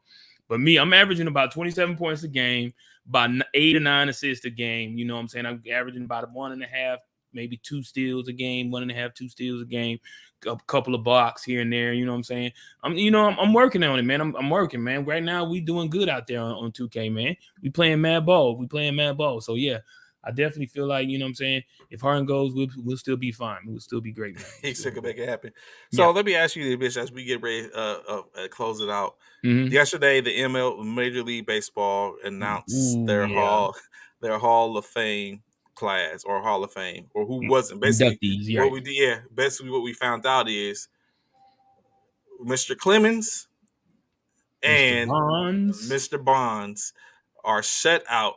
But me, I'm averaging about 27 points a game, about 8 or 9 assists a game. You know what I'm saying? I'm averaging about 1.5, maybe 2 steals a game, 1.5, 2 steals a game, a couple of blocks here and there. You know what I'm saying? I'm working on it, man. I'm working, man. Right now, we doing good out there on 2K, man. We playing mad ball. So yeah, I definitely feel like, you know what I'm saying, if Harden goes, we'll still be fine. We'll still be great, man. He still can make it happen. Yeah. So let me ask you this, bitch, as we get ready close it out. Mm-hmm. Yesterday, the Major League Baseball announced Ooh, yeah. their Hall of Fame class, or Hall of Fame, or who wasn't. Basically, Inductees, what right. we did, yeah, basically what we found out is Mr. Clemens Mr. and Bonds. Mr. Bonds are shut out.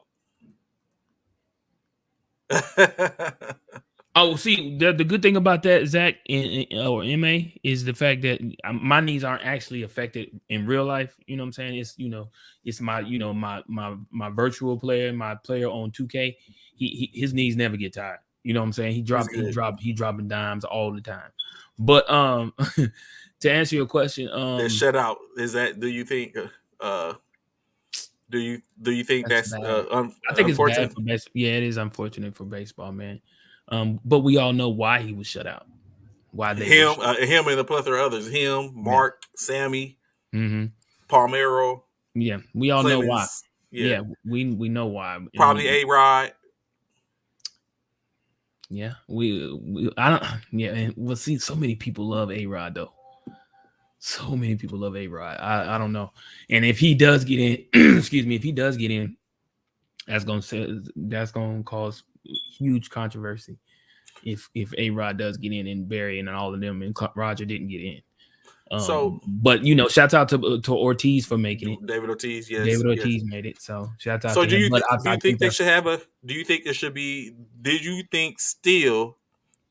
Oh, see, the good thing about that, Zach, or MA, is the fact that my knees aren't actually affected in real life. You know what I'm saying? It's, you know, it's my, you know, my virtual player, my player on 2K. His knees never get tired. You know what I'm saying? He's good. He dropping dimes all the time. But to answer your question, They're shut out. Is that? Do you think? Do you think that's that's bad. I think it's bad unfortunate? for baseball. Yeah, it is unfortunate for baseball, man. But we all know why he was shut out. Why they were shut out. Him, and a plethora of others. Him, Yeah. Mark, Sammy, Mm-hmm. Palmero, Yeah, we all know why. Clemens. Yeah, Yeah, we know why. probably And A-Rod. yeah, we I don't. Yeah, and we'll see. So many people love A-Rod though. So many people love A-Rod. I don't know. And if he does get in, excuse me, if he does get in, that's gonna cause huge controversy. If A-Rod does get in, and Barry and all of them, and Roger didn't get in. So But you know, shouts out to Ortiz for making it. David Ortiz, yes, David yes. Ortiz made it, so shouts out So to him. But do I you think think they that's should have a? Do you think there should be? Did you think still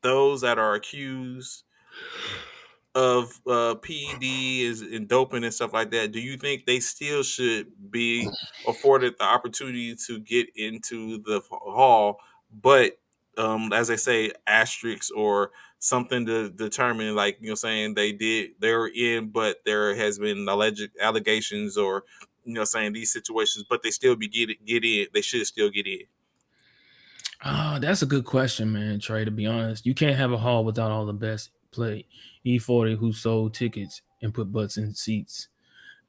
those that are accused of PED is and doping and stuff like that? Do you think they still should be afforded the opportunity to get into the hall, but as they say, asterisks or something to determine, like, you know, saying they're in, but there has been alleged allegations, or, you know, saying these situations, but they still get in. They should still get in. That's a good question, man, Trey. To be honest, you can't have a hall without all the best play. E40 who sold tickets and put butts in seats.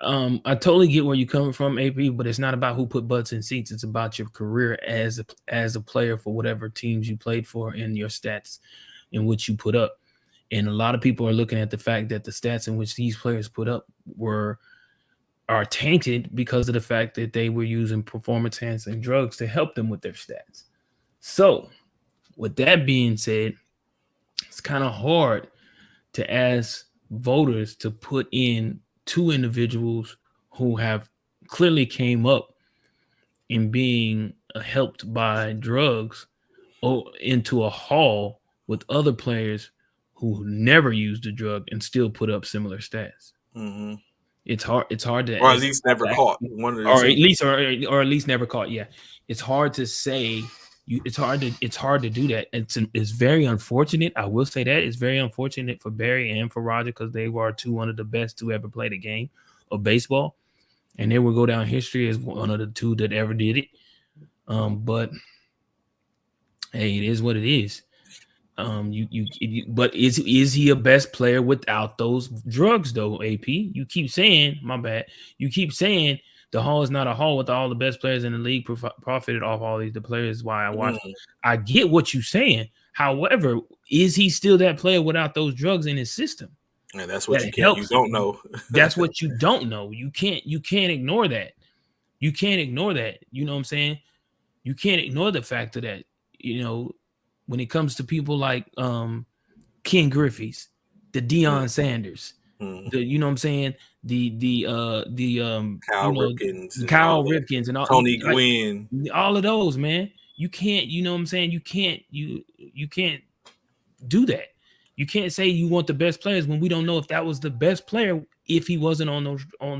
I totally get where you're coming from, AP, but it's not about who put butts in seats. It's about your career as a player for whatever teams you played for and your stats in which you put up. And a lot of people are looking at the fact that the stats in which these players put up are tainted because of the fact that they were using performance enhancing drugs to help them with their stats. So, with that being said, it's kind of hard to ask voters to put in two individuals who have clearly came up in being helped by drugs into a hall with other players who never used the drug and still put up similar stats. Mm-hmm. It's hard. It's hard to, Or at least never caught one of the two. or at least never caught. Yeah, it's hard to say. It's hard to do that. It's very unfortunate. I will say that it's very unfortunate for Barry and for Roger because they were one of the best to ever play the game of baseball. and they will go down history as one of the two that ever did it. But hey, it is what it is. But is he a best player without those drugs though? AP, you keep saying my bad. You keep saying the Hall is not a Hall with all the best players in the league profited off all these the players. Why I watch. Mm. I get what you're saying. However, is he still that player without those drugs in his system And that's what that you helps? don't know. That's what you don't know. You can't ignore that. You can't ignore that. You know what I'm saying? You can't ignore the fact of that. You know, when it comes to people like Ken Griffey's, the Mm, Deion Sanders, mm. the you know what I'm saying, the Kyle Ripkins the and all Kyle that. Ripkins and all Tony like Gwynn. all of those, man. You can't, you know what I'm saying? You can't do that. You can't say you want the best players when we don't know if that was the best player if he wasn't on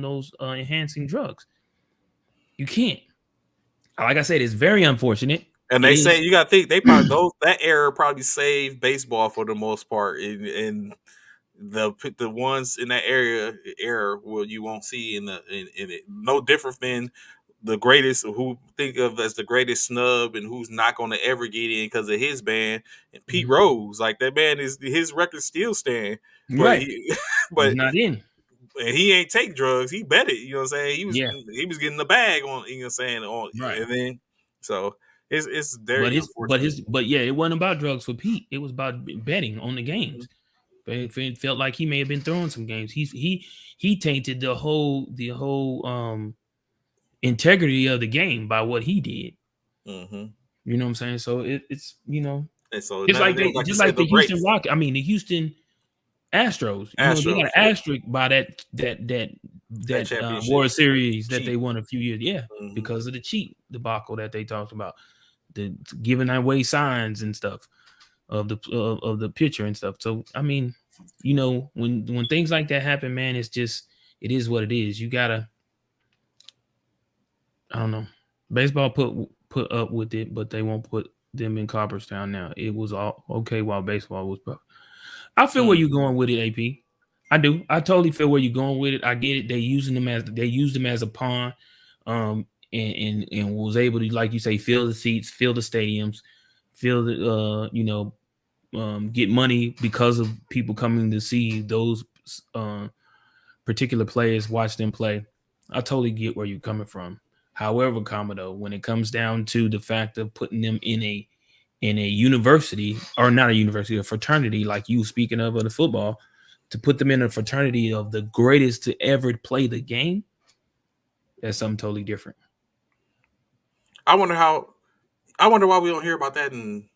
those enhancing drugs. You can't. Like I said, it's very unfortunate. And It they is. say you got to think they probably those that era probably saved baseball for the most part, and the ones in that era where you won't see in it no different than the greatest who think of as the greatest snub and who's not going to ever get in because of his band and Pete Mhm. Rose like that man is his record still stand but Right. he He's but not in. and he ain't take drugs. He bet it. You know what I'm saying? Yeah. He was getting the bag on. You know what I'm saying? On Right. and then so it's very unfortunate. But yeah, it wasn't about drugs for Pete. It was about betting on the Mhm. games. It felt like he may have been throwing some games. He tainted the whole integrity of the game by what he did. Mhm. You know what I'm saying? So it's And so just now, like they like you just said, like the the Houston greats, Rock. I mean the Houston Astros. They got Astros, an yeah, asterisk by that that championship World Series that cheap. they won a few years. Yeah, Hmm. because of the cheat debacle that they talked about, the giving away signs and stuff of the pitcher and stuff. So I mean, when things like that happen, man, it is what it is. You gotta, I don't know. Baseball put up with it, but they won't put them in Copperstown now. It was all okay while baseball was. I feel where Mm. you're going with it, AP. I do. I totally feel where you're going with it. I get it. They used them as a pawn, and was able to, like you say, fill the seats, fill the stadiums, fill the get money because of people coming to see those uh, particular players, watch them play. I totally get where you're coming from. However, Commodore, when it comes down to the fact of putting them in a university, or not a university, a fraternity, like you speaking of the football, to put them in a fraternity of the greatest to ever play the game, that's something totally different. I wonder how. I wonder why we don't hear about that in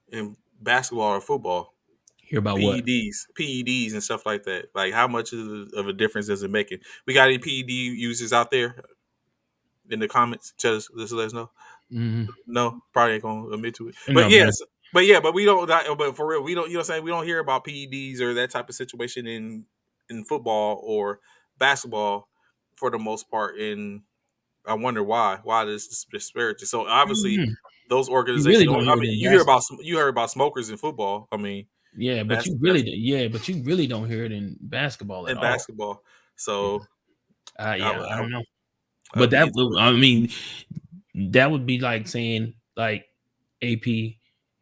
basketball or football. Hear about what? PEDs, and stuff like that. Like, how much of a difference does it make? We got any PED users out there in the comments? Just let us know. Mm-hmm. No, probably ain't gonna admit to it. But No, man. yes, but we don't. But for real, we don't. You know, what I'm saying we don't hear about PEDs or that type of situation in football or basketball for the most part. And I wonder why. Why this disparity? So obviously, Mhm. those You really organizations. don't I hear it mean, in you heard about smokers in football. I mean, yeah, that's but you really don't hear it in basketball at in all. basketball. Yeah, So I don't know. I But would be into it. I mean, that would be like saying like AP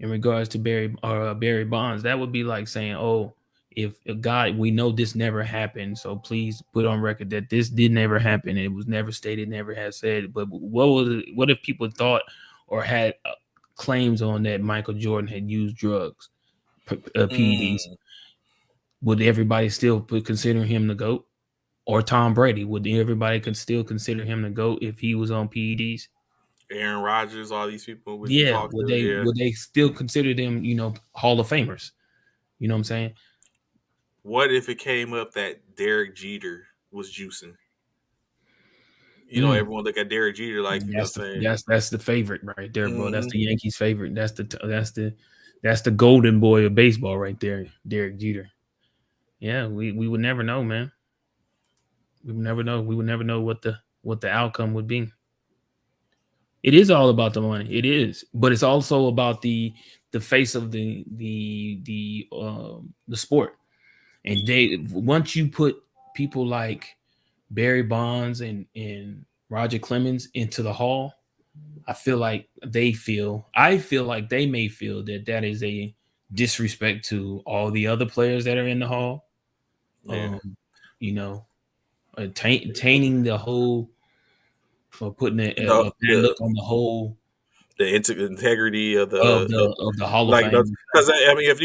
in regards to Barry Bonds. That would be like saying, oh, if God, we know this never happened, so please put on record that this did never happen. It was never stated, never has said. But what if people thought or had claims on that Michael Jordan had used drugs, PEDs? Mm, Would everybody still consider him the GOAT? Or Tom Brady? Would everybody could still consider him the GOAT if he was on PEDs? Aaron Rodgers, all these people we can Yeah, talk to. Yeah. would they still consider them, Hall of Famers? You know what I'm saying? What if it came up that Derek Jeter was juicing? You know, Mm, everyone look at Derek Jeter like, you know, saying, that's the favorite right there, bro. That's mm-hmm. the Yankees' favorite. That's the golden boy of baseball right there, Derek Jeter. Yeah, we would never know, man. We would never know. We would never know what the outcome would be. It is all about the money. It is, but it's also about the face of the sport. And they once you put people like Barry Bonds and Roger Clemens into the Hall, I feel like they may feel that that is a disrespect to all the other players that are in the Hall. Yeah. Um, you know, tainting the whole, or putting The a bad the look on the whole integrity of of the Hall of like Fame. because I mean if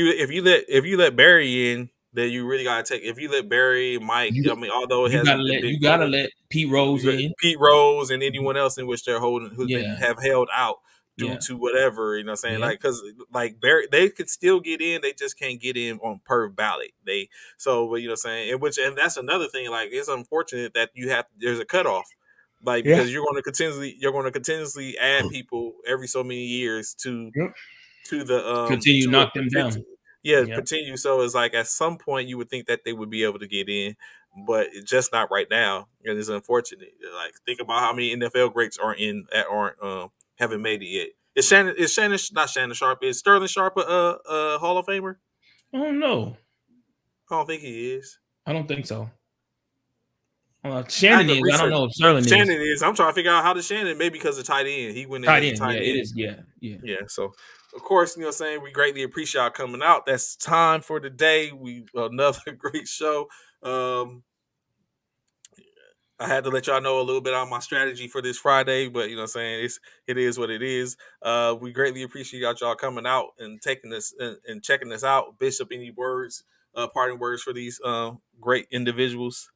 you let Barry in, then you really gotta take if you let Barry, Mike. I You mean, although it hasn't been big you gotta voted, let Pete Rose in. Pete Rose and anyone else in which they're holding who's been Yeah, have held out due yeah, to whatever, you know what I'm saying, yeah. like because like Barry they could still get in, they just can't get in on per ballot. They so but you know what I'm saying, and that's another thing, like it's unfortunate that you have there's a cutoff, like Yeah. because you're going to continuously add people every so many years Yep. to the Continue to to a knock them down. yeah Yeah. continue. So it's like at some point you would think that they would be able to get in, but it's just not right now, and it's unfortunate. Like think about how many NFL greats are in that aren't haven't made it yet. Is Shannon not Shannon Sharp? Is Sterling Sharp a Hall of Famer? I don't know. I don't think he is. I don't think so. I have Shannon to is. I don't research. know if Sterling is. Shannon is. I'm trying to figure out how to Shannon. Maybe because of tight end, he went in Tight as a end. Yeah, tight it end. is. Yeah, yeah. Yeah, so of course, you know what I'm saying, we greatly appreciate y'all coming out. That's time for the day. We another great show. Um I had to let y'all know a little bit on my strategy for this Friday, but you know what I'm saying, it is what it is. We greatly appreciate y'all coming out and taking this and checking this out. Bishop, any words, parting words for these great individuals?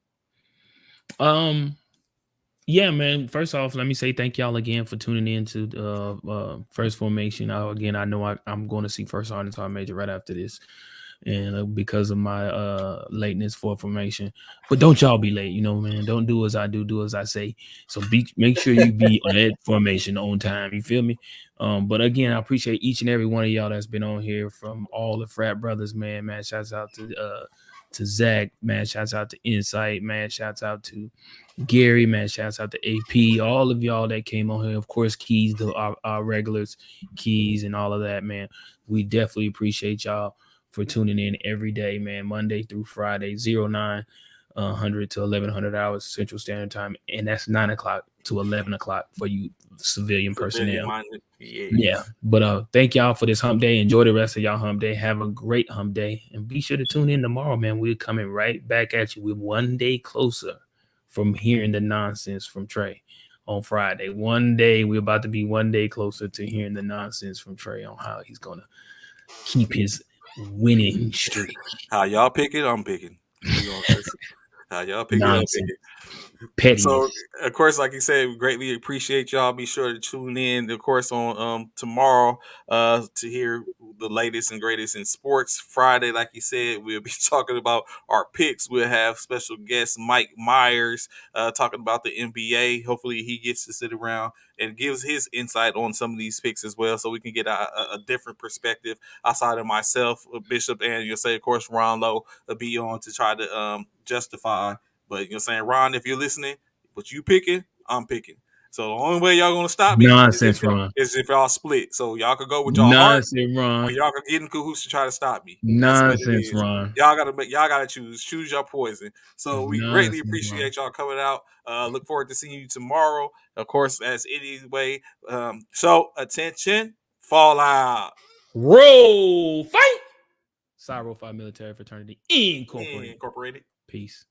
Um, yeah, man. First off, let me say thank y'all again for tuning in to First Formation. Again, I know I'm going to see First Arkansas Major right after this, and because of my lateness for formation. But don't y'all be late, man. Don't do as I do as I say. So make sure you be at formation on time. You feel me? But again, I appreciate each and every one of y'all that's been on here, from all the frat brothers, man. Man, shouts out to Zach, man. Shouts out to Insight, man. Shouts out to Gary, man. Shouts out to AP, all of y'all that came on here. Of course, Keys, our regulars, Keys, and all of that, man. We definitely appreciate y'all for tuning in every day, man. Monday through Friday, 0900 to 1100 hours Central Standard Time, and that's 9 o'clock to 11 o'clock for you civilian Civilian personnel. minded. Yeah, Yes. but thank y'all for this hump day. Enjoy the rest of y'all hump day. Have a great hump day, and be sure to tune in tomorrow, man. We're coming right back at you with one day closer from hearing the nonsense from Trey on Friday. One day, we're about to be one day closer to hearing the nonsense from Trey on how he's gonna keep his winning streak. How y'all pick it, I'm picking. We gonna how y'all pick it, I'm Nonsense, picking. So pettiness. of course, like you said, we greatly appreciate y'all. Be sure to tune in, of course, on tomorrow to hear the latest and greatest in sports. Friday, like you said, we'll be talking about our picks. We'll have special guest Mike Myers talking about the NBA. Hopefully, he gets to sit around and gives his insight on some of these picks as well, so we can get a different perspective outside of myself, Bishop, and you'll say, of course, Ron Lowe will be on to try to justify. But you know what I'm saying, Ron, if you're listening, what you picking, I'm picking. So the only way y'all gonna stop me Nonsense, Ron. is if y'all split. So y'all could go with y'all heart, Nonsense, or Ron. y'all could get in cahoots to try to stop me. That's what it Nonsense, is. Ron. Y'all gotta choose your poison. So we greatly Nonsense, Ron. appreciate y'all coming out. Look forward to seeing you tomorrow. Of course, as anyway. So attention, fall out. Roll fight. Cyro 5 Military Fraternity Incorporated. Incorporated. Peace.